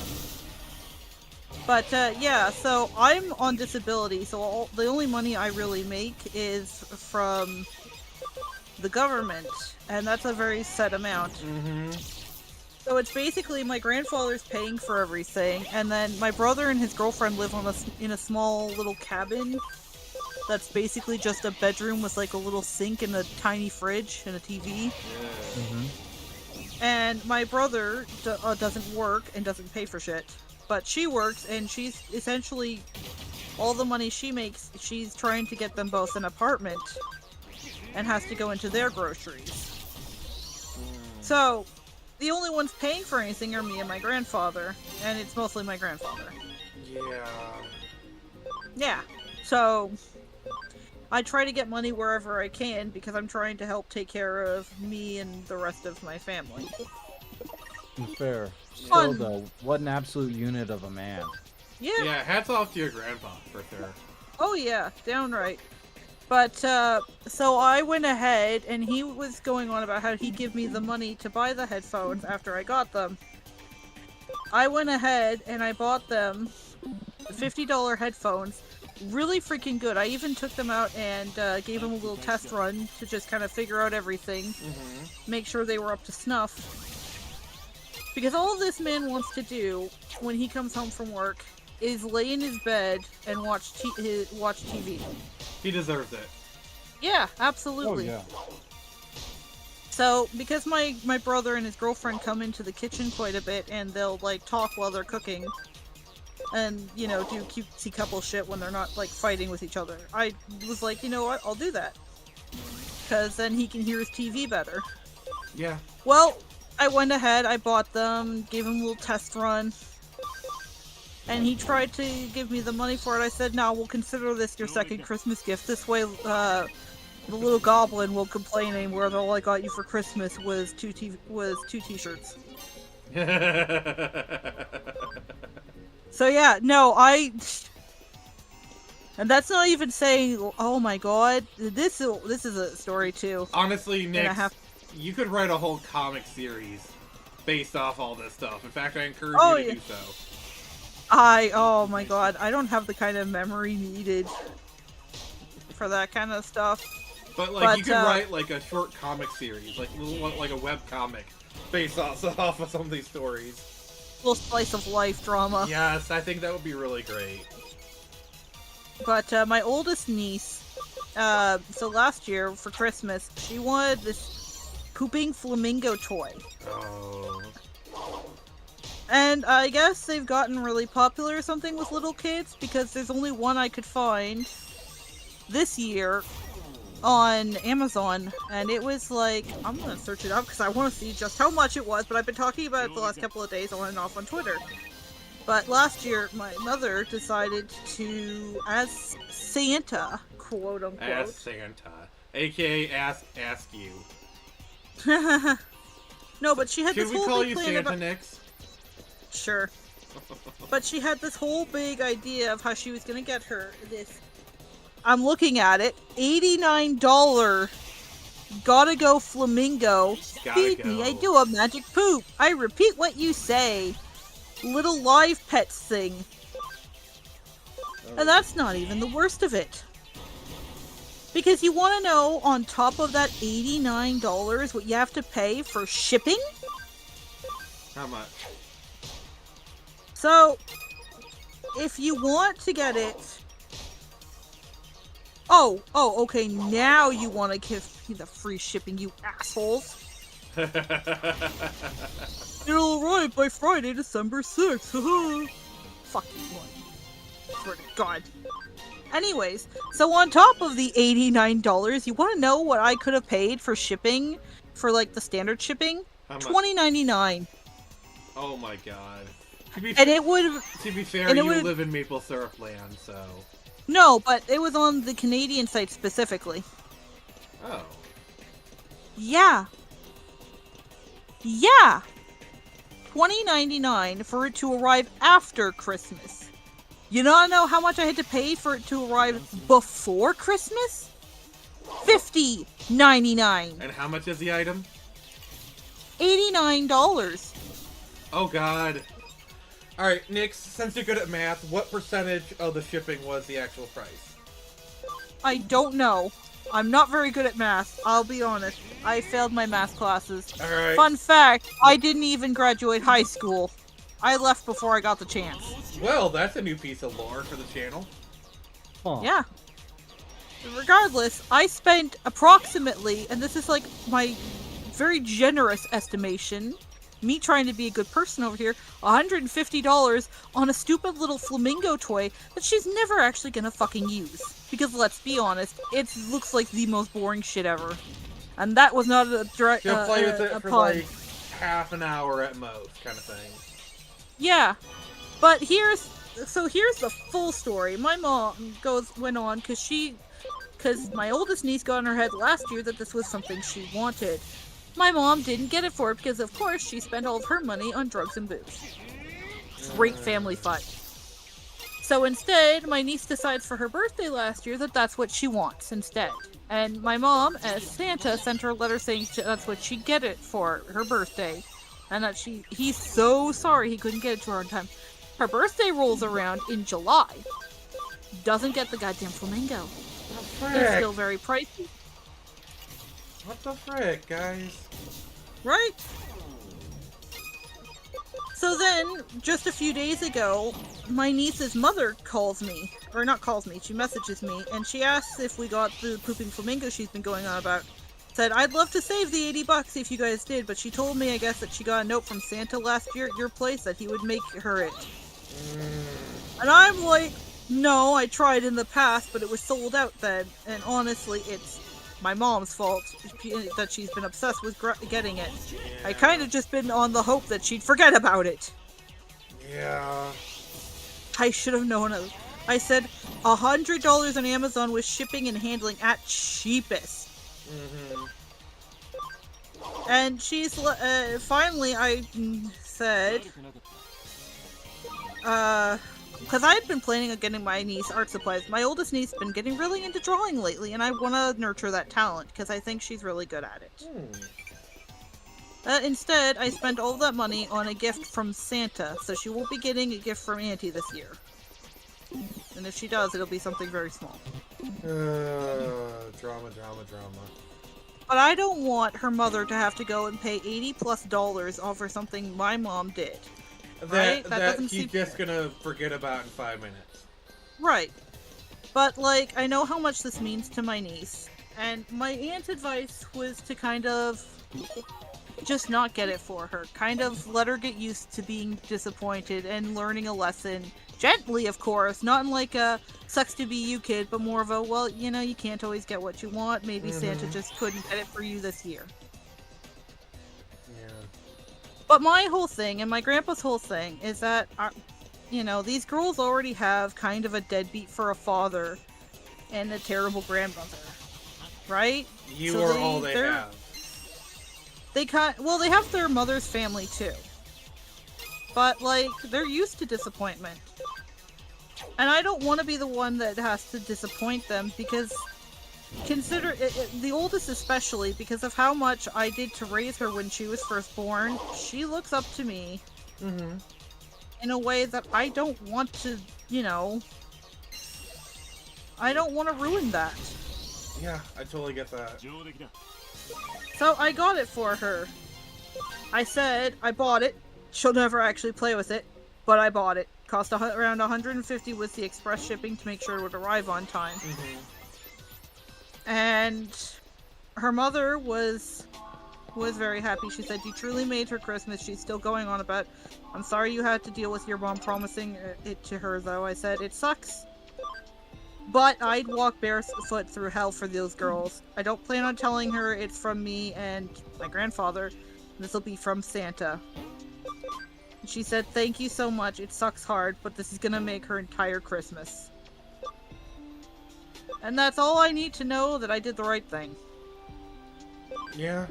But yeah, so I'm on disability, so the only money I really make is from the government, and that's a very set amount. Mm-hmm. So it's basically my grandfather's paying for everything, and then my brother and his girlfriend live in a small little cabin that's basically just a bedroom with like a little sink and a tiny fridge and a TV. Yeah. Mm-hmm. And my brother doesn't work and doesn't pay for shit. But she works, and she's essentially, all the money she makes, she's trying to get them both an apartment and has to go into their groceries. So, the only ones paying for anything are me and my grandfather, and it's mostly my grandfather. Yeah. Yeah. So, I try to get money wherever I can because I'm trying to help take care of me and the rest of my family. Fair. Still, Fun. though, what an absolute unit of a man. Yeah. Yeah, hats off to your grandpa, for sure. Oh yeah, downright. But, so I went ahead, and he was going on about how he'd give me the money to buy the headphones after I got them. I went ahead, and I bought them $50 headphones. Really freaking good. I even took them out and gave them a little test run to just kind of figure out everything. Mm-hmm. Make sure they were up to snuff. Because all this man wants to do when he comes home from work is lay in his bed and watch TV. He deserves it. Yeah, Oh, absolutely. yeah. So, because my brother and his girlfriend come into the kitchen quite a bit, and they'll, like, talk while they're cooking, and, you know, do cutesy couple shit when they're not, like, fighting with each other. I was like, you know what, I'll do that. Because then he can hear his TV better. Yeah. Well, I went ahead, I bought them, gave him a little test run, and he tried to give me the money for it. I said, no, we'll consider this your second Christmas gift. This way, the little goblin won't complain anymore that all I got you for Christmas was two t-shirts. So yeah, no, and that's not even saying, oh my god, this is a story too. Honestly, Nick, And I you could write a whole comic series based off all this stuff. In fact, I encourage Oh, you to yeah. do so. Oh my god, I don't have the kind of memory needed for that kind of stuff. But like, But, you could write like a short comic series, like a web comic, based off of some of these stories. Little slice of life drama. Yes, I think that would be really great. But my oldest niece, so last year for Christmas, she wanted this pooping flamingo toy. Oh. And I guess they've gotten really popular or something with little kids, because there's only one I could find this year on Amazon, and it was like, I'm gonna search it up because I want to see just how much it was, but I've been talking about it the last couple of days on and off on Twitter. But last year, my mother decided to, as Santa, quote unquote. Ask Santa, aka ask you. No, but she had Should this we whole call big you plan Santa, about. Nix? Sure. But she had this whole big idea of how she was gonna get her this. I'm looking at it. $89. Gotta go flamingo. Gotta Feed go. me. I do a magic poop. I repeat what you say. Little live pets thing. And that's not even the worst of it. Because you want to know, on top of that $89, what you have to pay for shipping? How much? So, if you want to get it... Oh, okay, now you want to give me the free shipping, you assholes. It'll arrive by Friday, December 6th. Fuck you, one. Swear to God. Anyways, so on top of the $89, you want to know what I could have paid for shipping, for like the standard shipping? How much? $20.99. Oh my god. To be, And it would. to be fair, and it you would- live in Maple Syrup Land, so. No, but it was on the Canadian site specifically. Oh. Yeah. Yeah. $20.99 for it to arrive after Christmas. You not know how much I had to pay for it to arrive before Christmas? $50.99. And how much is the item? $89. Oh god. Alright, Nix, since you're good at math, what percentage of the shipping was the actual price? I don't know. I'm not very good at math, I'll be honest. I failed my math classes. Alright. Fun fact, I didn't even graduate high school. I left before I got the chance. Well, that's a new piece of lore for the channel. Huh. Yeah. Regardless, I spent approximately, and this is like my very generous estimation, me trying to be a good person over here, $150 on a stupid little flamingo toy that she's never actually gonna fucking use. Because let's be honest, it looks like the most boring shit ever. And that was not a direct She'll play with it a for pun. like half an hour at most, kind of thing. Yeah, but here's the full story. My mom went on because my oldest niece got in her head last year that this was something she wanted. My mom didn't get it for her because, of course, she spent all of her money on drugs and booze. Great family fun. So instead, my niece decides for her birthday last year that that's what she wants instead. And my mom, as Santa, sent her a letter saying that's what she'd get it for her birthday. And that he's so sorry he couldn't get it to her in time. Her birthday rolls around in July. Doesn't get the goddamn flamingo. It's still very pricey. What the frick, guys? Right? So then, just a few days ago, my niece's mother calls me. Or not calls me, she messages me. And she asks if we got the pooping flamingo she's been going on about. Said, I'd love to save the $80 if you guys did, but she told me, I guess, that she got a note from Santa last year at your place that he would make her it. And I'm like, no, I tried in the past, but it was sold out then. And honestly, it's my mom's fault that she's been obsessed with getting it. Yeah. I kind of just been on the hope that she'd forget about it. Yeah. I should have known it. I said $100 on Amazon with shipping and handling at cheapest. And she's finally I said because I had been planning on getting my niece art supplies. My oldest niece has been getting really into drawing lately, and I want to nurture that talent because I think she's really good at it. Instead, I spent all that money on a gift from Santa, so she will be getting a gift from Auntie this year. And if she does, it'll be something very small. Drama. But I don't want her mother to have to go and pay $80+ over something my mom did. Right? That doesn't he's seem just gonna forget about in 5 minutes. Right. But, like, I know how much this means to my niece. And my aunt's advice was to kind of just not get it for her. Kind of let her get used to being disappointed and learning a lesson. Gently, of course. Not in like a sucks to be you kid, but more of a, well, you know, you can't always get what you want. Maybe Santa just couldn't get it for you this year. Yeah. But my whole thing, and my grandpa's whole thing, is that, you know, these girls already have kind of a deadbeat for a father and a terrible grandmother. Right? You So are all they they're- have. They they have their mother's family too. But, like, they're used to disappointment. And I don't want to be the one that has to disappoint them because consider the oldest especially, because of how much I did to raise her when she was first born. She looks up to me in a way that I don't want to, you know, I don't want to ruin that. Yeah, I totally get that. So I got it for her. I said I bought it. She'll never actually play with it, but I bought it. Cost around $150 with the express shipping to make sure it would arrive on time. And her mother was was very happy. She said you truly made her Christmas. She's still going on about, I'm sorry you had to deal with your mom promising it to her, though. I said, it sucks. But I'd walk barefoot through hell for those girls. I don't plan on telling her it's from me and my grandfather. This will be from Santa. She said, thank you so much. It sucks hard, but this is gonna make her entire Christmas. And that's all I need to know, that I did the right thing. Yeah.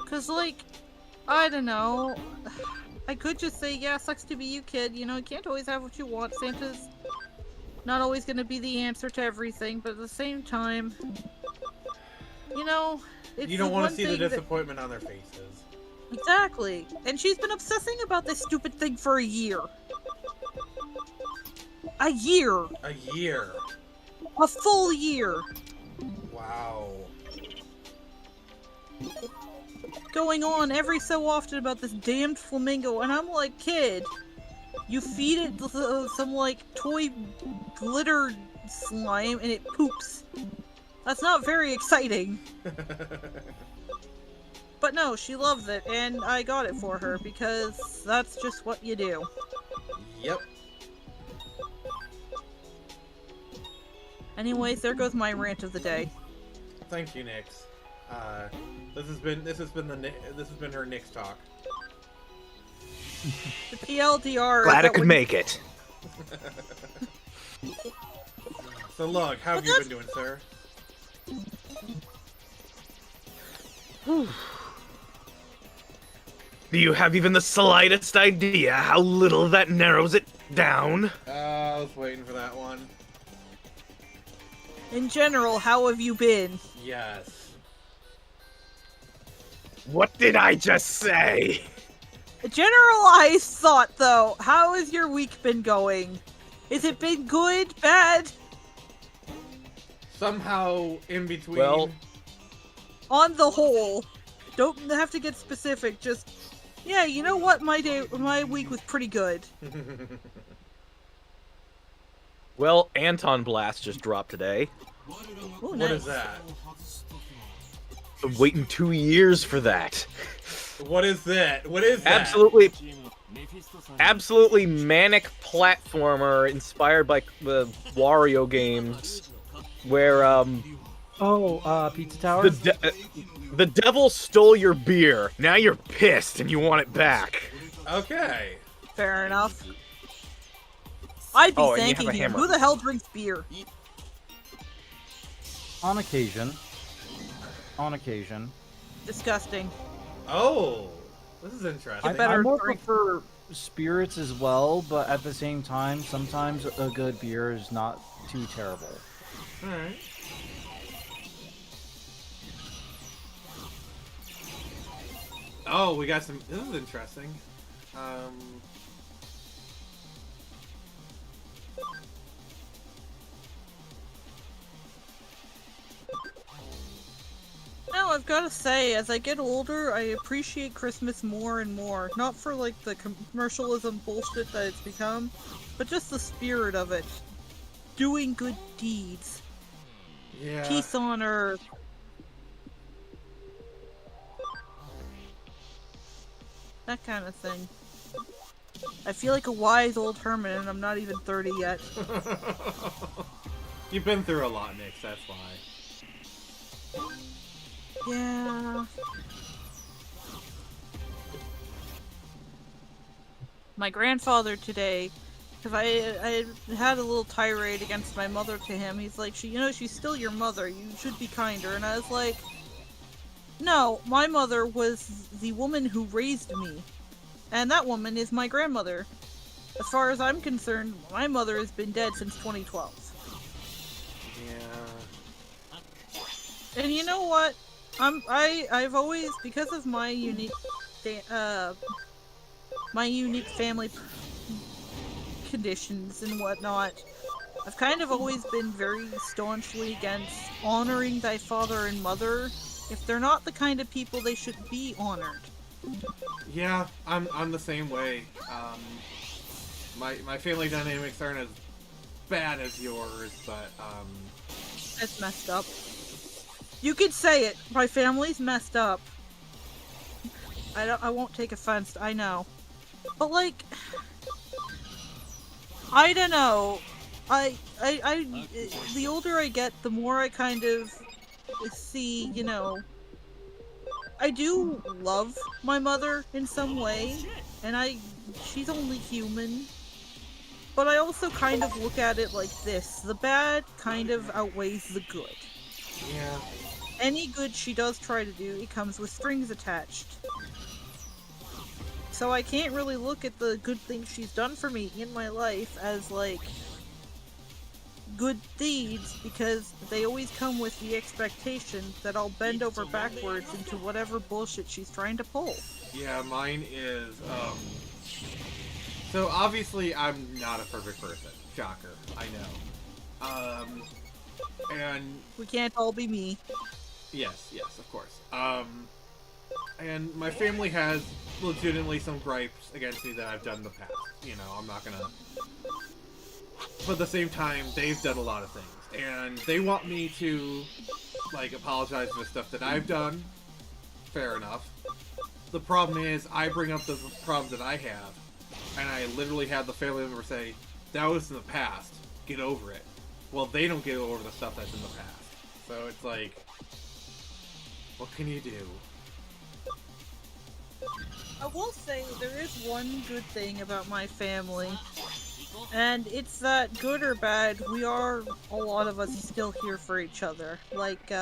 Cause, like, I don't know. I could just say, yeah, sucks to be you, kid. You know, you can't always have what you want. Santa's not always gonna be the answer to everything, but at the same time, you know, it's You don't want to see the that... disappointment on their faces. Exactly. And she's been obsessing about this stupid thing for a year. A year. A year. A full year. Wow. Going on every so often about this damned flamingo, and I'm like, kid, you feed it some, like, toy glitter slime, and it poops. That's not very exciting. But no, she loves it, and I got it for her, because that's just what you do. Yep. Anyways, there goes my rant of the day. Thank you, Nix. This has been her Nix talk. The TLDR. Glad I could make it. So look, how have you been doing, sir? Do you have even the slightest idea how little that narrows it down? I was waiting for that one. In general, how have you been? Yes. What did I just say? A generalized thought, though. How has your week been going? Has it been good, bad? Somehow in between. Well- On the whole. Don't have to get specific, just... Yeah, you know what? My week was pretty good. Well, Anton Blast just dropped today. Ooh, What nice. is that? I'm waiting 2 years for that. What is that? What is that? Absolutely manic platformer inspired by the Wario games, where Pizza Tower? the devil stole your beer. Now you're pissed and you want it back. Okay. Fair enough. I'd be Oh, and you thanking have a him. hammer. Who the hell drinks beer? On occasion. On occasion. Disgusting. Oh, this is interesting. I better I more drink. prefer spirits as well, but at the same time, sometimes a good beer is not too terrible. Alright. Oh, we got some. This is interesting. No, I've got to say, as I get older, I appreciate Christmas more and more. Not for, like, the commercialism bullshit that it's become, but just the spirit of it. Doing good deeds. Yeah. Peace on earth. That kind of thing. I feel like a wise old hermit, and I'm not even 30 yet. You've been through a lot, Nick. That's why. Yeah. My grandfather today, because I had a little tirade against my mother to him. He's like, she's still your mother. You should be kinder. And I was like, no, my mother was the woman who raised me. And that woman is my grandmother. As far as I'm concerned, my mother has been dead since 2012. Yeah. And you know what? I've always, because of my unique family conditions and whatnot, I've kind of always been very staunchly against honoring thy father and mother. If they're not the kind of people they should be honored. Yeah, I'm the same way. My family dynamics aren't as bad as yours, but is messed up. You could say it. My family's messed up. I won't take offense. I know. But like, I don't know. The older I get, the more I kind of see, you know, I do love my mother in some way, and she's only human. But I also kind of look at it like this. The bad kind of outweighs the good. Yeah. Any good she does try to do, it comes with strings attached. So I can't really look at the good things she's done for me in my life as, like, good deeds, because they always come with the expectation that I'll bend over backwards into whatever bullshit she's trying to pull. Yeah, mine is, so obviously I'm not a perfect person. Shocker. I know. And... We can't all be me. Yes, of course. And my family has legitimately some gripes against me that I've done in the past. You know, I'm not gonna... But at the same time, they've done a lot of things. And they want me to, like, apologize for the stuff that I've done. Fair enough. The problem is, I bring up the problems that I have, and I literally have the family member say, that was in the past, get over it. Well, they don't get over the stuff that's in the past. So it's like, what can you do? I will say there is one good thing about my family, and it's that, good or bad, we are, a lot of us, still here for each other. Like,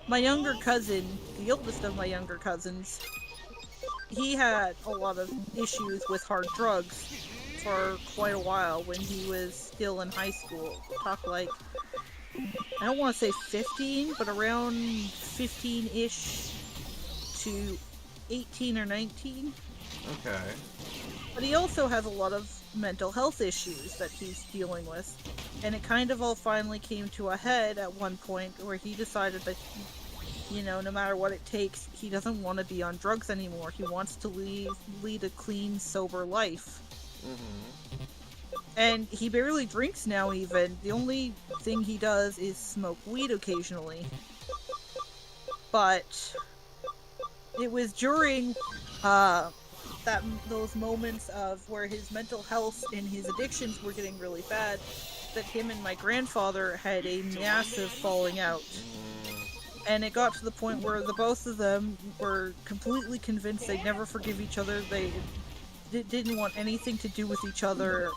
my younger cousin, the oldest of my younger cousins, he had a lot of issues with hard drugs for quite a while when he was still in high school. Talk like, I don't want to say 15, but around 15-ish to 18 or 19. Okay. But he also has a lot of mental health issues that he's dealing with. And it kind of all finally came to a head at one point where he decided that, you know, no matter what it takes, he doesn't want to be on drugs anymore. He wants to lead a clean, sober life. Mm-hmm. And he barely drinks now even. The only thing he does is smoke weed occasionally. But it was during those moments of where his mental health and his addictions were getting really bad that him and my grandfather had a massive falling out. And it got to the point where the both of them were completely convinced they'd never forgive each other. They didn't want anything to do with each other.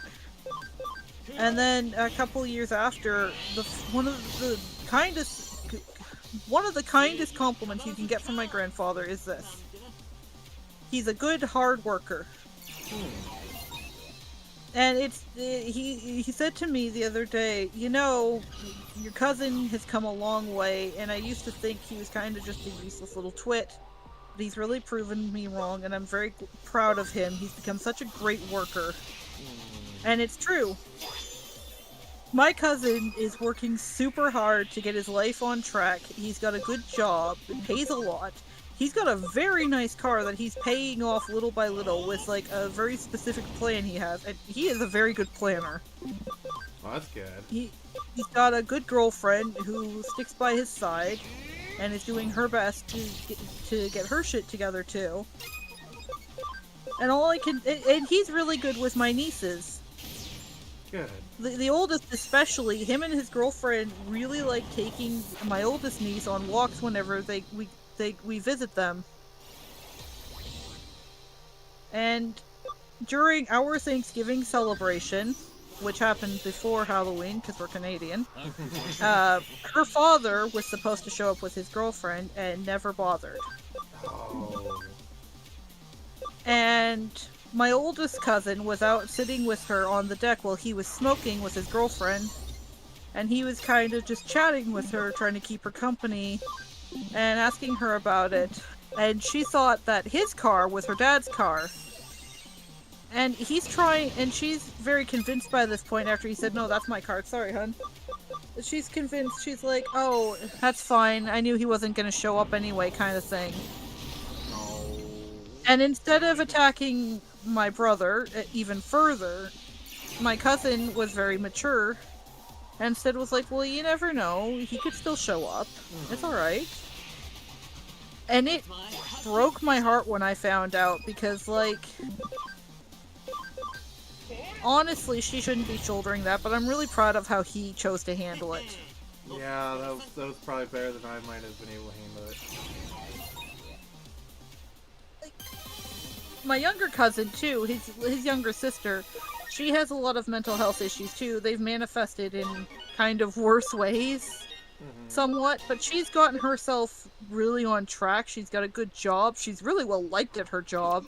And then a couple years after, one of the kindest compliments you can get from my grandfather is this: he's a good hard worker. And he said to me the other day, you know, your cousin has come a long way, and I used to think he was kind of just a useless little twit, but he's really proven me wrong, and I'm very proud of him. He's become such a great worker. And it's true. My cousin is working super hard to get his life on track. He's got a good job, it pays a lot. He's got a very nice car that he's paying off little by little with, like, a very specific plan he has. And he is a very good planner. Well, that's good. He's got a good girlfriend who sticks by his side and is doing her best to get her shit together, too. And and he's really good with my nieces. Good. The oldest especially, him and his girlfriend really like taking my oldest niece on walks whenever we visit them. And during our Thanksgiving celebration, which happened before Halloween because we're Canadian, her father was supposed to show up with his girlfriend and never bothered. Oh. And my oldest cousin was out sitting with her on the deck while he was smoking with his girlfriend, and he was kind of just chatting with her, trying to keep her company and asking her about it. And she thought that his car was her dad's car. And she's very convinced by this point after he said, no, that's my car. Sorry, hun. She's convinced, she's like, oh, that's fine. I knew he wasn't going to show up anyway, kind of thing. No. And instead of attacking my brother even further, my cousin was very mature And instead was like, well, you never know. He could still show up. It's alright. And it broke my heart when I found out because, like, honestly, she shouldn't be shouldering that, but I'm really proud of how he chose to handle it. Yeah, that was probably better than I might have been able to handle it. My younger cousin, too, his younger sister, she has a lot of mental health issues, too. They've manifested in kind of worse ways, somewhat, but she's gotten herself really on track. She's got a good job. She's really well liked at her job.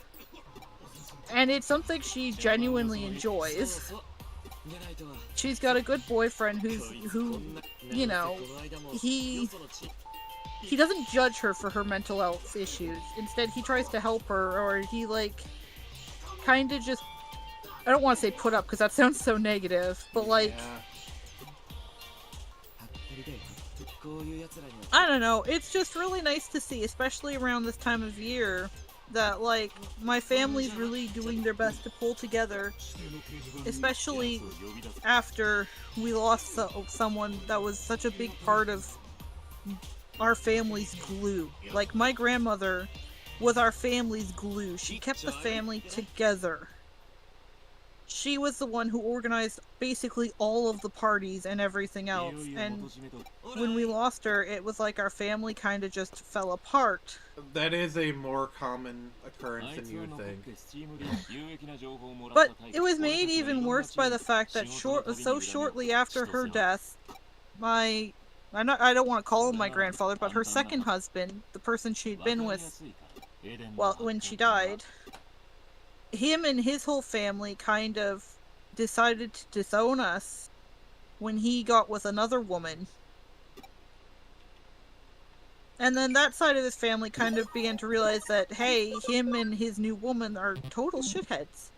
And it's something she genuinely enjoys. She's got a good boyfriend who, you know, he doesn't judge her for her mental health issues. Instead, he tries to help her, or he, like, kind of just, I don't want to say put up, because that sounds so negative, but, like, I don't know, it's just really nice to see, especially around this time of year, that, like, my family's really doing their best to pull together, especially after we lost someone that was such a big part of our family's glue. Like, my grandmother was our family's glue. She kept the family together. She was the one who organized basically all of the parties and everything else. And when we lost her, it was like our family kind of just fell apart. That is a more common occurrence than you would think. But it was made even worse by the fact that so shortly after her death, I don't want to call him my grandfather, but her second husband, the person she'd been with, well, when she died, him and his whole family kind of decided to disown us when he got with another woman. And then that side of his family kind of began to realize that, hey, him and his new woman are total shitheads.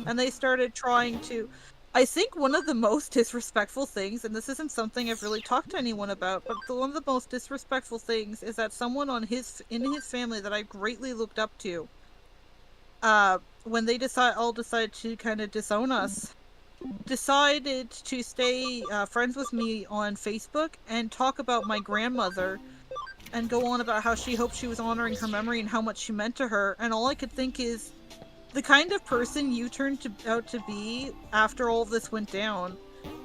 And they started trying to... I think one of the most disrespectful things, and this isn't something I've really talked to anyone about, but one of the most disrespectful things is that someone in his family that I greatly looked up to, when they all decided to kind of disown us, decided to stay friends with me on Facebook and talk about my grandmother and go on about how she hoped she was honoring her memory and how much she meant to her. And all I could think is, the kind of person you turned out to be after all of this went down,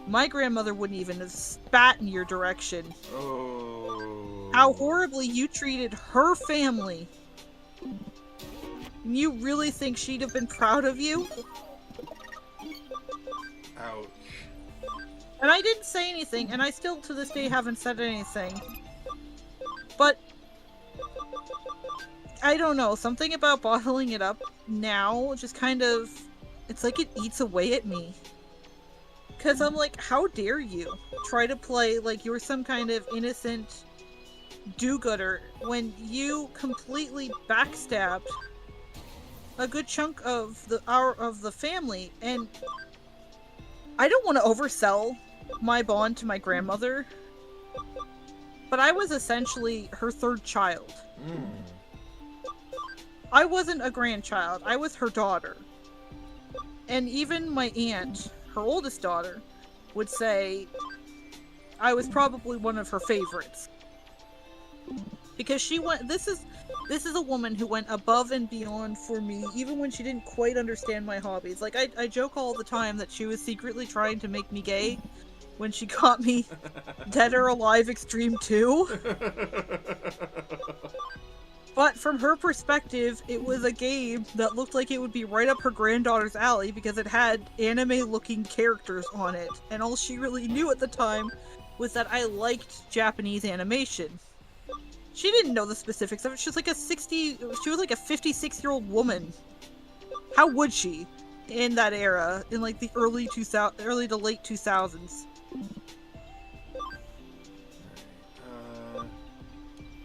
my grandmother wouldn't even have spat in your direction. Oh. How horribly you treated her family. You really think she'd have been proud of you? Ouch. And I didn't say anything, and I still to this day haven't said anything. But I don't know, something about bottling it up now just kind of, it's like it eats away at me. Because I'm like, how dare you try to play like you're some kind of innocent do-gooder when you completely backstabbed a good chunk of the family. And I don't want to oversell my bond to my grandmother, but I was essentially her third child. I wasn't a grandchild, I was her daughter. And even my aunt, her oldest daughter, would say I was probably one of her favorites. Because she went, this is a woman who went above and beyond for me, even when she didn't quite understand my hobbies. Like, I joke all the time that she was secretly trying to make me gay when she got me Dead or Alive Extreme 2. But from her perspective, it was a game that looked like it would be right up her granddaughter's alley because it had anime-looking characters on it. And all she really knew at the time was that I liked Japanese animation. She didn't know the specifics of it. She was like a 56-year-old woman. How would she in that era, in like the early to late 2000s?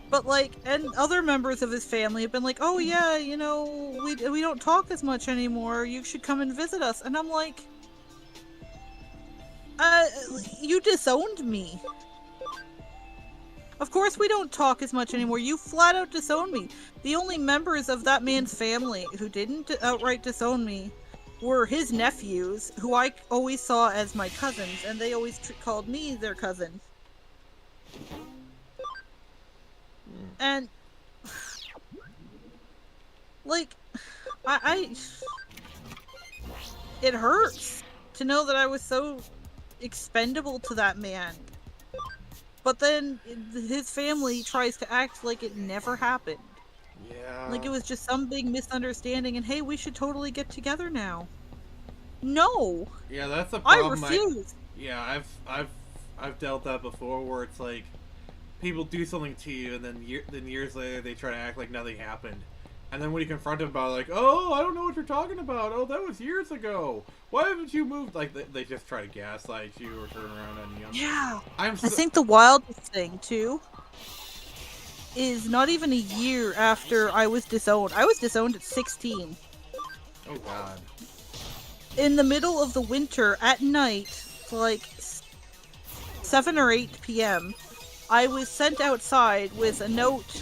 But like, and other members of his family have been like, oh yeah, you know, we don't talk as much anymore, you should come and visit us. And I'm like, you disowned me. Of course we don't talk as much anymore. You flat out disowned me. The only members of that man's family who didn't outright disown me were his nephews, who I always saw as my cousins, and they always called me their cousin. And, like, I it hurts to know that I was so expendable to that man. But then his family tries to act like it never happened. Yeah. Like it was just some big misunderstanding and hey, we should totally get together now. No! Yeah, that's the I problem. refuse! Yeah, I've dealt that before, where it's like people do something to you, and then years later they try to act like nothing happened, and then when you confront them about it, like, oh, I don't know what you're talking about. Oh, that was years ago. Why haven't you moved? Like they just try to gaslight you or turn around on you. Yeah! I I think the wildest thing, too, is not even a year after I was disowned. I was disowned at 16. Oh god. In the middle of the winter, at night, like 7 or 8 p.m., I was sent outside with a note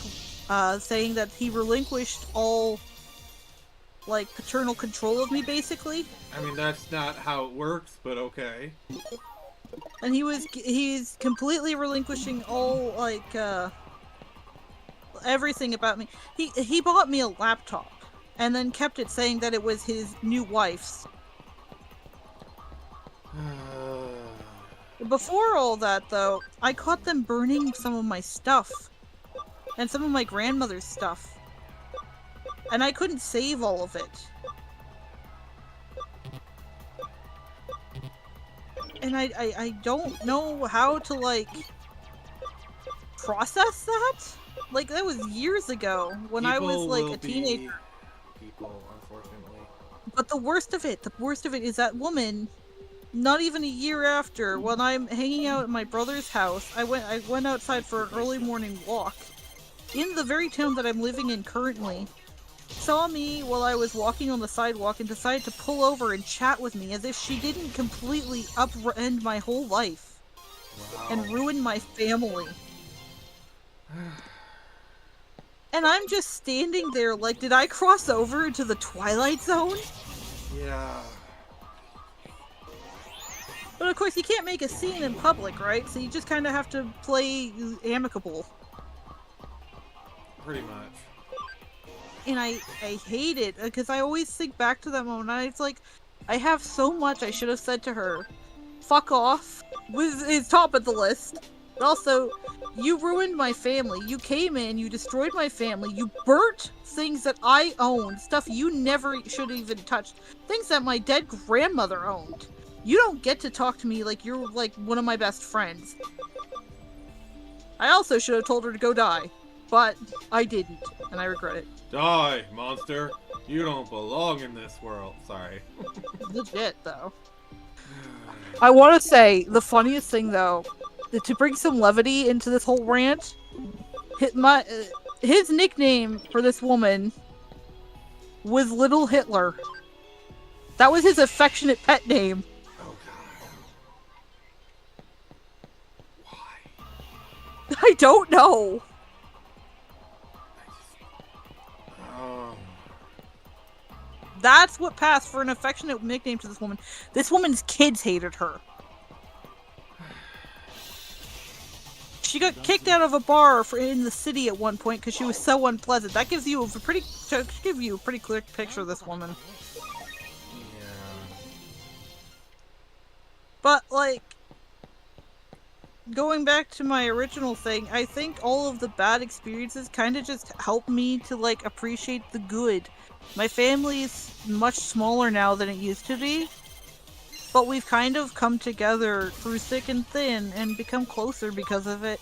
saying that he relinquished all, like, paternal control of me, basically. I mean, that's not how it works, but okay. And he's completely relinquishing all, like, everything about me. He bought me a laptop, and then kept it saying that it was his new wife's. Before all that, though, I caught them burning some of my stuff. And some of my grandmother's stuff. And I couldn't save all of it. And I don't know how to, like, process that? Like, that was years ago, when I was, like, a teenager. People, unfortunately. But the worst of it is that woman, not even a year after, when I'm hanging out at my brother's house, I went outside for an early morning walk, in the very town that I'm living in currently, saw me while I was walking on the sidewalk and decided to pull over and chat with me as if she didn't completely upend my whole life. Wow. And ruin my family. And I'm just standing there like, did I cross over into the Twilight Zone? Yeah. But of course you can't make a scene in public, right? So you just kind of have to play amicable. Pretty much. And I hate it, because I always think back to that moment, and it's like, I have so much I should have said to her. Fuck off is top of the list. But also, you ruined my family. You came in, you destroyed my family, you burnt things that I owned, stuff you never should have even touched, things that my dead grandmother owned. You don't get to talk to me like you're, like, one of my best friends. I also should have told her to go die. But I didn't, and I regret it. Die, monster! You don't belong in this world. Sorry. Legit, though. I want to say, the funniest thing, though, to bring some levity into this whole rant, his nickname for this woman was Little Hitler. That was his affectionate pet name. Oh god. Why? I don't know. Oh. That's what passed for an affectionate nickname to this woman. This woman's kids hated her. She got kicked out of a bar in the city at one point because she was so unpleasant. That gives you a pretty clear picture of this woman. Yeah. But, like, going back to my original thing, I think all of the bad experiences kind of just help me to, like, appreciate the good. My family's much smaller now than it used to be, but we've kind of come together through thick and thin and become closer because of it.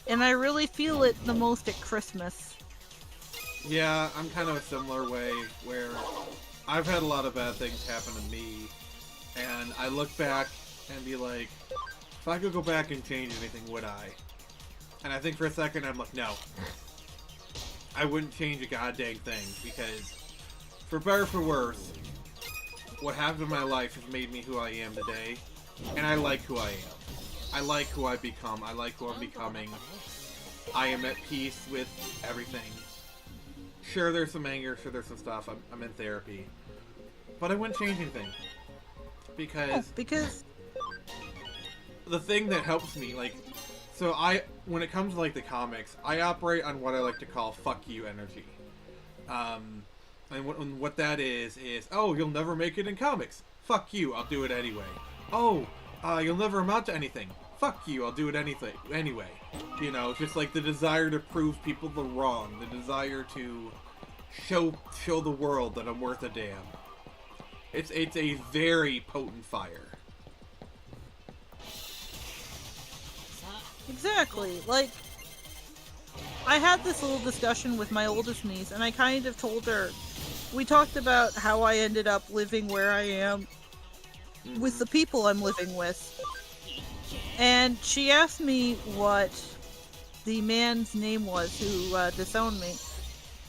And I really feel it the most at Christmas. Yeah, I'm kind of a similar way, where I've had a lot of bad things happen to me, and I look back and be like, if I could go back and change anything, would I? And I think for a second, I'm like, no. I wouldn't change a goddamn thing, because for better or for worse, what happened in my life has made me who I am today, and I like who I am. I like who I've become. I like who I'm becoming. I am at peace with everything. Sure, there's some anger. Sure, there's some stuff. I'm in therapy. but I wouldn't change anything. Because because the thing that helps me, like, so when it comes to, like, the comics, I operate on what I like to call fuck you energy. And what that is, oh, you'll never make it in comics. Fuck you, I'll do it anyway. Oh, you'll never amount to anything. Fuck you, I'll do it anyway. You know, just like the desire to prove people the wrong, the desire to show the world that I'm worth a damn. It's a very potent fire. exactly, like, I had this little discussion with my oldest niece, and I kind of told her, we talked about how I ended up living where I am with the people I'm living with. And she asked me what the man's name was who disowned me.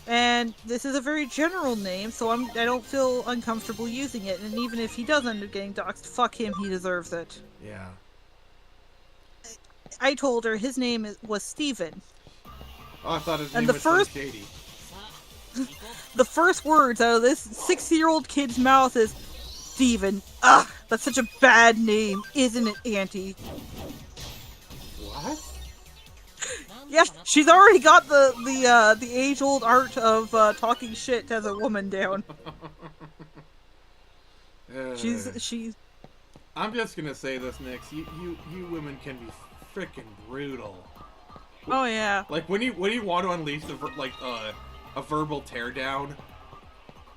And this is a very general name, so I don't feel uncomfortable using it. And even if he does end up getting doxxed, fuck him, he deserves it. Yeah. I told her his name was Steven. Oh, I thought his name And the was first- Slim Shady. The first words out of this 6-year-old kid's mouth is, Steven. Ugh, that's such a bad name, isn't it, Auntie? What? Yes, she's already got the age-old art of talking shit as a woman down. She's. I'm just gonna say this, Nix. You women can be freaking brutal. Oh yeah. Like when you want to unleash a verbal teardown,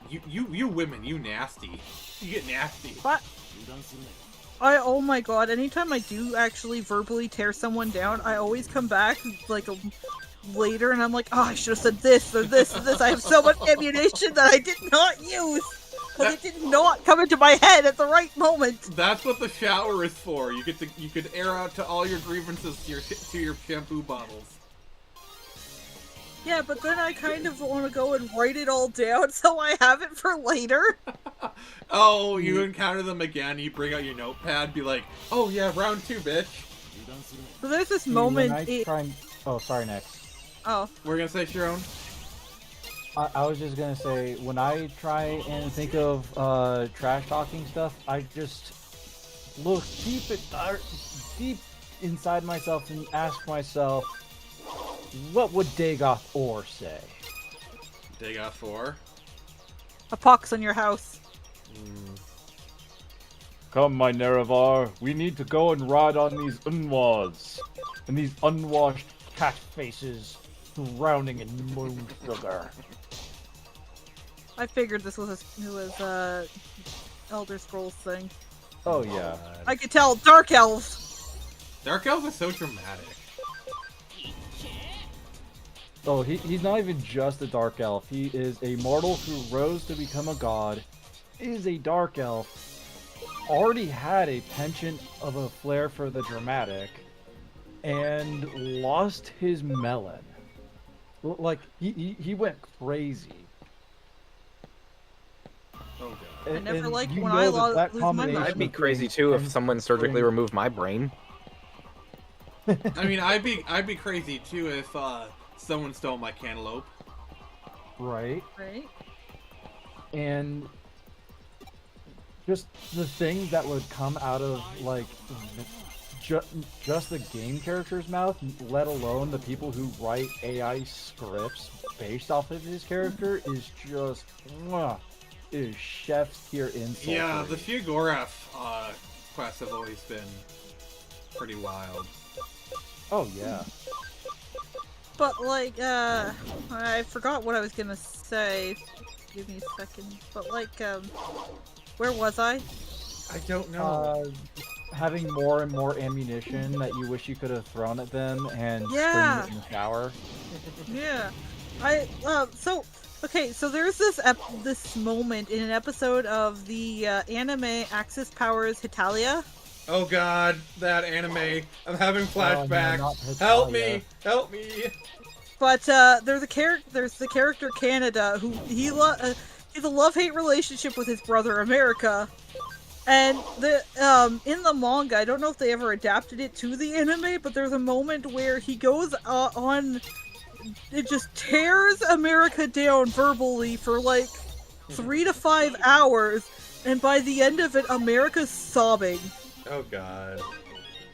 you women, you nasty. You get nasty. But oh my god, anytime I do actually verbally tear someone down, I always come back like later and I'm like, oh, I should have said this or this or this. I have so much ammunition that I did not use. But it did not come into my head at the right moment. That's what the shower is for. You could air out to all your grievances to your shampoo bottles. Yeah, but then I kind of want to go and write it all down so I have it for later. Oh, you encounter them again, you bring out your notepad, be like, oh yeah, round 2, bitch. So there's this moment. Oh, sorry, next. Oh. We're gonna say Sharon? I was just gonna say, when I try and think of trash talking stuff, I just look deep inside myself and ask myself, what would Dagoth Or say? Dagoth 4? A pox on your house. Come, my Nerevar, we need to go and ride on these unwas and these unwashed cat faces drowning in moon sugar. I figured this was Elder Scrolls thing. Oh yeah. I could tell. Dark elves. Dark elves are so dramatic. Oh, he's not even just a dark elf. He is a mortal who rose to become a god, is a dark elf, already had a penchant of a flair for the dramatic, and lost his melon. Like, he went crazy. Oh god. I never And liked you when know I that lose my combination mind. I'd be of crazy being too if and someone surgically spring- removed my brain. I mean, I'd be crazy too if someone stole my cantaloupe. Right. Right? And just the things that would come out of, like, just the game character's mouth, let alone the people who write AI scripts based off of his character, is just, is chef's tier insult. Yeah, the Shigorath quests have always been pretty wild. Oh, yeah. But, like, I forgot what I was gonna say. Give me a second. But, like, where was I? I don't know. Having more and more ammunition that you wish you could have thrown at them and Yeah. screaming it in the shower. Yeah. So there's this moment in an episode of the anime Axis Powers Hitalia. Oh god, that anime. I'm having no, flashbacks. not Help Hitalia. me! Help me! But there's the character Canada who he's a love-hate relationship with his brother America. And in the manga, I don't know if they ever adapted it to the anime, but there's a moment where he goes on, it just tears America down verbally for like 3 to 5 hours, and by the end of it, America's sobbing. Oh god.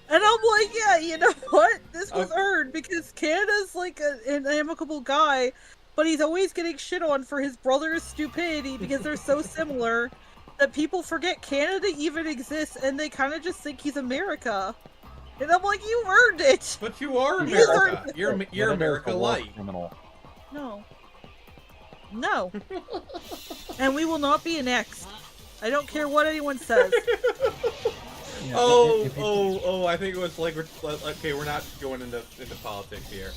And I'm like, yeah, you know what? This was earned because Canada's like an amicable guy, but he's always getting shit on for his brother's stupidity because they're so similar that people forget Canada even exists and they kind of just think he's America. And I'm like, you earned it! But you are You America. earned You're Canada America is a war light. criminal. No. No. And we will not be annexed. I don't care what anyone says. Yeah, Oh, I think it was like, okay, we're not going into politics here.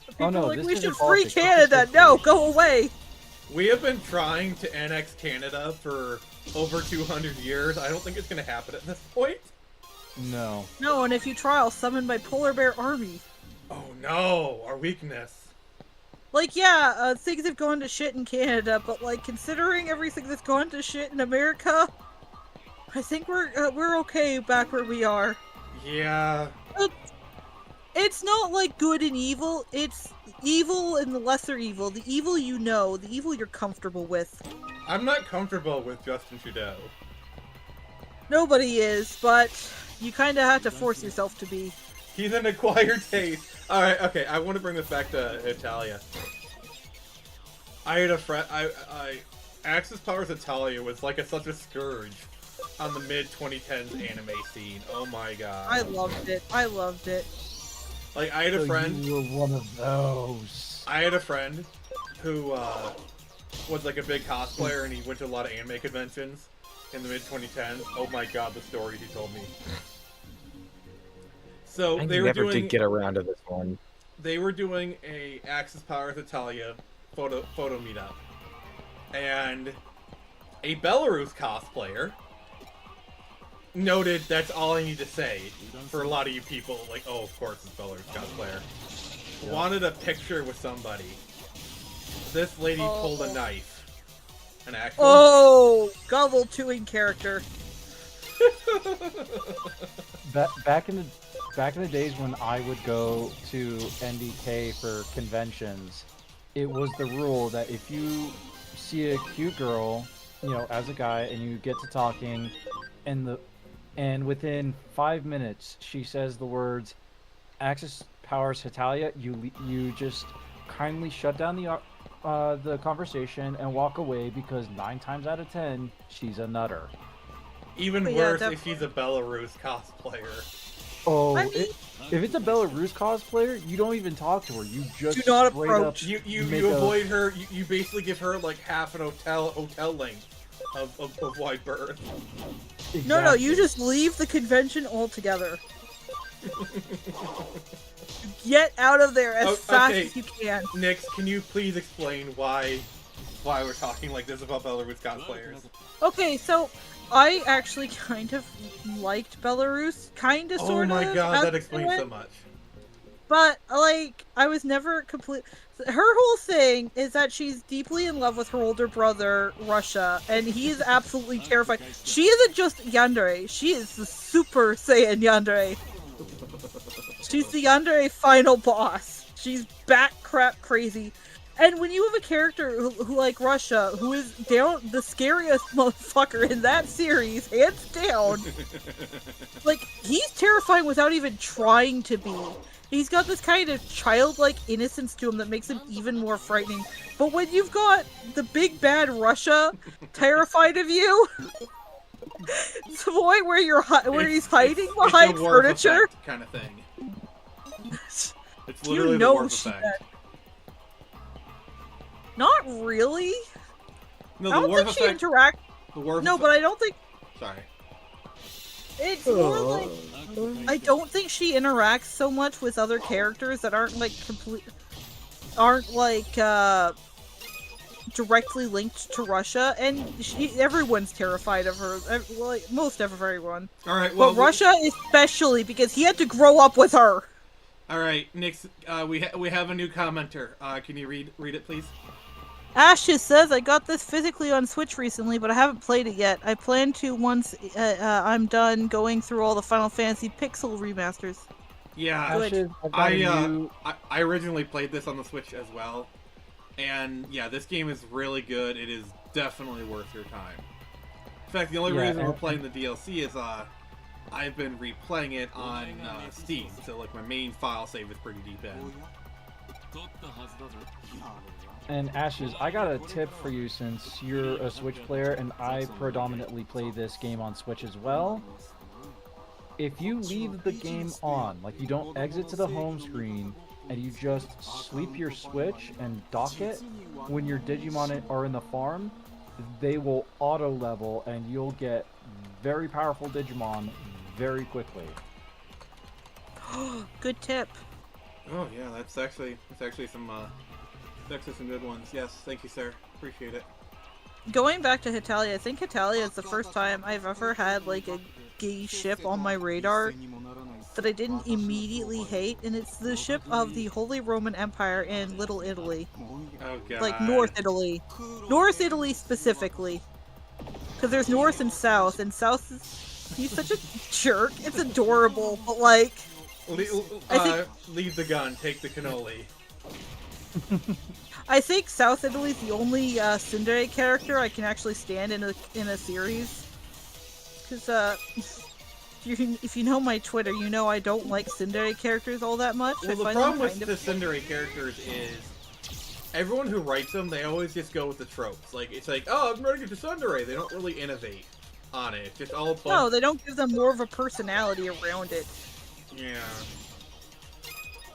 People no, are like, this we isn't should free politics, this is Canada! history. No, go away! We have been trying to annex Canada for over 200 years. I don't think it's going to happen at this point. No. No, and if you try, I'll summon my polar bear army. Oh no, our weakness. Like, yeah, things have gone to shit in Canada, but like, considering everything that's gone to shit in America, I think we're okay back where we are. Yeah. It's not like good and evil. It's evil and the lesser evil. The evil you know, the evil you're comfortable with. I'm not comfortable with Justin Trudeau. Nobody is, but you kind of have to force yourself to be. He's an acquired taste. Alright, okay, I want to bring this back to Italia. I had a friend, Axis Powers Italia was like such a scourge on the mid-2010s anime scene. Oh my god. I loved it. I loved it. Like, I had a So friend... You were one of those. I had a friend who was like a big cosplayer and he went to a lot of anime conventions in the mid-2010s. Oh my god, the stories he told me. So I they were never doing... did get around to this one. They were doing a Axis Powers Italia photo meetup. And a Belarus cosplayer noted, that's all I need to say for a lot of you people, like, oh, of course it's Belarus cosplayer. Yeah. Wanted a picture with somebody. This lady pulled a knife. An actual... Oh, gobble chewing character. Back in the days when I would go to NDK for conventions, it was the rule that if you see a cute girl, you know, as a guy, and you get to talking, and within 5 minutes she says the words "Axis Powers Italia," you just kindly shut down the conversation and walk away, because 9 times out of 10 she's a nutter. Even Yeah, worse if definitely. she's a Belarus cosplayer. Oh, I mean- if it's a Belarus cosplayer, you don't even talk to her. You just Do not straight approach. up You make a- avoid her. You basically give her like half an hotel length of wide berth. No, you Exactly. just leave the convention altogether. Get out of there as Oh, fast okay. as you can. Nix, can you please explain why we're talking like this about Belarus cosplayers? Okay, so I actually kind of liked Belarus, kind of, Oh sort of. my god, as that it explains went, so much. But like, I was never complete. Her whole thing is that she's deeply in love with her older brother, Russia, and he is absolutely terrified. She isn't just yandere; she is the Super Saiyan yandere. She's the yandere final boss. She's bat crap crazy. And when you have a character who like Russia, who is down the scariest motherfucker in that series, hands down, like, he's terrifying without even trying to be. He's got this kind of childlike innocence to him that makes him even more frightening. But when you've got the big bad Russia terrified of you, it's the point where he's hiding behind it's a Worf furniture. effect kind of thing. It's You literally the know Worf she effect. does. Not really. No, I the don't Worf think she effect. interact. The Worf No, effect. but I don't think Sorry. it's more like I don't think she interacts so much with other characters that aren't like directly linked to Russia, and everyone's terrified of her. Like, most everyone, All right. Well, but Russia especially, because he had to grow up with her. All right, Nix. We have a new commenter. Can you read it, please? Ashes says, I got this physically on Switch recently, but I haven't played it yet. I plan to once I'm done going through all the Final Fantasy Pixel remasters. Yeah. Good. Ashes, I've got a new- I originally played this on the Switch as well, and yeah, this game is really good. It is definitely worth your time. In fact, the only Yeah, reason we're and- playing the DLC is I've been replaying it on Steam, so like my main file save is pretty deep in. And Ashes, I got a tip for you since you're a Switch player and I predominantly play this game on Switch as well. If you leave the game on, like you don't exit to the home screen and you just sweep your Switch and dock it, when your Digimon are in the farm, they will auto level and you'll get very powerful Digimon very quickly. Good tip. Oh yeah, that's actually some good ones. Yes, thank you, sir. Appreciate it. Going back to Hitalia, I think Hitalia is the first time I've ever had like a gay ship on my radar that I didn't immediately hate, and it's the ship of the Holy Roman Empire and Little Italy. Oh god. Like North Italy. North Italy specifically. Because there's North and South, and South is... He's such a jerk. It's adorable, but like... Leave the gun, take the cannoli. I think South Italy's the only tsundere character I can actually stand in a series. Because, if you know my Twitter, you know I don't like tsundere characters all that much. Well, the problem with the tsundere characters is everyone who writes them, they always just go with the tropes. Like, it's like, oh, I'm writing a tsundere. They don't really innovate on it. It's just all fun. No, they don't give them more of a personality around it. Yeah.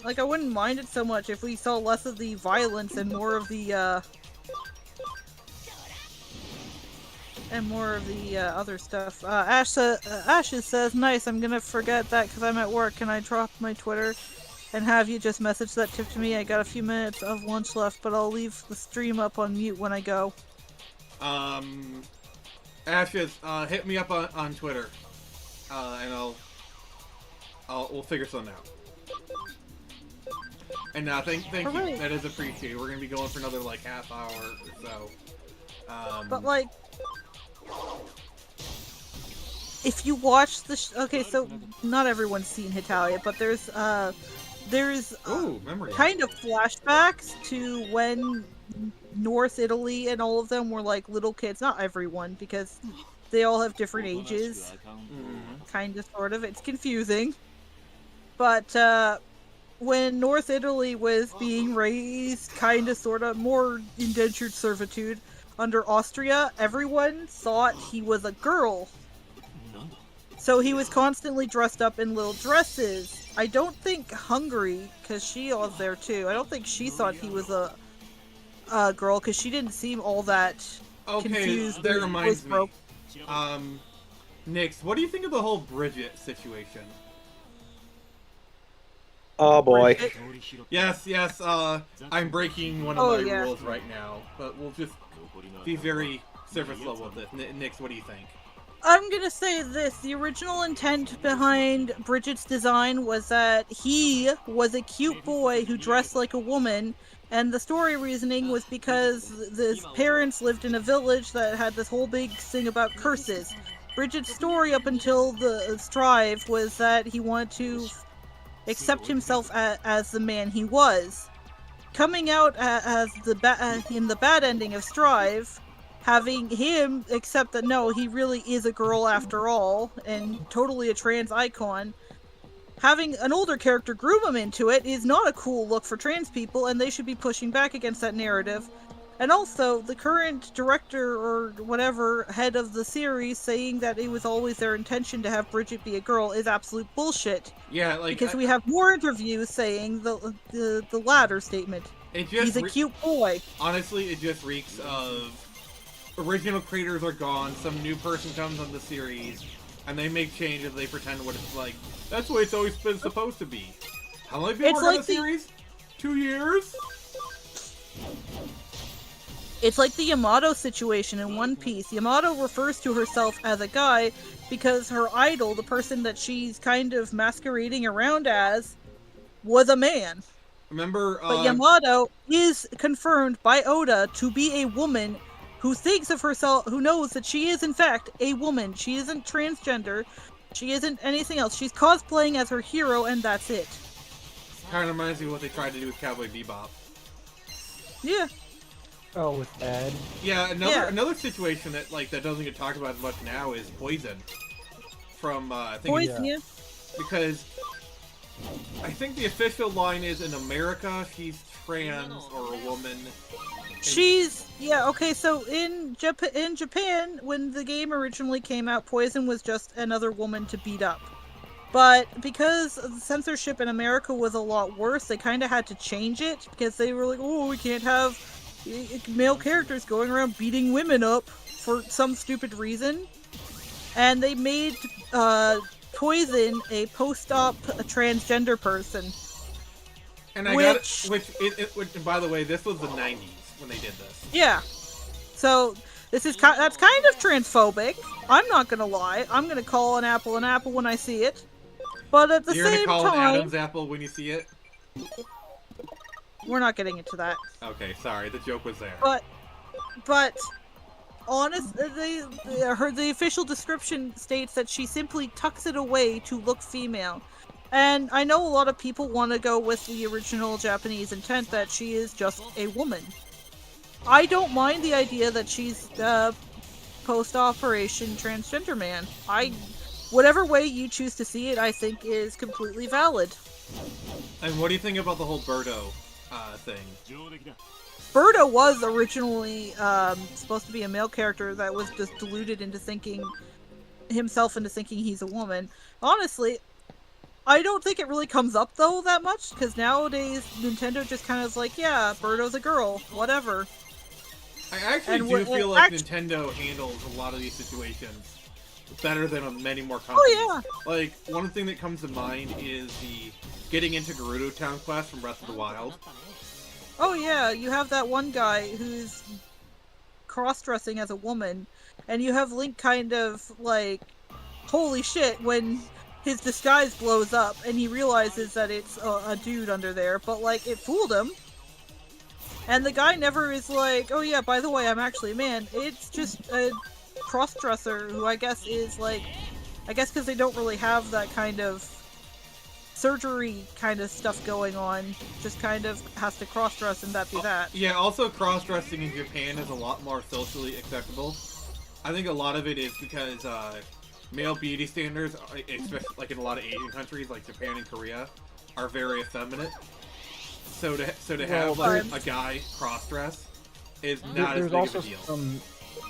Like, I wouldn't mind it so much if we saw less of the violence and more of the, other stuff. Ashes says, nice, I'm gonna forget that because I'm at work. Can I drop my Twitter and have you just message that tip to me? I got a few minutes of lunch left, but I'll leave the stream up on mute when I go. Ashes, hit me up on Twitter, and we'll figure something out. And thank you. Hooray. That is appreciated. We're gonna be going for another like half hour or so. But like, if you watch the okay, so not everyone's seen Hitalia, but there's Ooh, memory. kind of flashbacks to when North Italy and all of them were like little kids. Not everyone, because they all have different ages. Kind of, sort of. It's confusing. But when North Italy was being raised, kind of, sort of, more indentured servitude under Austria, everyone thought he was a girl. So he was constantly dressed up in little dresses. I don't think Hungary, because she was there too, I don't think she thought he was a girl, because she didn't seem all that confused. That reminds me. Broke. Nix, what do you think of the whole Bridget situation? Oh boy. Yes, I'm breaking one of my rules right now, but we'll just be very surface level with this. Nix, what do you think? I'm gonna say this, the original intent behind Bridget's design was that he was a cute boy who dressed like a woman, and the story reasoning was because his parents lived in a village that had this whole big thing about curses. Bridget's story up until the Strive was that he wanted to accept himself as the man he was. Coming out as in the bad ending of Strive, having him accept that no, he really is a girl after all, and totally a trans icon, having an older character groom him into it is not a cool look for trans people, and they should be pushing back against that narrative. And also, the current director or whatever head of the series saying that it was always their intention to have Bridget be a girl is absolute bullshit. Yeah, like because we have more interviews saying the latter statement. He's a cute boy. Honestly, it just reeks of original creators are gone. Some new person comes on the series, and they make changes. They pretend what it's like. That's the way it's always been supposed to be. How long have you worked on the series? 2 years. It's like the Yamato situation in One Piece. Yamato refers to herself as a guy because her idol, the person that she's kind of masquerading around as, was a man. Remember, but Yamato is confirmed by Oda to be a woman who thinks of herself, who knows that she is in fact a woman. She isn't transgender. She isn't anything else. She's cosplaying as her hero, and that's it. Kind of reminds me of what they tried to do with Cowboy Bebop. Yeah. Oh, with Ed. Yeah, Yeah. another situation that that doesn't get talked about as much now is Poison from I think Poison, yeah. because I think the official line is in America she's trans or a woman. She's okay. So in Japan, when the game originally came out, Poison was just another woman to beat up. But because the censorship in America was a lot worse, they kind of had to change it because they were like, "Oh, we can't have male characters going around beating women up for some stupid reason." And they made Poison a post-op transgender person. And which by the way, this was the 90s when they did this. Yeah. So that's kind of transphobic. I'm not gonna lie. I'm gonna call an apple when I see it. But at the You're same gonna call time, an Adam's apple when you see it? we're not getting into that. Okay, sorry, the joke was there. But the official description states that she simply tucks it away to look female. And I know a lot of people want to go with the original Japanese intent that she is just a woman. I don't mind the idea that she's post-operation transgender man. Whatever way you choose to see it, I think is completely valid. And what do you think about the whole Birdo thing? Birdo was originally supposed to be a male character that was just deluded into thinking he's a woman. Honestly, I don't think it really comes up though that much, because nowadays Nintendo just kind of is like, yeah, Birdo's a girl, whatever. I actually feel like Nintendo handles a lot of these situations better than many more companies. Oh yeah. Like, one thing that comes to mind is the getting into Gerudo Town quest from Breath of the Wild. Oh yeah, you have that one guy who's cross-dressing as a woman, and you have Link kind of like, holy shit, when his disguise blows up and he realizes that it's a dude under there, but like, it fooled him. And the guy never is like, oh yeah, by the way, I'm actually a man. It's just a cross-dresser who I guess is like, because they don't really have that kind of surgery kind of stuff going on, just kind of has to cross-dress and that be that. Yeah, also cross-dressing in Japan is a lot more socially acceptable. I think a lot of it is because male beauty standards, especially like in a lot of Asian countries like Japan and Korea, are very effeminate. So to have like a guy cross-dress is not as big of a deal.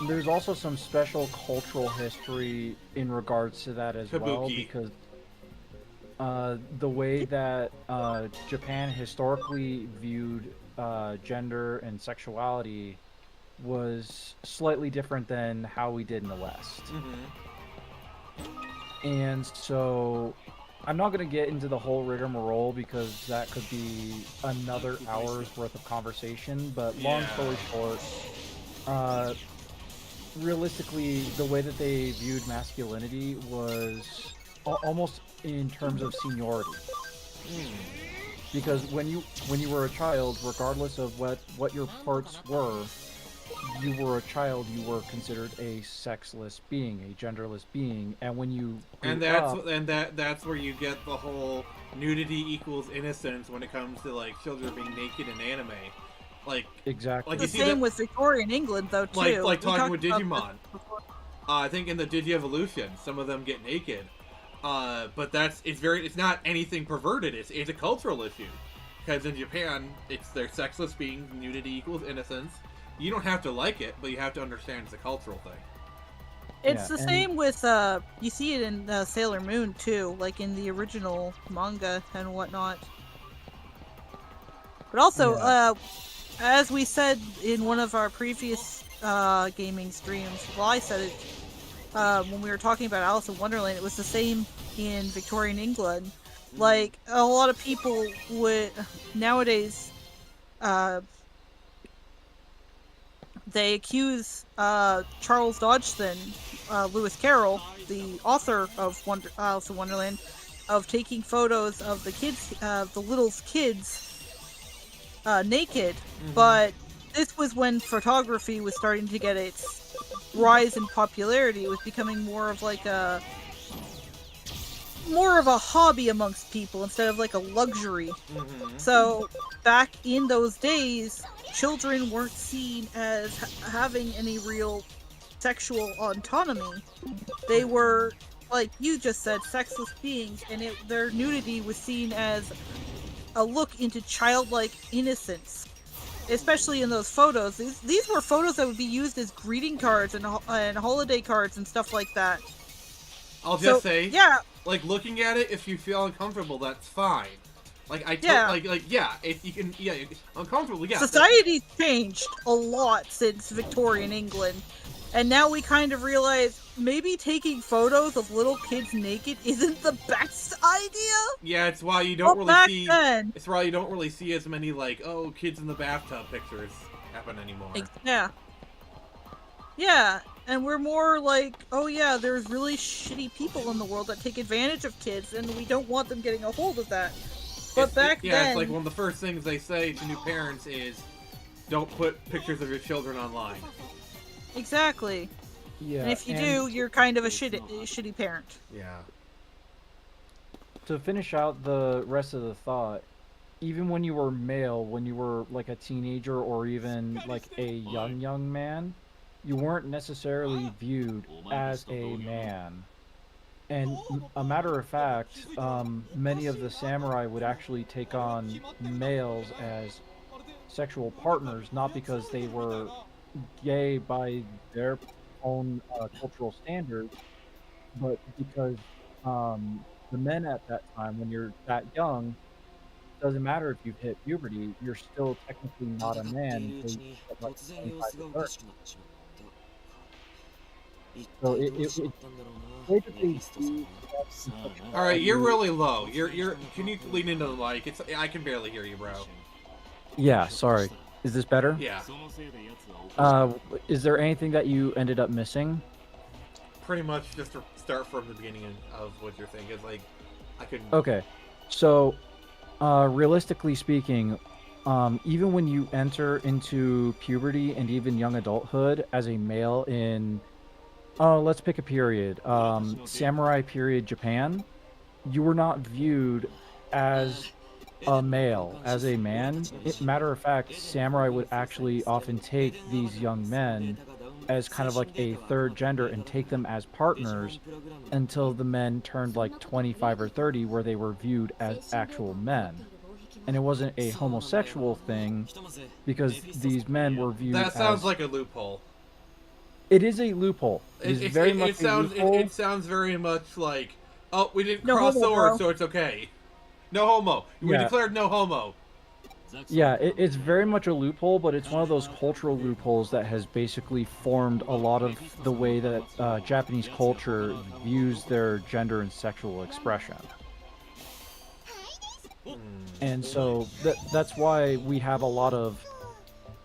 There's also some special cultural history in regards to that as well, because the way that Japan historically viewed gender and sexuality was slightly different than how we did in the West. Mm-hmm. And so I'm not going to get into the whole rigmarole because that could be another hour's worth of conversation, but long story short, realistically, the way that they viewed masculinity was almost in terms of seniority. Because when you were a child, regardless of what your parts were, you were a child, you were considered a sexless being, a genderless being, and when you that's where you get the whole nudity equals innocence when it comes to like children being naked in anime. Like exactly. Like the same with Victorian England though too. Like talking with Digimon. I think in the Digi-Evolution, some of them get naked. But it's not anything perverted. It's a cultural issue. Because in Japan, they're sexless beings, nudity equals innocence. You don't have to like it, but you have to understand it's a cultural thing. It's the same with, you see it in Sailor Moon too, like in the original manga and whatnot. But also, as we said in one of our previous gaming streams, well, I said it when we were talking about Alice in Wonderland, it was the same in Victorian England. Like, a lot of people would, nowadays, they accuse Charles Dodgson, Lewis Carroll, the author of Alice in Wonderland, of taking photos of the kids, the little kids, naked. Mm-hmm. But this was when photography was starting to get its rise in popularity. It was becoming more of like a more of a hobby amongst people instead of like a luxury. Mm-hmm. So back in those days, children weren't seen as having any real sexual autonomy. They were, like you just said, sexless beings, and their nudity was seen as a look into childlike innocence. Especially in those photos. These were photos that would be used as greeting cards and holiday cards and stuff like that. I'll So, just say, yeah, like, looking at it, if you feel uncomfortable, that's fine. Like, Yeah. yeah, if you can, yeah, uncomfortable, yeah. society's changed a lot since Victorian England. And now we kind of realize maybe taking photos of little kids naked isn't the best idea. Yeah, it's why you don't But really back see. then, It's why you don't really see as many like, oh, kids in the bathtub pictures happen anymore. yeah. Yeah, and we're more like, oh yeah, there's really shitty people in the world that take advantage of kids, and we don't want them getting a hold of that. But back yeah, then, it's like one of the first things they say to new parents is, don't put pictures of your children online. exactly. Yeah. And if you do, you're kind of a shitty parent. Yeah. To finish out the rest of the thought, even when you were male, when you were like a teenager or even like a young man, you weren't necessarily viewed as a man. And a matter of fact, many of the samurai would actually take on males as sexual partners, not because they were gay by their own cultural standards, but because the men at that time, when you're that young, doesn't matter if you've hit puberty, you're still technically not a man until you get like 25 or 30. So it way that they do that. All right, you're really low. You're. Can you lean into the mic? I can barely hear you, bro. Yeah, sorry. Is this better? Yeah. Is there anything that you ended up missing? Pretty much just to start from the beginning of what you're saying. It's like, I couldn't. Okay. So, realistically speaking, even when you enter into puberty and even young adulthood as a male in, let's pick a period, samurai period Japan, you were not viewed as a male, as a man. Matter of fact, samurai would actually often take these young men as kind of like a third gender and take them as partners until the men turned like 25 or 30, where they were viewed as actual men. And it wasn't a homosexual thing because these men were viewed That sounds as... like a loophole. It is a loophole. It It sounds very much like, oh, we didn't No cross homo, swords, bro. so it's okay. No homo. We Yeah. declared no homo. Yeah, it's very much a loophole, but it's one of those cultural loopholes that has basically formed a lot of the way that Japanese culture views their gender and sexual expression. And so that's why we have a lot of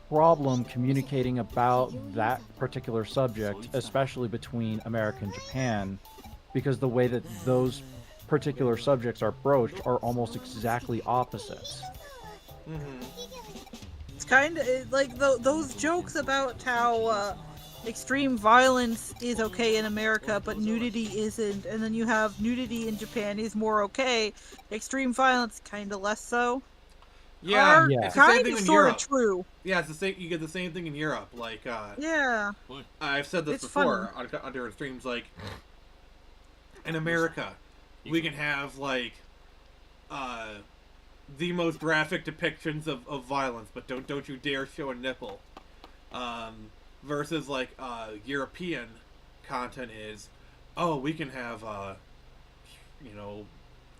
problem communicating about that particular subject, especially between America and Japan, because the way that those particular subjects are broached are almost exactly opposites. It's kind of like those jokes about how extreme violence is okay in America, but nudity isn't, and then you have nudity in Japan is more okay. Extreme violence kind of less so. Yeah, Are Yeah. it's the same kind thing of in sort of Europe. true. Yeah, it's the same. You get the same thing in Europe. Like, Yeah. I've said this It's before on different streams. Like, in America, we can have like the most graphic depictions of violence, but don't you dare show a nipple. Versus like European content is, oh, we can have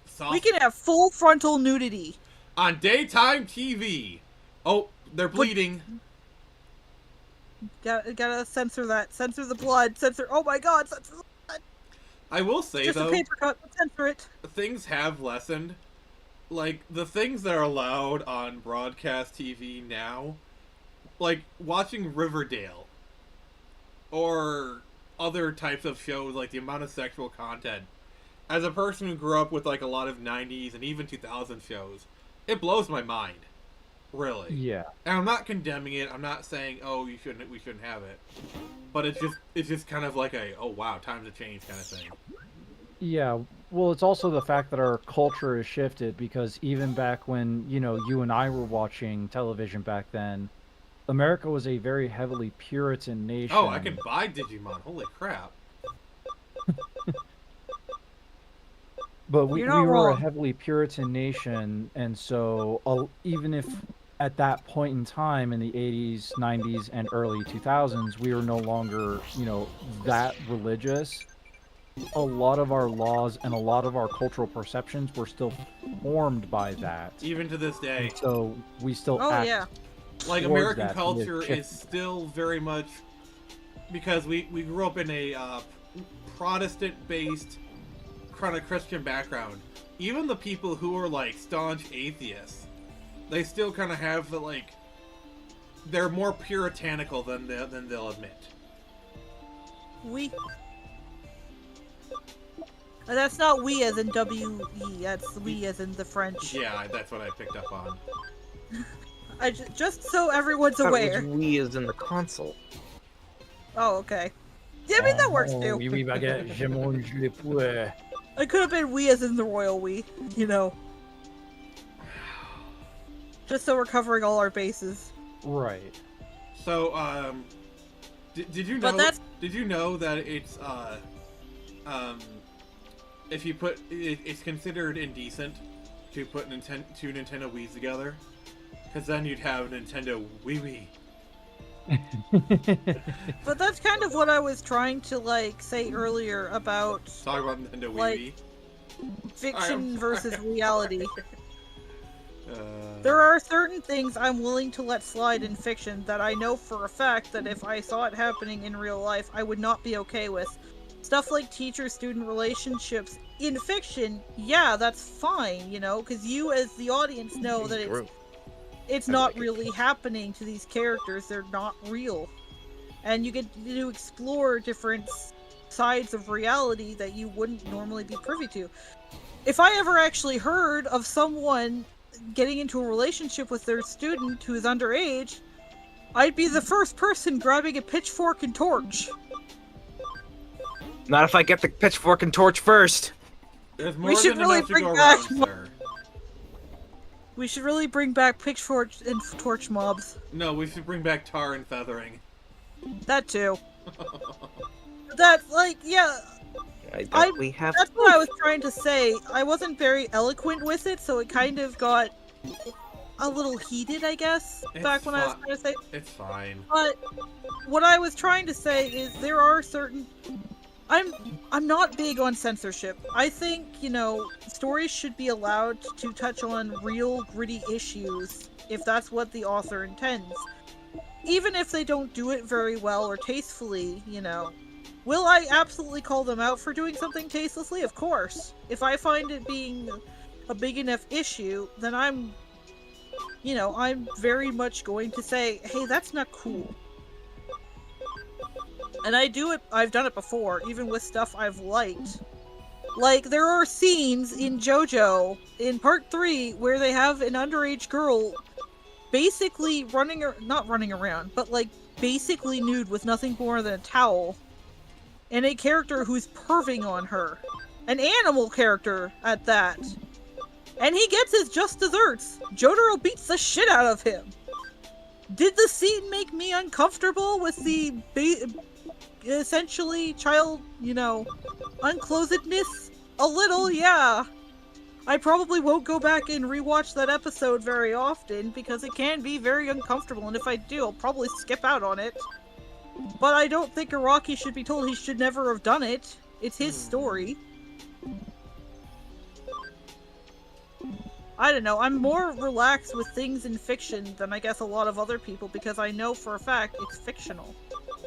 soft We can have full frontal nudity. on daytime TV. Oh, they're bleeding. Gotta censor that. Censor the blood. Censor. Oh my God! Censor the blood. I will say Just though, a paper cut. But censor it. things have lessened. Like, the things that are allowed on broadcast TV now, like watching Riverdale or other types of shows, like the amount of sexual content. As a person who grew up with like a lot of 90s and even 2000 shows, it blows my mind. Really. Yeah. And I'm not condemning it. I'm not saying, oh, we shouldn't have it. But it's just kind of like a, oh wow, times have changed kind of thing. Yeah, well, it's also the fact that our culture has shifted because even back when, you and I were watching television back then, America was a very heavily Puritan Oh, I can nation. buy Digimon. Holy crap. But You're we not were a wrong. heavily Puritan nation, and so even if at that point in time in the 80s, 90s, and early 2000s, we were no longer, that religious, a lot of our laws and a lot of our cultural perceptions were still formed by that. Even to this And day. so we still Oh act yeah. Like, towards American that. We have culture is shifted. still very much... Because we grew up in a Protestant-based kind of Christian background. Even the people who are, like, staunch atheists, they still kind of have the, like... They're more puritanical than they'll admit. We. That's not we as in W-E, that's we as in the French. Yeah, that's what I picked up on. Just so everyone's That was aware. we as in the console. Oh, okay. Yeah, I mean, that works too. Oui, oui, baguette, je mange le poulet. It could have been we as in the royal we, Just so we're covering all our bases. Right. So, did you know? But that's... Did you know that it's if you put it's considered indecent to put two Nintendo Wii's together, because then you'd have Nintendo Wii. But that's kind of what I was trying to, like, say earlier about Talk about Nintendo like, Wii. fiction versus reality. Uh, There are certain things I'm willing to let slide in fiction that I know for a fact that if I saw it happening in real life, I would not be okay with. Stuff like teacher-student relationships in fiction, yeah, that's fine, because you as the audience know that it's I not like it. really happening to these characters. They're not real. And you get to explore different sides of reality that you wouldn't normally be privy to. If I ever actually heard of someone getting into a relationship with their student who is underage, I'd be the first person grabbing a pitchfork and torch. Not if I get the pitchfork and torch first. there's more should than really enough to bring go back around, sir. We should really bring back pitchfork and torch mobs. No, we should bring back tar and feathering. That too. That's like, yeah, We have. that's what I was trying to say. I wasn't very eloquent with it, so it kind of got a little heated, I guess, It's back when I was fi- trying to say. It's fine. But what I was trying to say is there are certain... I'm not big on censorship. I think, stories should be allowed to touch on real gritty issues if that's what the author intends. Even if they don't do it very well or tastefully, Will I absolutely call them out for doing something tastelessly? Of course. If I find it being a big enough issue, then I'm very much going to say, hey, that's not cool. And I've done it before, even with stuff I've liked. Like, there are scenes in JoJo, in Part 3, where they have an underage girl basically not running around, but, like, basically nude with nothing more than a towel. And a character who's perving on her. An animal character, at that. And he gets his just desserts. Jotaro beats the shit out of him. Did the scene make me uncomfortable with the essentially child, unclosedness? A little, yeah. I probably won't go back and rewatch that episode very often because it can be very uncomfortable, and if I do, I'll probably skip out on it. But I don't think Araki should be told he should never have done it. It's his story. I don't know, I'm more relaxed with things in fiction than I guess a lot of other people because I know for a fact it's fictional.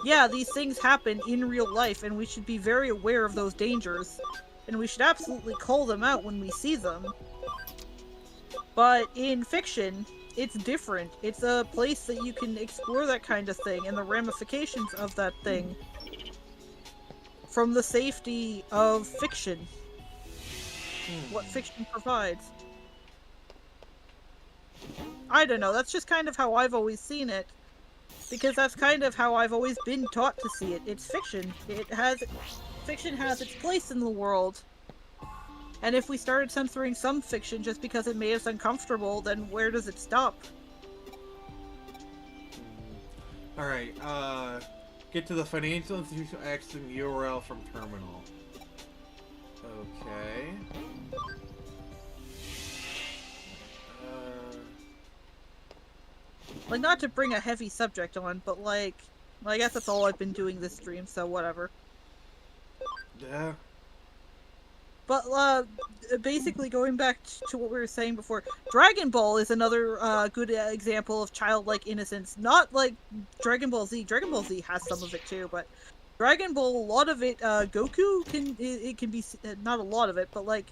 Yeah, these things happen in real life and we should be very aware of those dangers. And we should absolutely call them out when we see them. But in fiction, it's different. It's a place that you can explore that kind of thing and the ramifications of that thing. From the safety of fiction. What fiction provides. I don't know, that's just kind of how I've always seen it. Because that's kind of how I've always been taught to see it. It's fiction. Fiction has its place in the world. And if we started censoring some fiction just because it made us uncomfortable, then where does it stop? Alright, get to the financial institution accessing URL from terminal. Okay. Like, not to bring a heavy subject on, but like, I guess that's all I've been doing this stream, so whatever. Yeah. But basically, going back to what we were saying before, Dragon Ball is another good example of childlike innocence. Not like Dragon Ball Z. Dragon Ball Z has some of it too, but Dragon Ball, a lot of it, Goku it can be, not a lot of it, but like,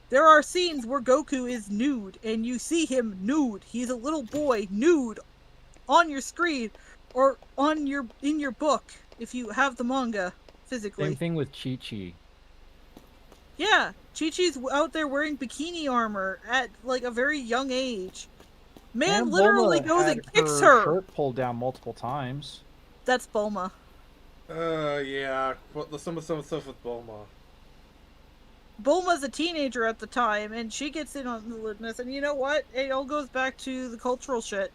there are scenes where Goku is nude, and you see him nude. He's a little boy nude on your screen, or in your book if you have the manga physically. Same thing with Chi-Chi. Yeah, Chi-Chi's out there wearing bikini armor at like a very young age. Man And literally Bulma goes had and kicks her. shirt pulled down multiple times. That's Bulma. Yeah. Well, some stuff with Bulma. Bulma's a teenager at the time, and she gets in on the lewdness, and you know what? It all goes back to the cultural shit.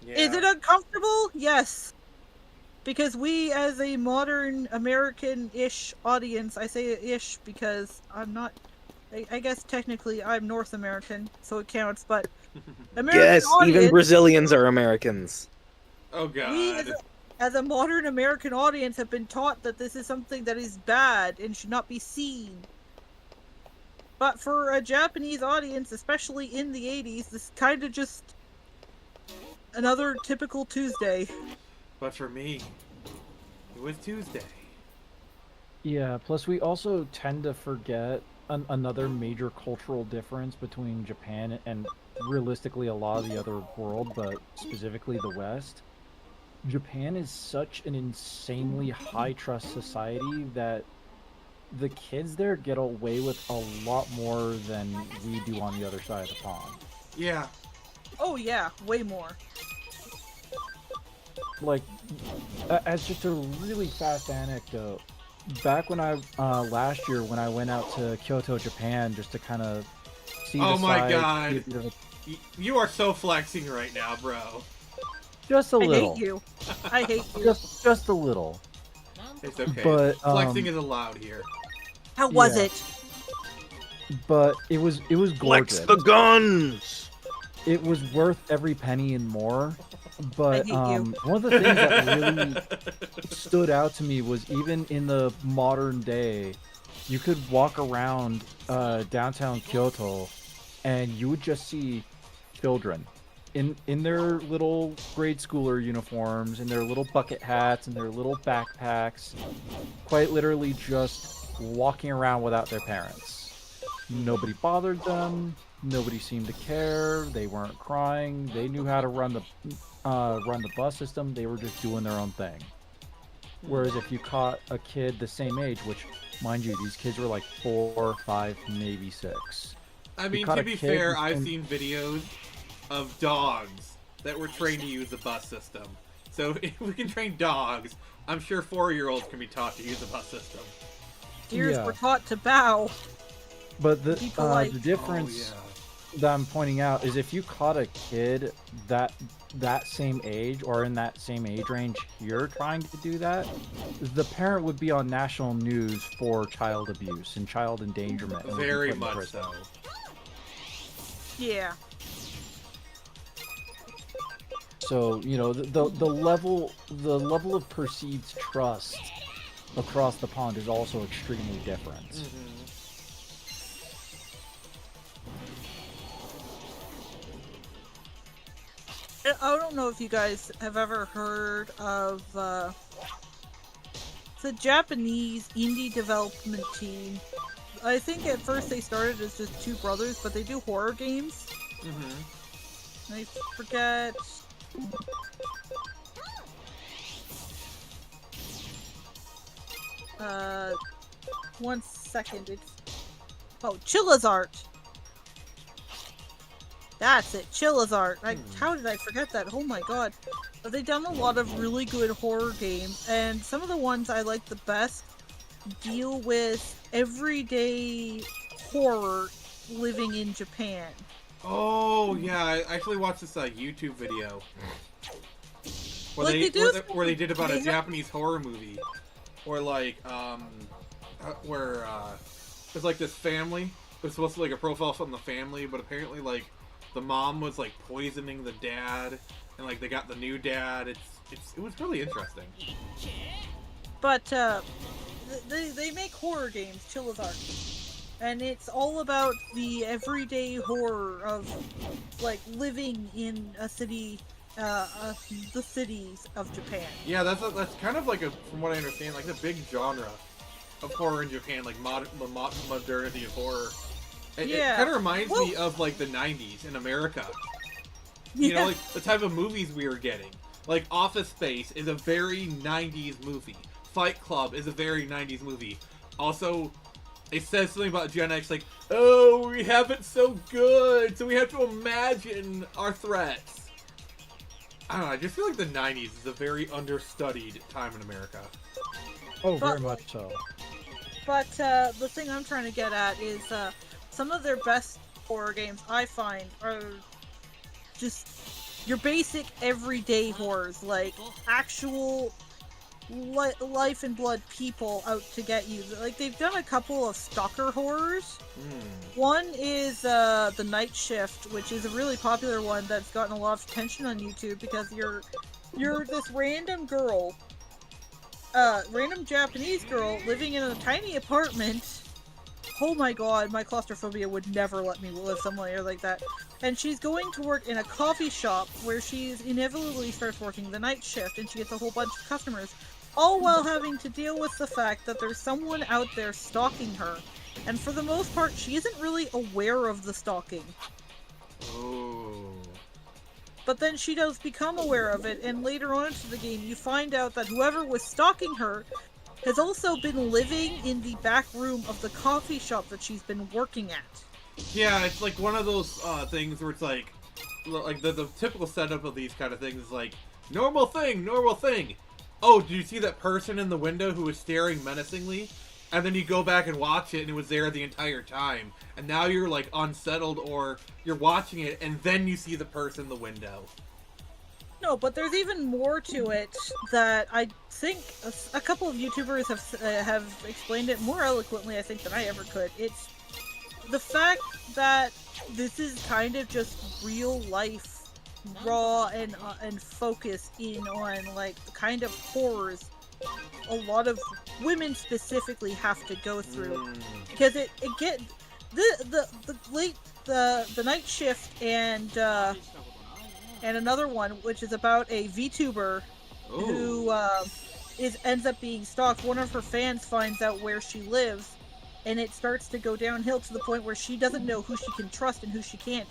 Yeah. Is it uncomfortable? Yes. Because we, as a modern American-ish audience, I say ish because I'm not, I guess technically I'm North American, so it counts, but American Yes, audience, even Brazilians are Americans. Oh god. we, as a modern American audience, have been taught that this is something that is bad and should not be seen. But for a Japanese audience, especially in the 80s, this is kind of just another typical Tuesday. But for me, it was Tuesday. Yeah, plus we also tend to forget another major cultural difference between Japan and realistically a lot of the other world, but specifically the West. Japan is such an insanely high trust society that the kids there get away with a lot more than we do on the other side of the pond. Yeah. Oh yeah, way more. Like, as just a really fast anecdote, back when I last year when I went out to Kyoto, Japan, just to kind of see Oh the my side, god. see a bit of You are so flexing right now, bro. just a I little, hate you. I hate you. just a little. It's okay. But Flexing is allowed here. How was yeah. it? But it was gorgeous. Flex the guns! It was worth every penny and more. But hate you. one of the things that really stood out to me was even in the modern day, you could walk around downtown Kyoto, and you would just see children in their little grade schooler uniforms, and their little bucket hats, and their little backpacks, quite literally just walking around without their parents. Nobody bothered them. Nobody seemed to care. They weren't crying. They knew how to run the bus system. They were just doing their own thing. Whereas if you caught a kid the same age, which, mind you, these kids were like 4, 5, maybe 6. I mean, caught to a be kid fair, who's I've been- seen videos of dogs that were trained to use the bus system. So if we can train dogs, I'm sure 4-year-olds can be taught to use the bus system. Deers Yeah. were taught to bow. But the People like- the difference Oh, that I'm pointing out is if you caught a kid that same age or in that same age range here trying to do that, the parent would be on national news for child abuse and child endangerment. yeah. and would be Very put in much prison. so. Yeah. So, you know, the level of perceived trust across the pond is also extremely different. Mm-hmm. I don't know if you guys have ever heard of it's a Japanese indie development team. I think at first they started as just 2 brothers, but they do horror games. Mm-hmm. I forget. One second. It's Chilla's Art. That's it, Chilla's Art. How did I forget that? Oh my god. But they've done a lot of really good horror games, and some of the ones I like the best, deal with everyday horror living in Japan. Oh yeah, I actually watched this YouTube video where Like, they they do where they did about a they have- Japanese horror movie, or like where there's like this family. It's supposed to be like a profile from the family, but apparently like the mom was like poisoning the dad, and like they got the new dad. It was really interesting. But they make horror games, Chill with Art. And it's all about the everyday horror of like living in a city, the cities of Japan. Yeah, that's kind of like from what I understand, like a big genre of horror in Japan, like modernity of horror. It kind of reminds me of like the '90s in America. You know, like the type of movies we were getting. Like Office Space is a very '90s movie. Fight Club is a very '90s movie. Also, it says something about Gen X, like, oh, we have it so good, so we have to imagine our threats. I don't know, I just feel like the 90s is a very understudied time in America. Oh, very much so. But the thing I'm trying to get at is some of their best horror games I find are just your basic everyday horrors, like actual life and blood people out to get you. Like, they've done a couple of stalker horrors. One is The Night Shift, which is a really popular one that's gotten a lot of attention on YouTube because you're this random girl, random Japanese girl living in a tiny apartment. Oh my god, my claustrophobia would never let me live somewhere like that. And she's going to work in a coffee shop where she's inevitably starts working the night shift, and she gets a whole bunch of customers, all while having to deal with the fact that there's someone out there stalking her. And for the most part, she isn't really aware of the stalking. Oh. But then she does become aware of it, and later on into the game, you find out that whoever was stalking her has also been living in the back room of the coffee shop that she's been working at. Yeah, it's like one of those things where it's like the typical setup of these kind of things is like, normal thing. Oh, did you see that person in the window who was staring menacingly? And then you go back and watch it, and it was there the entire time. And now you're, like, unsettled, or you're watching it, and then you see the person in the window. No, but there's even more to it that I think a couple of YouTubers have explained it more eloquently, I think, than I ever could. It's the fact that this is kind of just real life, raw and focus in on, like, the kind of horrors a lot of women specifically have to go through, because it get the night shift and another one which is about a VTuber who ends up being stalked. One of her fans finds out where she lives, and it starts to go downhill to the point where she doesn't know who she can trust and who she can't.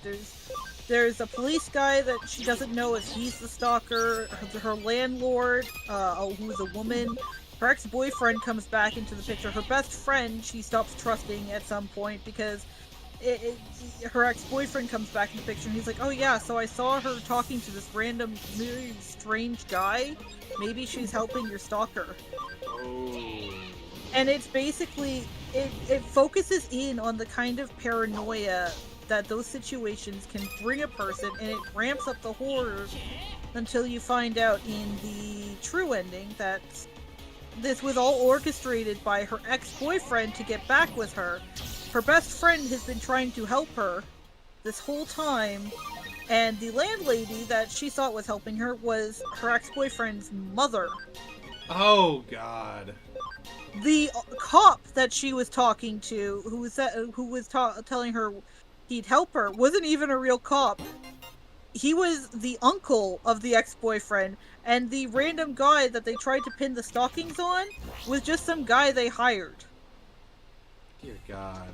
There's a police guy that she doesn't know if he's the stalker. Her landlord, who's a woman. Her ex-boyfriend comes back into the picture. Her best friend, she stops trusting at some point because her ex-boyfriend comes back in the picture, and he's like, oh yeah, so I saw her talking to this random, really strange guy. Maybe she's helping your stalker. Oh. And it's basically, it focuses in on the kind of paranoia that those situations can bring a person, and it ramps up the horror until you find out in the true ending that this was all orchestrated by her ex-boyfriend to get back with her. Her best friend has been trying to help her this whole time, and the landlady that she thought was helping her was her ex-boyfriend's mother. Oh god. The cop that she was talking to, who was telling her he'd help her, wasn't even a real cop. He was the uncle of the ex-boyfriend, and the random guy that they tried to pin the stalkings on was just some guy they hired. Dear god.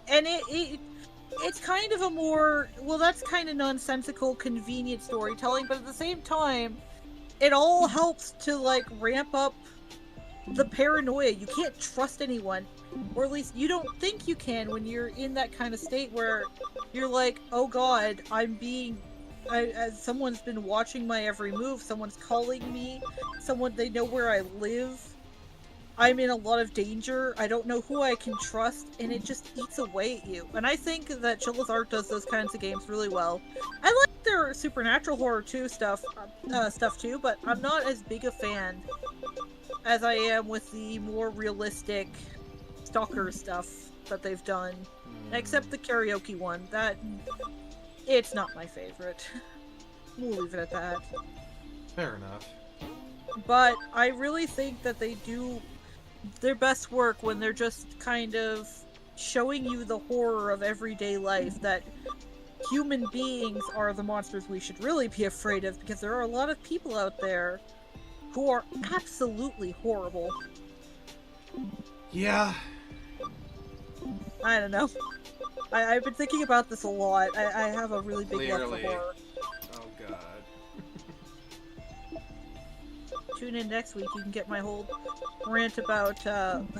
And it's kind of a more, well, that's kind of nonsensical, convenient storytelling, but at the same time, it all helps to, like, ramp up the paranoia. You can't trust anyone, or at least you don't think you can when you're in that kind of state where you're like, oh god, as someone's been watching my every move, someone's calling me, they know where I live. I'm in a lot of danger, I don't know who I can trust, and it just eats away at you. And I think that Children's Art does those kinds of games really well. I like their supernatural horror too stuff too, but I'm not as big a fan as I am with the more realistic stalker stuff that they've done. Except the karaoke one. That it's not my favorite. We'll leave it at that. Fair enough. But I really think that they do their best work when they're just kind of showing you the horror of everyday life, that human beings are the monsters we should really be afraid of, because there are a lot of people out there who are absolutely horrible. Yeah. I don't know. I've been thinking about this a lot. I have a really big love for Clearly. horror. Oh god. Tune in next week, you can get my whole rant about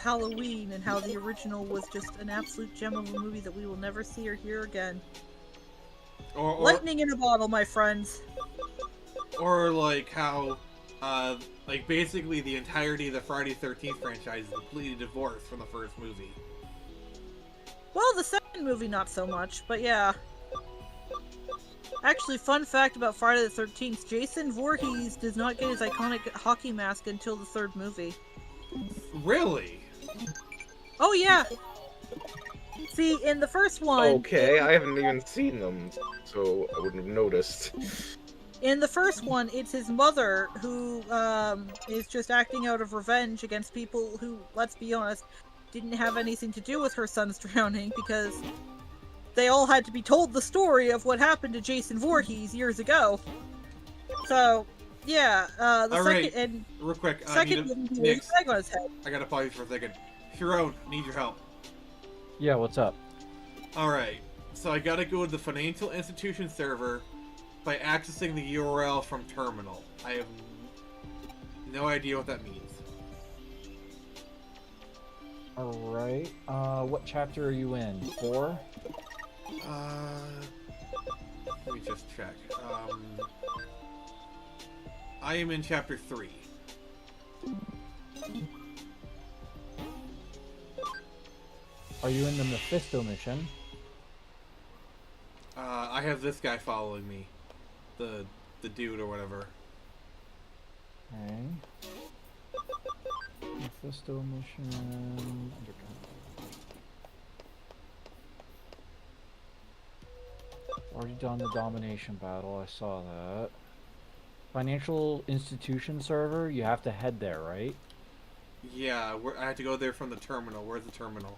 Halloween and how the original was just an absolute gem of a movie that we will never see or hear again. Or Lightning in a bottle, my friends. or like how like basically the entirety of the Friday 13th franchise is completely divorced from the first movie. Well, the second movie not so much, but yeah. Actually, fun fact about Friday the 13th, Jason Voorhees does not get his iconic hockey mask until the third movie. Really? Oh yeah! See, in the first one... Okay, I haven't even seen them, so I wouldn't have noticed. In the first one, it's his mother who is just acting out of revenge against people who, let's be honest, didn't have anything to do with her son's drowning, because they all had to be told the story of what happened to Jason Voorhees years ago. So, yeah, the All second right. and Real quick, second need movie to was mix. bag on his head. I gotta pause you for a second. Huron, need your help. Yeah, what's up? Alright, so I gotta go to the financial institution server by accessing the URL from terminal. I have no idea what that means. Alright. What chapter are you in? 4? Let me just check. I am in chapter 3. Are you in the Mephisto mission? I have this guy following me. The dude or whatever. Okay. Mephisto mission. Already done the domination battle, I saw that. Financial institution server, you have to head there, right? Yeah, I have to go there from the terminal. Where's the terminal?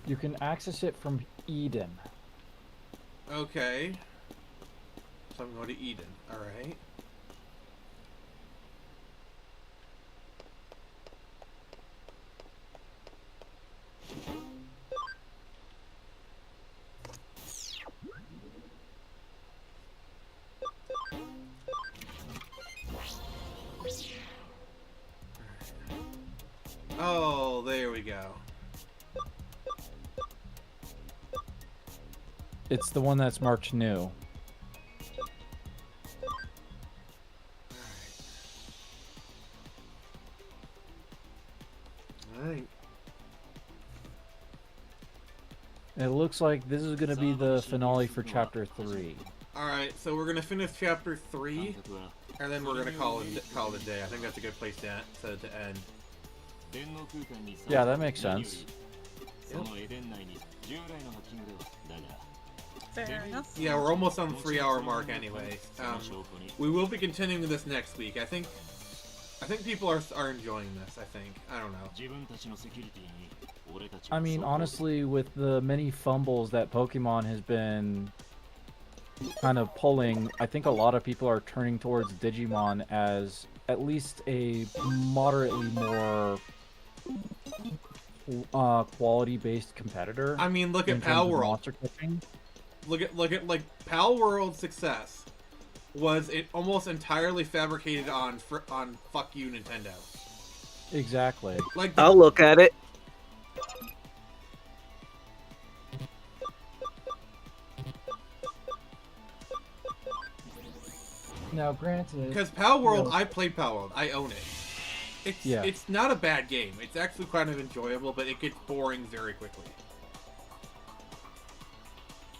You can access it from Eden. Okay. So I'm going to Eden. Alright. Oh, there we go. It's the one that's marked new. Alright. It looks like this is going to be the finale for chapter 3. Alright, so we're gonna finish chapter 3, and then we're gonna call it a day. I think that's a good place to end. Yeah, that makes sense. Fair enough. Yeah, we're almost on the 3-hour mark anyway. We will be continuing this next week. I think people are enjoying this, I think. I don't know. I mean, honestly, with the many fumbles that Pokemon has been kind of pulling, I think a lot of people are turning towards Digimon as at least a moderately more quality-based competitor. I mean, look in at terms Pal of World. monster catching. Look at like Pal World's success was it almost entirely fabricated on fuck you Nintendo. Exactly. Like I'll look at it. Now, granted, Because Pal World, No. I played Pal World. I own it. It's not a bad game. It's actually kind of enjoyable, but it gets boring very quickly.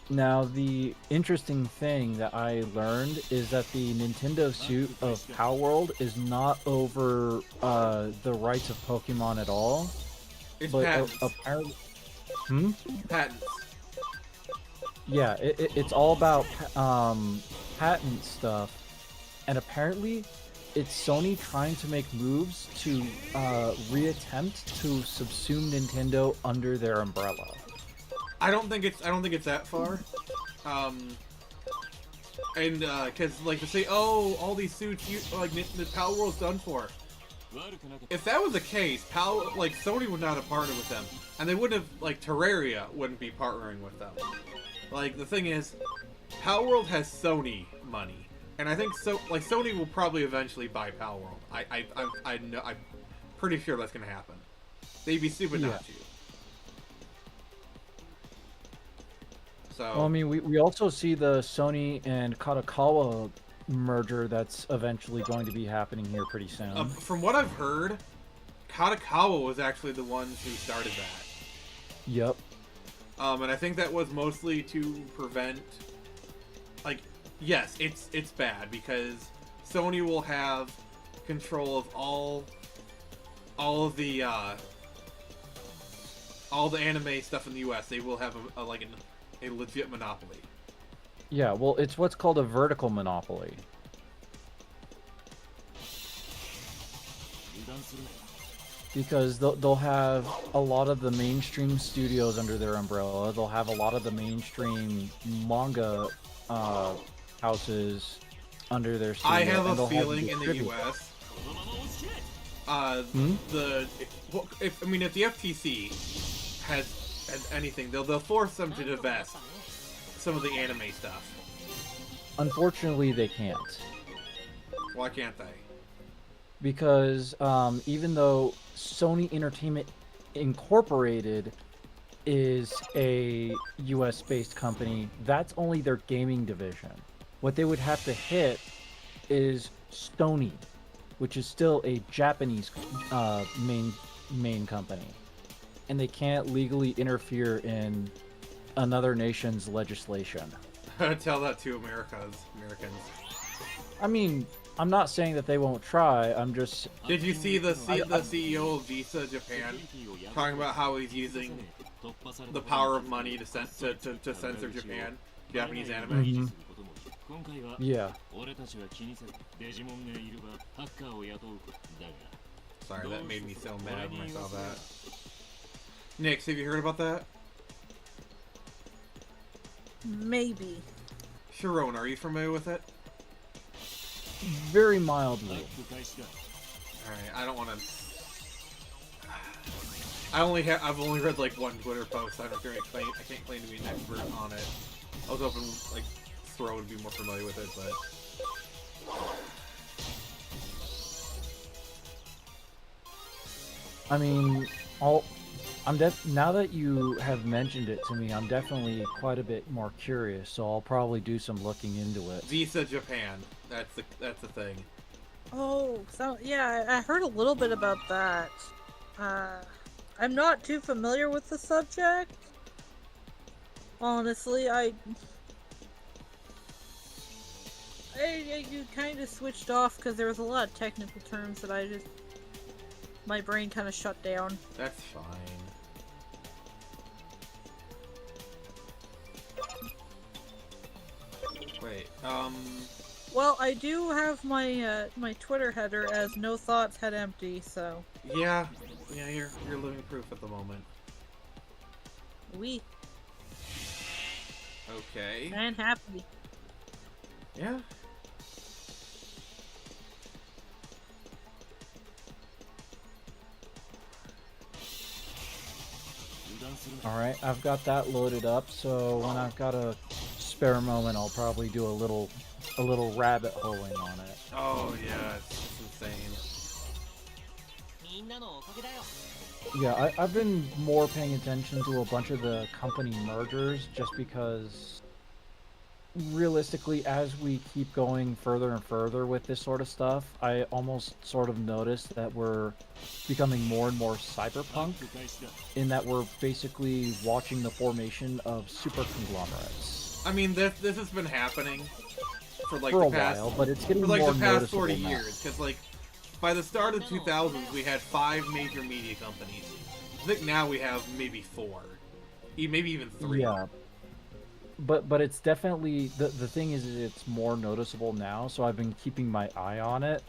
now the interesting thing that I learned is that the Nintendo suit of Power World is not over the rights of Pokemon at all. It's But patents. apparently, Patents. yeah, it's all about patent stuff, and apparently, it's Sony trying to make moves to reattempt to subsume Nintendo under their umbrella. I don't think it's that far. And because like to say, oh, all these suits, the Pal World's done for. If that was the case, Sony would not have partnered with them, and they wouldn't have Terraria wouldn't be partnering with them. Like the thing is, Pal World has Sony money, and I think Sony will probably eventually buy Pal World. I'm pretty sure that's gonna happen. They'd be stupid not to. So. Well, I mean, we also see the Sony and Katakawa merger that's eventually going to be happening here pretty soon. From what I've heard, Katakawa was actually the ones who started that. Yep. And I think that was mostly to prevent, yes, it's bad because Sony will have control of all of the anime stuff in the U.S. They will have a legit monopoly. Yeah, well, it's what's called a vertical monopoly. Because they'll have a lot of the mainstream studios under their umbrella. They'll have a lot of the mainstream manga houses under their studio. I have and a they'll feeling in the distributors. U.S. If the FTC has anything, they'll force them to divest some of the anime stuff. Unfortunately, they can't. Why can't they? Because even though Sony Entertainment Incorporated is a US-based company, that's only their gaming division. What they would have to hit is Sony, which is still a Japanese main company. And they can't legally interfere in another nation's legislation. Tell that to Americans. I mean, I'm not saying that they won't try. I'm just. Did you see the CEO of Visa Japan talking about how he's using the power of money to censor Japan, Japanese anime? Mhm. Yeah. Sorry, that made me so mad when I saw that. Nix, have you heard about that? Maybe. Sharon, are you familiar with it? Very mildly. Alright, I don't want to... I've only read one Twitter post. I can't claim to be an expert on it. I was hoping Throw would be more familiar with it, but... I mean, now that you have mentioned it to me, I'm definitely quite a bit more curious. So I'll probably do some looking into it. Visa Japan. That's the thing. Oh, so yeah, I heard a little bit about that. I'm not too familiar with the subject. Honestly, you kind of switched off because there was a lot of technical terms that my brain kind of shut down. That's fine. Wait, Well, I do have my my Twitter header as no thoughts head empty, so. Yeah, you're living proof at the moment. We. Okay. And happy. Yeah. Alright, I've got that loaded up, so when I've got a spare moment, I'll probably do a little rabbit holing on it. Oh yeah, it's insane. Yeah, I've been more paying attention to a bunch of the company mergers just because realistically, as we keep going further and further with this sort of stuff, I almost sort of noticed that we're becoming more and more cyberpunk, in that we're basically watching the formation of super conglomerates. I mean, this has been happening for like For the a past while, but it's getting for like more the past noticeable 40 now. years, because like by the start of 2000s we had 5 major media companies. I think now we have maybe 4, maybe even 3. Yeah. But it's definitely the thing is it's more noticeable now, so I've been keeping my eye on it.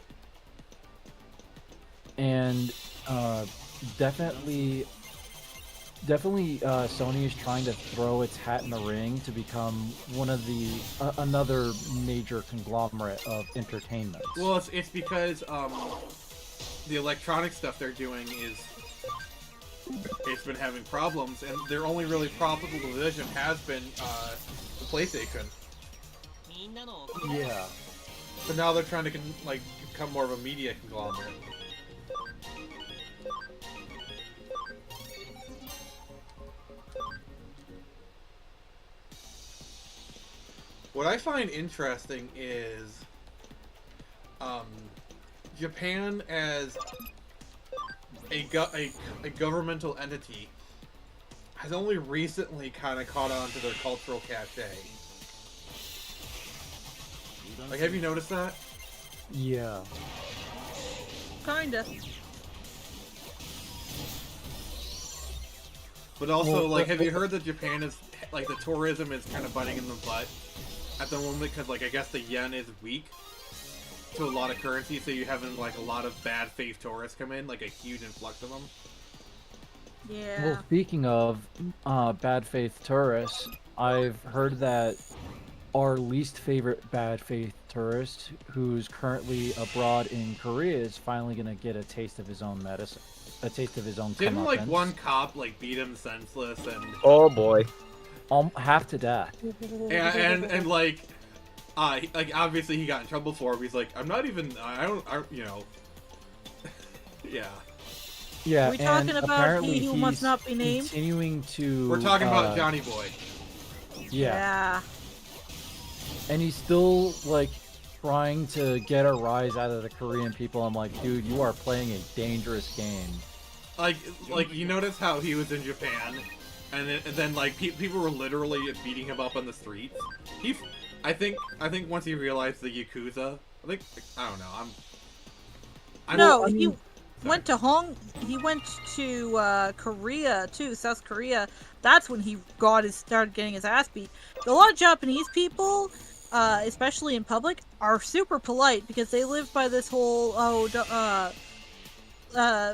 And definitely Sony is trying to throw its hat in the ring to become one of the another major conglomerate of entertainment. Well, it's because the electronic stuff they're doing it's been having problems, and their only really profitable division has been the PlayStation. Yeah. But now they're trying to become more of a media conglomerate. What I find interesting is Japan as a governmental entity has only recently kind of caught on to their cultural cachet. Like, have you noticed that? Yeah. Kinda. But also, Well, like, have you heard that Japan is, like, the tourism is kind of biting in the butt at the moment because, like, I guess the yen is weak to a lot of currency, so you're having, like, a lot of bad faith tourists come in, like a huge influx of them. Yeah. Well, speaking of bad faith tourists, I've heard that our least favorite bad faith tourist, who's currently abroad in Korea, is finally gonna get a taste of his own medicine, a taste of his own. Didn't, like, comeuppance. one cop, like, beat him senseless and... Oh boy. Half to death. And like, obviously he got in trouble for it. He's like, I'm not even, you know. Yeah. Yeah, Are we talking and about apparently he who must he's not be named? continuing to. We're talking about Johnny Boy. Yeah. And he's still like trying to get a rise out of the Korean people. I'm like, dude, you are playing a dangerous game. Like you notice how he was in Japan, and then like people were literally beating him up on the streets. I think once he realized the Yakuza, I don't know. He went to he went to Korea too, South Korea. That's when he started getting his ass beat. A lot of Japanese people, especially in public, are super polite because they live by this whole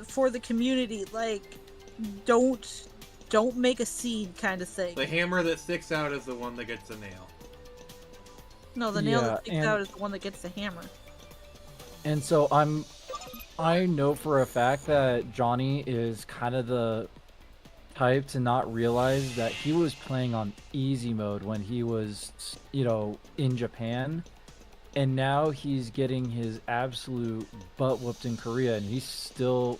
for the community, like don't make a scene kind of thing. The hammer that sticks out is the one that gets the nail. No, the nail that sticks out is the one that gets the hammer. And so I know for a fact that Johnny is kind of the type to not realize that he was playing on easy mode when he was, in Japan. And now he's getting his absolute butt whooped in Korea, and he's still,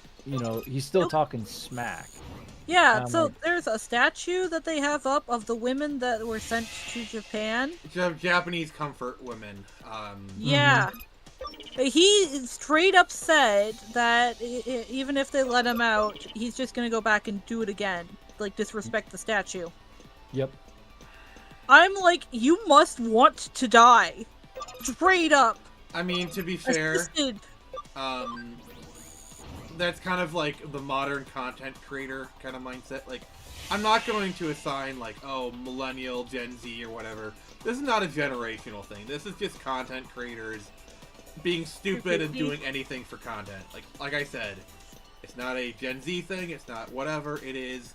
talking smack. Yeah, so there's a statue that they have up of the women that were sent to Japan. Japanese comfort women. Yeah. He straight up said that even if they let him out, he's just gonna go back and do it again. Like, disrespect the statue. Yep. I'm like, you must want to die. Straight up. I mean, to be fair, Assisted. That's kind of like the modern content creator kind of mindset. Like, I'm not going to assign, like, oh, millennial, Gen Z, or whatever. This is not a generational thing. This is just content creators being stupid and doing anything for content. Like I said, it's not a Gen Z thing. It's not whatever. It is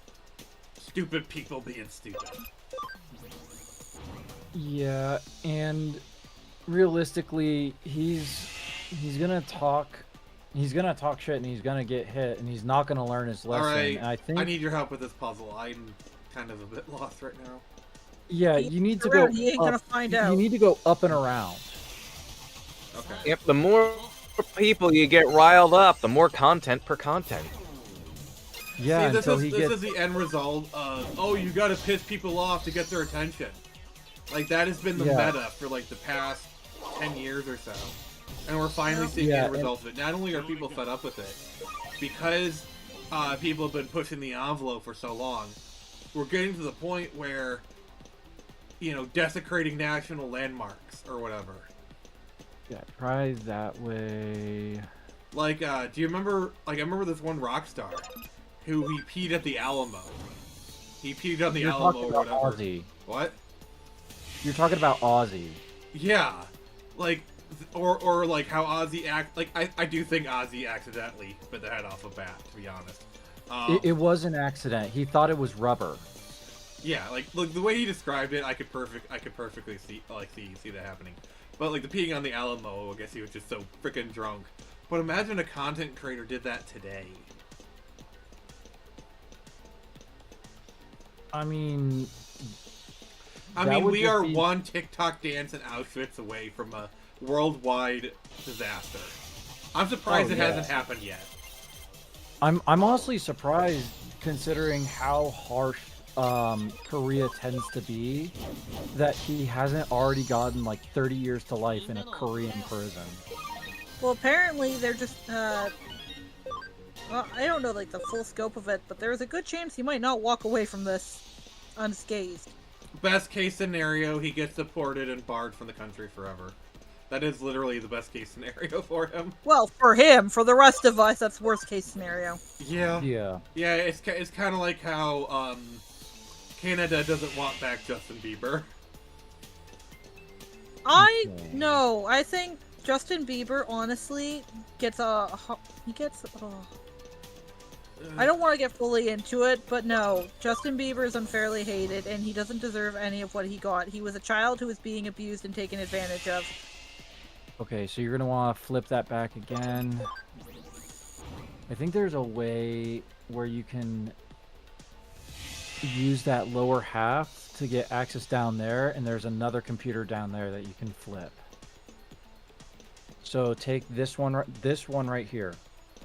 stupid people being stupid. Yeah, and realistically, he's gonna talk shit and he's gonna get hit and he's not gonna learn his lesson. Alright, I need your help with this puzzle. I'm kind of a bit lost right now. Yeah, you need to go. He ain't gonna find out. You need to go up and around. Okay. Yep, the more people you get riled up, the more content per content. Yeah, See, until this he gets. is the end result of, oh, you gotta piss people off to get their attention. Like, that has been the Yeah. meta for, like, the past 10 years or so. And we're finally seeing Yeah, the results of it. Not only are people fed up with it, because people have been pushing the envelope for so long, we're getting to the point where, you know, desecrating national landmarks or whatever. Yeah, try that way. Like, do you remember, like, I remember this one rock star who he peed at the Alamo. He peed on the You're Alamo talking or about whatever. Ozzy. What? You're talking about Ozzy. Yeah. Like, or like how Ozzy like, I do think Ozzy accidentally bit the head off a bat, to be honest. It was an accident. He thought it was rubber. Yeah, like, look, the way he described it, I could perfectly see that happening. But like the peeing on the Alamo, I guess he was just so freaking drunk. But imagine a content creator did that today. I mean, We are one TikTok dance in Auschwitz away from a worldwide disaster. I'm surprised it hasn't happened yet. I'm honestly surprised considering how harsh Korea tends to be that he hasn't already gotten like 30 years to life in a Korean prison. Well, apparently they're just, well, I don't know, like, the full scope of it, but there's a good chance he might not walk away from this unscathed. Best case scenario, he gets deported and barred from the country forever. That is literally the best case scenario for him. Well, for him. For the rest of us, that's worst case scenario. Yeah. Yeah. Yeah, it's kind of like how Canada doesn't want back Justin Bieber. No, I think Justin Bieber, honestly, gets I don't want to get fully into it, but no, Justin Bieber is unfairly hated, and he doesn't deserve any of what he got. He was a child who was being abused and taken advantage of. Okay, so you're gonna want to flip that back again. I think there's a way where you can use that lower half to get access down there, and there's another computer down there that you can flip. So take this one right here,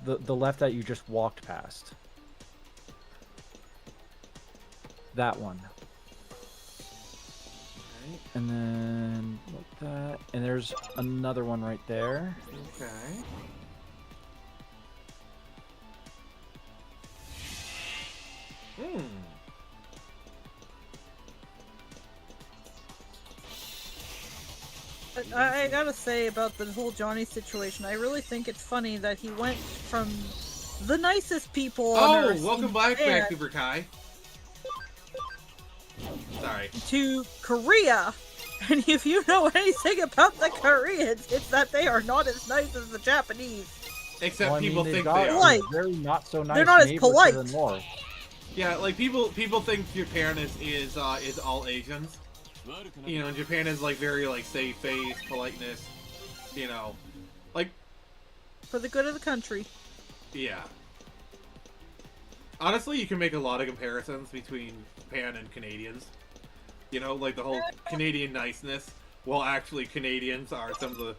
the left that you just walked past. That one. Right. And then like that, and there's another one right there. Okay. I gotta say about the whole Johnny situation, I really think it's funny that he went from the nicest people on Earth Welcome in back, Japan Super Kai. Sorry. to Korea. And if you know anything about the Koreans, it's that they are not as nice as the Japanese. Except Well, I mean, people they've think got they are. Polite. very not so nice They're not as neighbors to polite. the north. Yeah, like people think Japan is all Asians. You know, Japan is like very like safe face, politeness. You know, like For the good of the country. yeah. Honestly, you can make a lot of comparisons between Japan and Canadians. You know, like the whole Canadian niceness, while actually Canadians are some of the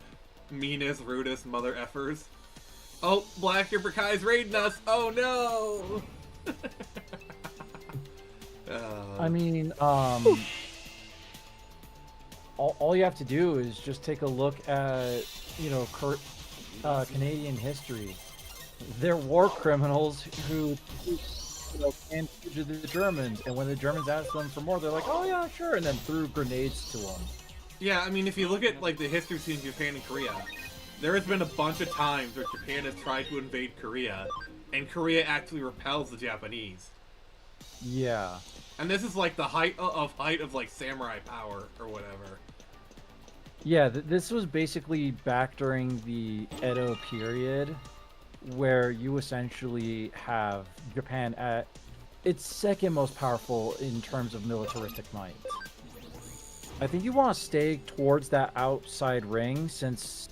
meanest, rudest mother effers. Oh, Black Super Kai's raiding us! Oh no! I mean, all you have to do is just take a look at, you know, Canadian history. They're war criminals who, you know, came to the Germans, and when the Germans asked them for more, they're like, "Oh yeah, sure," and then threw grenades to them. Yeah, I mean, if you look at like the history between Japan and Korea, there has been a bunch of times where Japan has tried to invade Korea, and Korea actually repels the Japanese. Yeah. And this is like the height of like samurai power or whatever. Yeah, this was basically back during the Edo period, where you essentially have Japan at its second most powerful in terms of militaristic might. I think you want to stay towards that outside ring since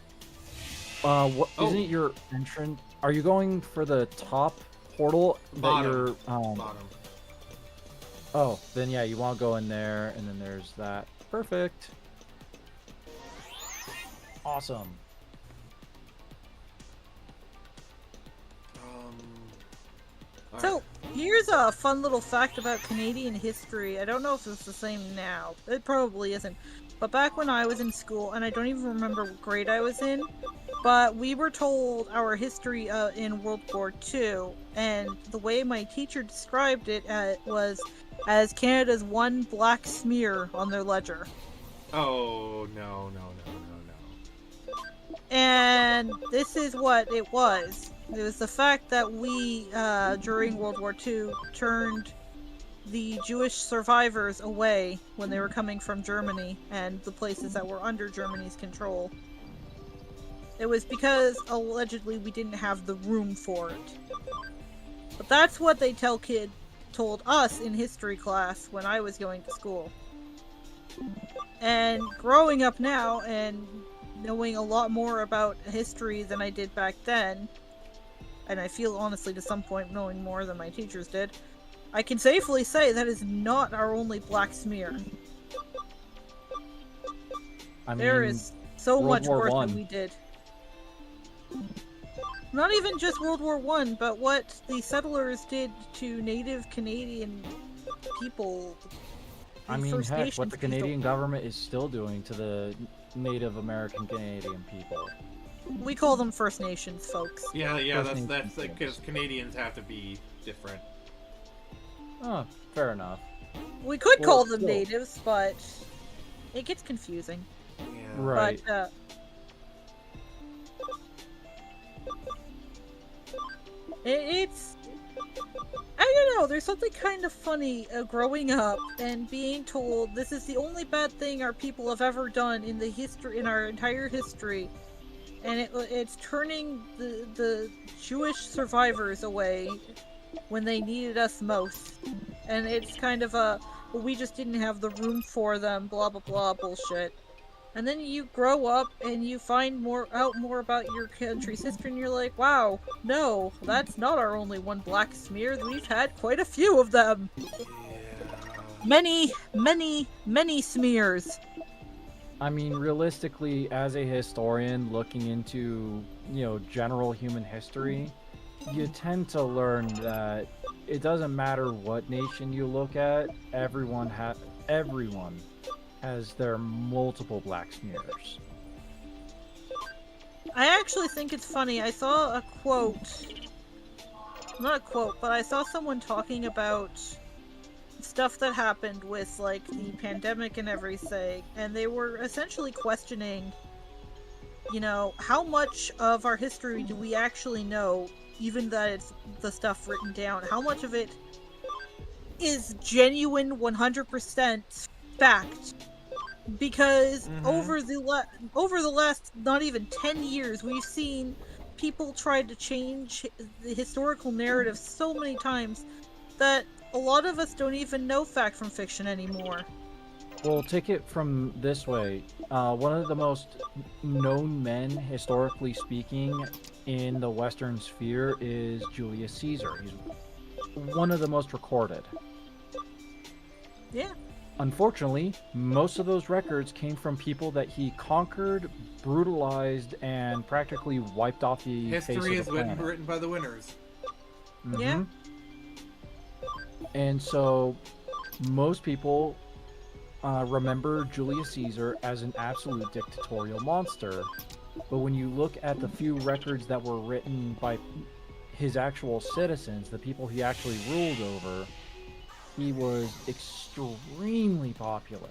isn't it your entrance? Are you going for the top portal Bottom. that you're Bottom. Oh, then yeah, you want to go in there, and then there's that. Perfect. Awesome. So, here's a fun little fact about Canadian history. I don't know if it's the same now. It probably isn't. But back when I was in school, and I don't even remember what grade I was in, but we were told our history in World War II, and the way my teacher described it was as Canada's one black smear on their ledger. Oh, no. And this is what it was. It was the fact that we, during World War II, turned the Jewish survivors away when they were coming from Germany and the places that were under Germany's control. It was because, allegedly, we didn't have the room for it. But that's what they told us in history class when I was going to school. And growing up now and knowing a lot more about history than I did back then, and I feel honestly to some point knowing more than my teachers did, I can safely say that is not our only black smear. There is so much worse than we did. Not even just World War I, but what the settlers did to native Canadian people. I mean, heck, what the Canadian government is still doing to the Native American Canadian people. We call them First Nations folks. Yeah, that's because Canadians have to be different. Oh, fair enough. We could call them natives, but it gets confusing. Yeah. Right. But, it's... I don't know, there's something kind of funny growing up and being told this is the only bad thing our people have ever done in our entire history. And it's turning the Jewish survivors away when they needed us most. And it's kind of well, we just didn't have the room for them, blah blah blah bullshit. And then you grow up and you find out more about your country's history and you're like, wow, no, that's not our only one black smear. We've had quite a few of them. Yeah. Many smears. I mean, realistically, as a historian looking into, general human history, you tend to learn that it doesn't matter what nation you look at, everyone has their multiple black smears. I actually think it's funny. I saw a quote. Not a quote, but I saw someone talking about stuff that happened with, like, the pandemic and everything, and they were essentially questioning, how much of our history do we actually know, even that it's the stuff written down? How much of it is genuine 100% fact? Because over the last not even 10 years, we've seen people try to change the historical narrative so many times that a lot of us don't even know fact from fiction anymore. Well, take it from this way. One of the most known men, historically speaking, in the Western sphere is Julius Caesar. He's one of the most recorded. Yeah. Unfortunately, most of those records came from people that he conquered, brutalized, and practically wiped off the face of the planet. History is written by the winners. Mm-hmm. Yeah. And so, most people remember Julius Caesar as an absolute dictatorial monster. But when you look at the few records that were written by his actual citizens, the people he actually ruled over, he was extremely popular.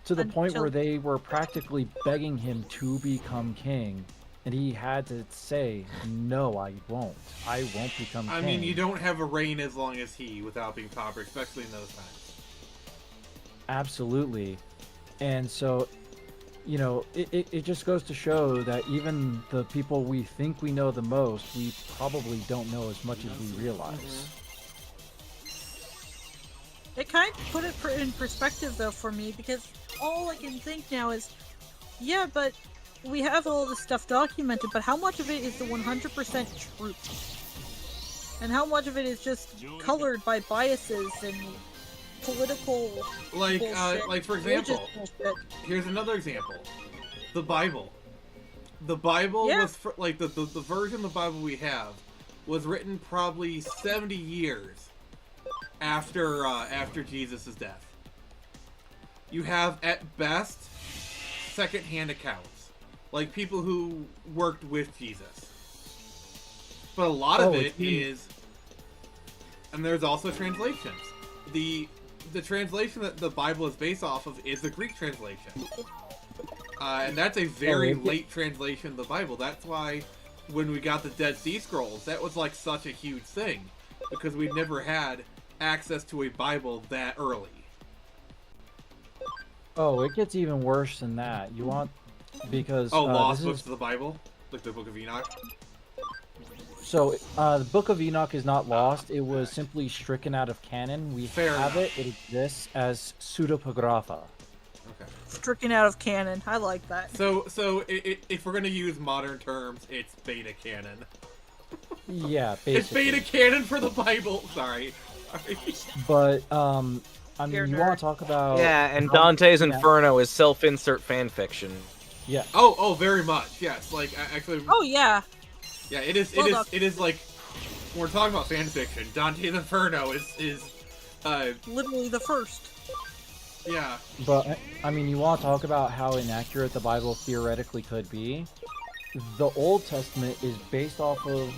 To the point where they were practically begging him to become king. And he had to say, no, I won't. I won't become king. I mean, you don't have a reign as long as he without being popular, especially in those times. Absolutely. And so, it just goes to show that even the people we think we know the most, we probably don't know as much as we realize. It kind of put it in perspective, though, for me, because all I can think now is, yeah, but we have all this stuff documented, but how much of it is the 100% truth? And how much of it is just colored by biases and political bullshit, like for example, here's another example. The Bible. The Bible was, the version of the Bible we have was written probably 70 years after Jesus' death. You have, at best, second-hand accounts. Like, people who worked with Jesus. But a lot of it is... And there's also translations. The translation that the Bible is based off of is the Greek translation. And that's a very late translation of the Bible. That's why when we got the Dead Sea Scrolls, that was like such a huge thing. Because we'd never had access to a Bible that early. Oh, it gets even worse than that. You want... Because... lost books of the Bible? Like the Book of Enoch? So, the Book of Enoch is not lost. It was simply stricken out of canon. We have it. It exists as pseudepigrapha. Okay. Stricken out of canon. I like that. So if we're gonna use modern terms, it's beta canon. Yeah, basically. It's beta canon for the Bible. Sorry. But, I mean, you want to talk about... Yeah, and Dante's Inferno is self-insert fanfiction. Yeah. Oh, very much. Yes. Like, actually... Oh, yeah. Yeah, it is like... When we're talking about fanfiction, Dante's Inferno is literally the first. Yeah. But, I mean, you want to talk about how inaccurate the Bible theoretically could be? The Old Testament is based off of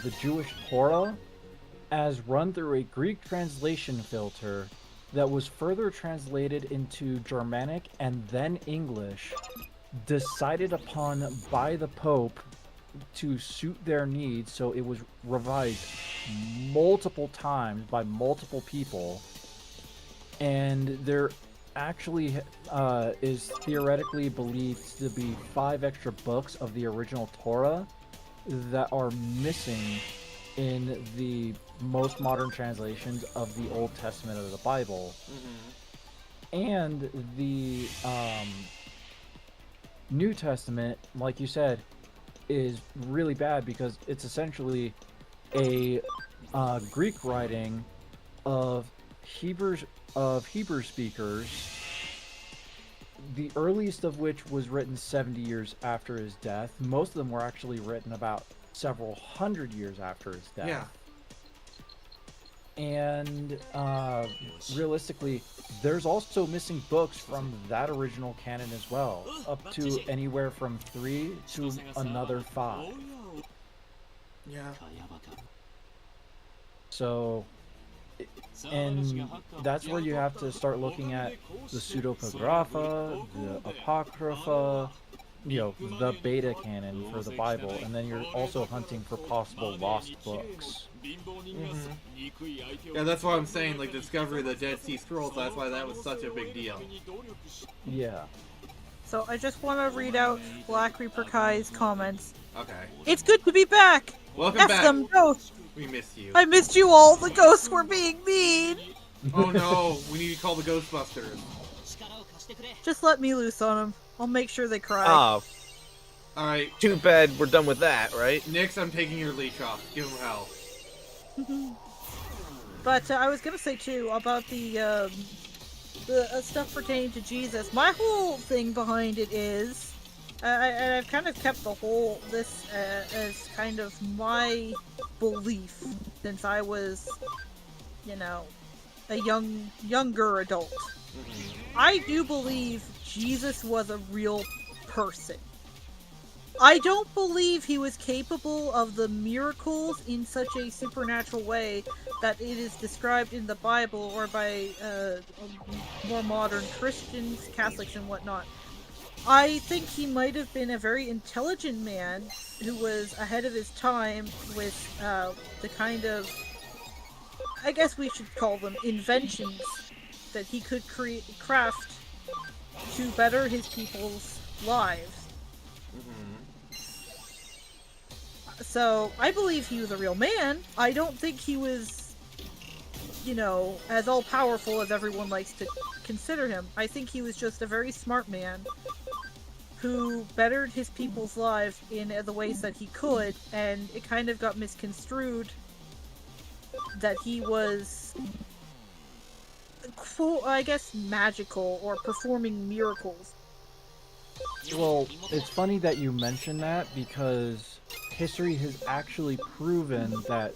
the Jewish Torah as run through a Greek translation filter that was further translated into Germanic and then English, decided upon by the Pope to suit their needs, so it was revised multiple times by multiple people, and there actually is theoretically believed to be 5 extra books of the original Torah that are missing in the most modern translations of the Old Testament of the Bible. Mm-hmm. And the New Testament, like you said, is really bad because it's essentially a Greek writing of Hebrew speakers, the earliest of which was written 70 years after his death. Most of them were actually written about several hundred years after his death. Yeah. And realistically, there's also missing books from that original canon as well, up to anywhere from 3 to another 5. Yeah. So, and that's where you have to start looking at the pseudepigrapha, the apocrypha, you know, the beta canon for the Bible, and then you're also hunting for possible lost books. Mm-hmm. Yeah, that's why I'm saying, like, discovery of the Dead Sea Scrolls, that's why that was such a big deal. Yeah. So I just want to read out Black Reaper Kai's comments. Okay. It's good to be back! Welcome back! Them ghosts! We missed you. I missed you all! The ghosts were being mean! Oh no, we need to call the Ghostbusters. Just let me loose on them. I'll make sure they cry. Oh, Alright. too bad we're done with that, right? Nix, I'm taking your leash off. Give him hell. But I was gonna say too about the stuff pertaining to Jesus. My whole thing behind it is, and I've kind of kept this as kind of my belief since I was, you know, a younger adult. Mm-hmm. I do believe Jesus was a real person. I don't believe he was capable of the miracles in such a supernatural way that it is described in the Bible or by more modern Christians, Catholics, and whatnot. I think he might have been a very intelligent man who was ahead of his time with the kind of, I guess we should call them inventions that he could craft to better his people's lives. So, I believe he was a real man. I don't think he was, you know, as all-powerful as everyone likes to consider him. I think he was just a very smart man who bettered his people's lives in the ways that he could, and it kind of got misconstrued that he was, I guess, magical or performing miracles. Well, it's funny that you mention that because history has actually proven that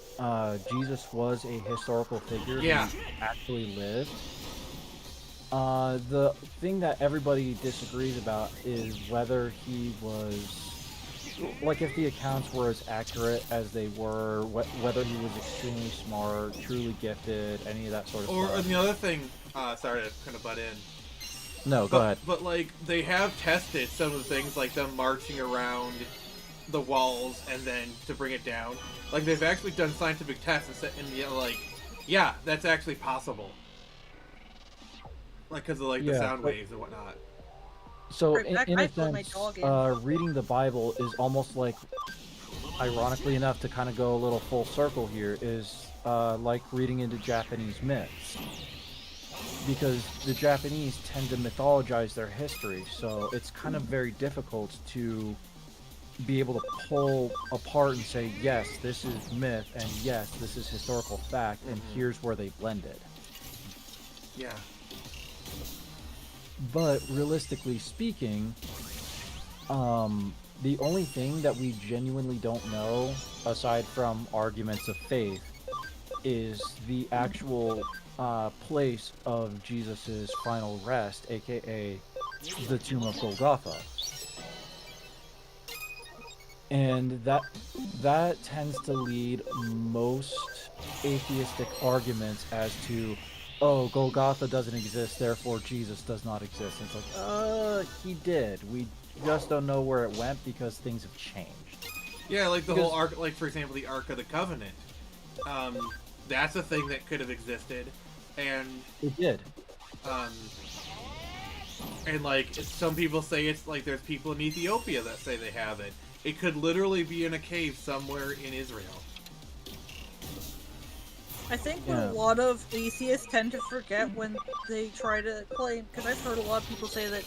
Jesus was a historical figure Yeah. who actually lived. The thing that everybody disagrees about is whether he was, like, if the accounts were as accurate as they were, whether he was extremely smart, truly gifted, any of that sort of Or stuff. the other thing, sorry to kind of butt in. No, go ahead. But like they have tested some of the things, like them marching around the walls and then to bring it down. Like they've actually done scientific tests and like, yeah, that's actually possible. Like because of like the Yeah, sound but- waves and whatnot. So, Right, back- in I a put my sense, dog in. reading the Bible is almost like, ironically enough, to kind of go a little full circle here, is like reading into Japanese myths. Because the Japanese tend to mythologize their history, so it's kind of very difficult to be able to pull apart and say, yes, this is myth, and yes, this is historical fact, and here's where they blended. Yeah. But realistically speaking, the only thing that we genuinely don't know, aside from arguments of faith, is the actual place of Jesus's final rest, aka the tomb of Golgotha. And that tends to lead most atheistic arguments as to, oh, Golgotha doesn't exist, therefore Jesus does not exist. And it's like, he did. We just don't know where it went because things have changed. Yeah, like the Because- whole ark, like for example, the Ark of the Covenant. That's a thing that could have existed, and It did. and like some people say it's like there's people in Ethiopia that say they have it. It could literally be in a cave somewhere in Israel. I think what Yeah. a lot of atheists tend to forget when they try to claim, because I've heard a lot of people say that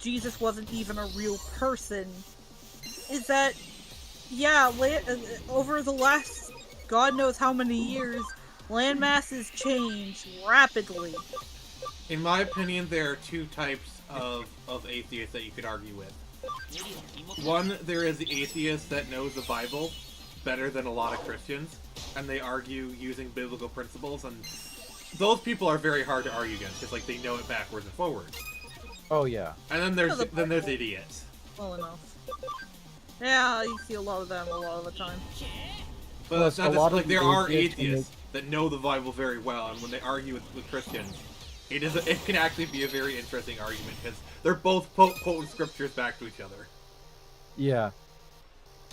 Jesus wasn't even a real person, is that, yeah, over the last God knows how many years, land masses change rapidly. In my opinion, there are two types of atheists that you could argue with. One, there is the atheist that knows the Bible better than a lot of Christians, and they argue using biblical principles, and those people are very hard to argue against, because like they know it backwards and forwards. Oh, yeah. And then there's idiots. Well enough. Yeah, you see a lot of them a lot of the time. But Plus, it's not a just, lot of like there the are atheists, when atheists that know the Bible very well, and when they argue with Christians, it can actually be a very interesting argument because they're both quoting scriptures back to each other. Yeah.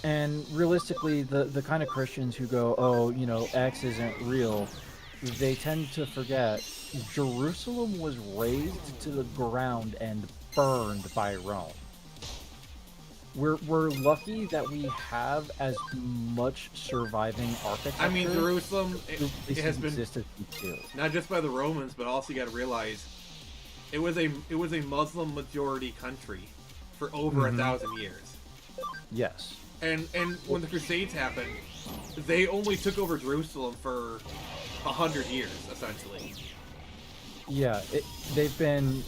And realistically, the kind of Christians who go, oh, you know, X isn't real, they tend to forget Jerusalem was razed to the ground and burned by Rome. We're lucky that we have as much surviving architecture. I mean, Jerusalem it has been existed too. not just by the Romans, but also you got to realize it was a Muslim majority country for over 1,000 years. Yes. And when the Crusades happened, they only took over Jerusalem for 100 years, essentially. Yeah, they've been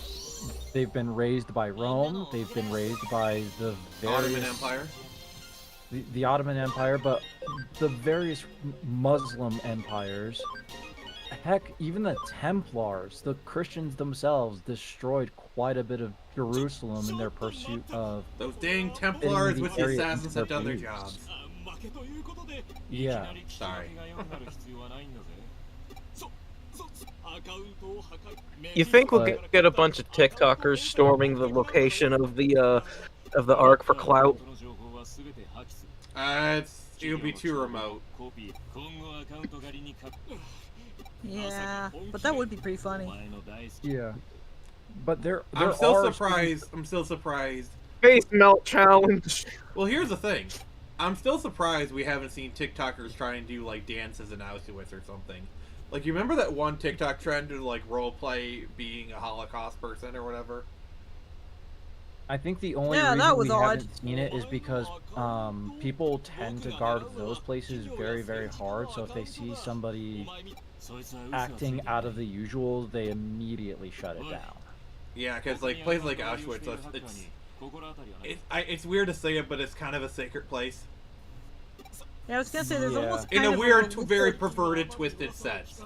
raised by Rome. They've been raised by the various, Ottoman Empire. the Ottoman Empire, but the various Muslim empires. Heck, even the Templars, the Christians themselves, destroyed quite a bit of Jerusalem in their pursuit of. Those dang Templars with the area assassins into have done their their jobs. Yeah. Sorry. You think we'll But- get a bunch of TikTokers storming the location of the Ark for clout? It would be too remote. Yeah, but that would be pretty funny. Yeah. But there I'm still are surprised. I'm still surprised. Face melt challenge. Well, here's the thing. I'm still surprised we haven't seen TikTokers try and do like dances in Auschwitz or something. Like, you remember that one TikTok trend to like roleplay being a Holocaust person or whatever? I think the only Yeah, reason that was we odd. haven't seen it is because people tend to guard those places very, very hard. So if they see somebody acting out of the usual, they immediately shut it down. Yeah, because like places like Auschwitz, It's weird to say it, but it's kind of a sacred place. Yeah, I was gonna say there's Yeah. almost In kind a of weird, religious- very perverted, twisted sense.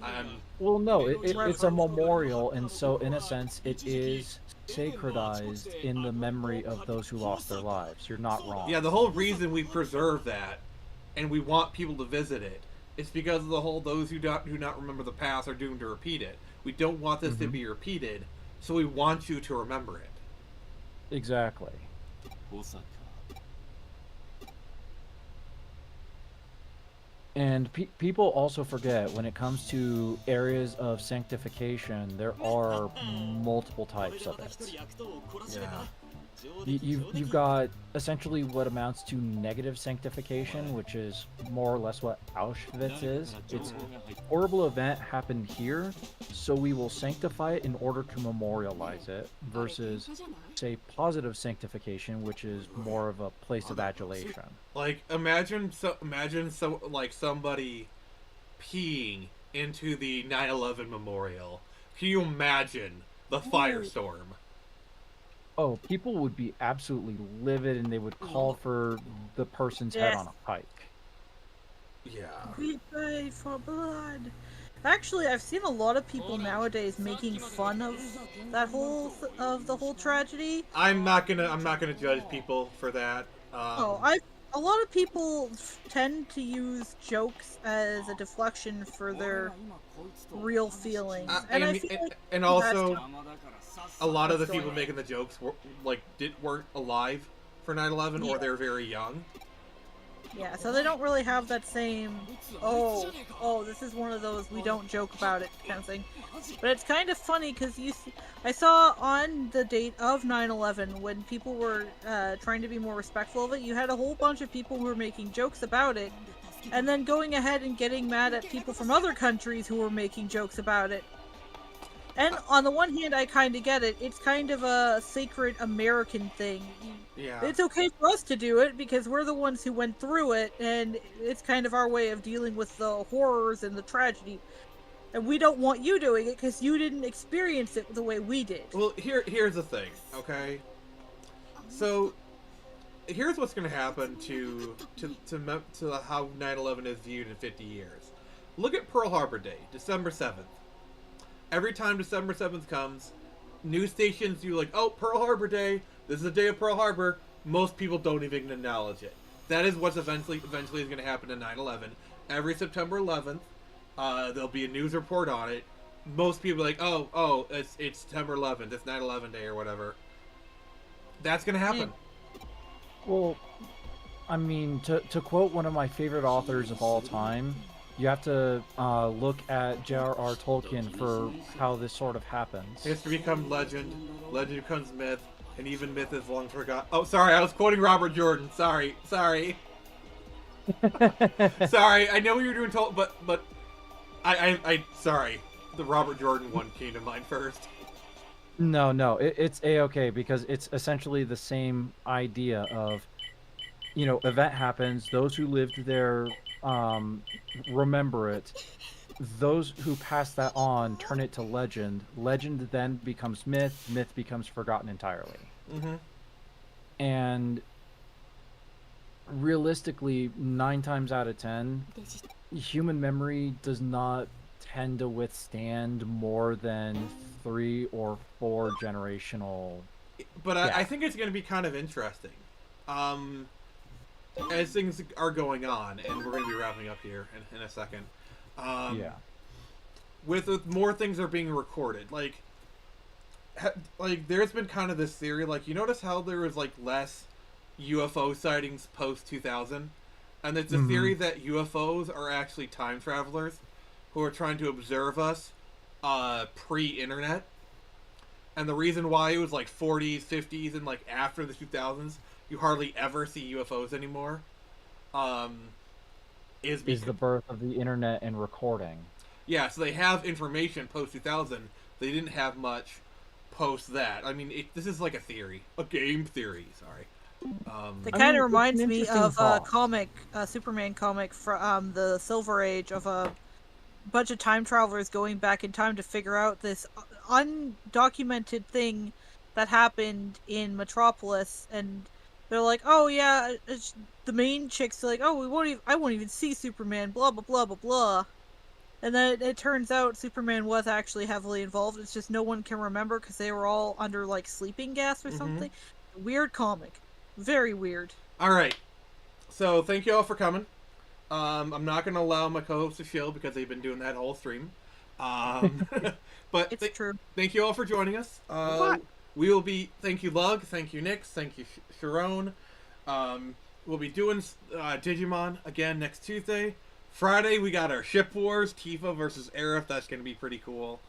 Well, no, it's a Reverence. memorial, and so in a sense, it is sacredized in the memory of those who lost their lives. You're not wrong. Yeah, the whole reason we preserve that, and we want people to visit it, is because of the whole those who do not remember the past are doomed to repeat it. We don't want this to be repeated, so we want you to remember it. Exactly. And people also forget when it comes to areas of sanctification, there are multiple types of it. Yeah. You've got essentially what amounts to negative sanctification, which is more or less what Auschwitz is. It's horrible event happened here, so we will sanctify it in order to memorialize it, versus, say, positive sanctification, which is more of a place of adulation. Like imagine like somebody peeing into the 9/11 memorial. Can you imagine the firestorm? Oh, people would be absolutely livid, and they would call for the person's head Yes. on a pike. Yeah. We pray for blood. Actually, I've seen a lot of people nowadays making fun of that the whole tragedy. I'm not gonna judge people for that. A lot of people tend to use jokes as a deflection for their real feelings, and I feel like and that's also not a lot of the what's people going making the jokes weren't alive for 9/11 or Yeah. they're very young. yeah, so they don't really have that same this is one of those we don't joke about it kind of thing. But it's kind of funny because I saw on the date of 9/11 when people were trying to be more respectful of it, you had a whole bunch of people who were making jokes about it, and then going ahead and getting mad at people from other countries who were making jokes about it. And on the one hand, I kind of get it. It's kind of a sacred American thing. Yeah. It's okay for us to do it because we're the ones who went through it, and it's kind of our way of dealing with the horrors and the tragedy. And we don't want you doing it because you didn't experience it the way we did. Well, here's the thing, okay? So, here's what's going to happen to how 9/11 is viewed in 50 years. Look at Pearl Harbor Day, December 7th. Every time December 7th comes, news stations do like, oh, Pearl Harbor Day, this is the day of Pearl Harbor. Most people don't even acknowledge it. That is what's eventually is going to happen to 9/11. Every September 11th, there'll be a news report on it. Most people are like, oh, it's September 11th, it's 9/11 Day or whatever. That's going to happen. Well, I mean, to quote one of my favorite authors of all time, you have to look at J.R.R. Tolkien for how this sort of happens. History becomes legend, legend becomes myth, and even myth is long forgotten. Oh, sorry, I was quoting Robert Jordan. Sorry. Sorry, I know what you were doing, but I sorry. The Robert Jordan one came to mind first. No, it's A-okay because it's essentially the same idea of, event happens, those who lived there remember it, those who pass that on turn it to legend, legend then becomes myth, myth becomes forgotten entirely. Mm-hmm. And realistically, 9 times out of 10, human memory does not tend to withstand more than 3 or 4 generational. But I think it's going to be kind of interesting. As things are going on, and we're going to be wrapping up here in a second. With more things are being recorded, like there's been kind of this theory, like you notice how there was like less UFO sightings post 2000, and it's a theory that UFOs are actually time travelers who are trying to observe us pre-internet. And the reason why it was like 40s, 50s, and like after the 2000s, you hardly ever see UFOs anymore. Is the birth of the internet and recording. Yeah, so they have information post 2000. They didn't have much post that. I mean, this is like a game theory. Sorry. It kind of reminds it's an me interesting of thought. a Superman comic from the Silver Age of a bunch of time travelers going back in time to figure out this undocumented thing that happened in Metropolis, and they're like, oh yeah, the main chick's like, oh, I won't even see Superman, blah blah blah blah blah. And then it turns out Superman was actually heavily involved. It's just no one can remember because they were all under like sleeping gas or something. Weird comic, very weird. All right. So thank you all for coming. I'm not going to allow my co-hosts to shill because they've been doing that whole stream. But It's true. thank you all for joining us. We will be. Thank you, Lug. Thank you, Nix. Thank you, Sharon. We'll be doing Digimon again next Tuesday. Friday we got our Ship Wars, Tifa versus Aerith. That's going to be pretty cool.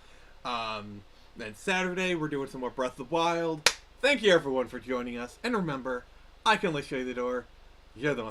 Then Saturday we're doing some more Breath of the Wild. Thank you everyone for joining us, and remember, I can only show you the door. You're the one.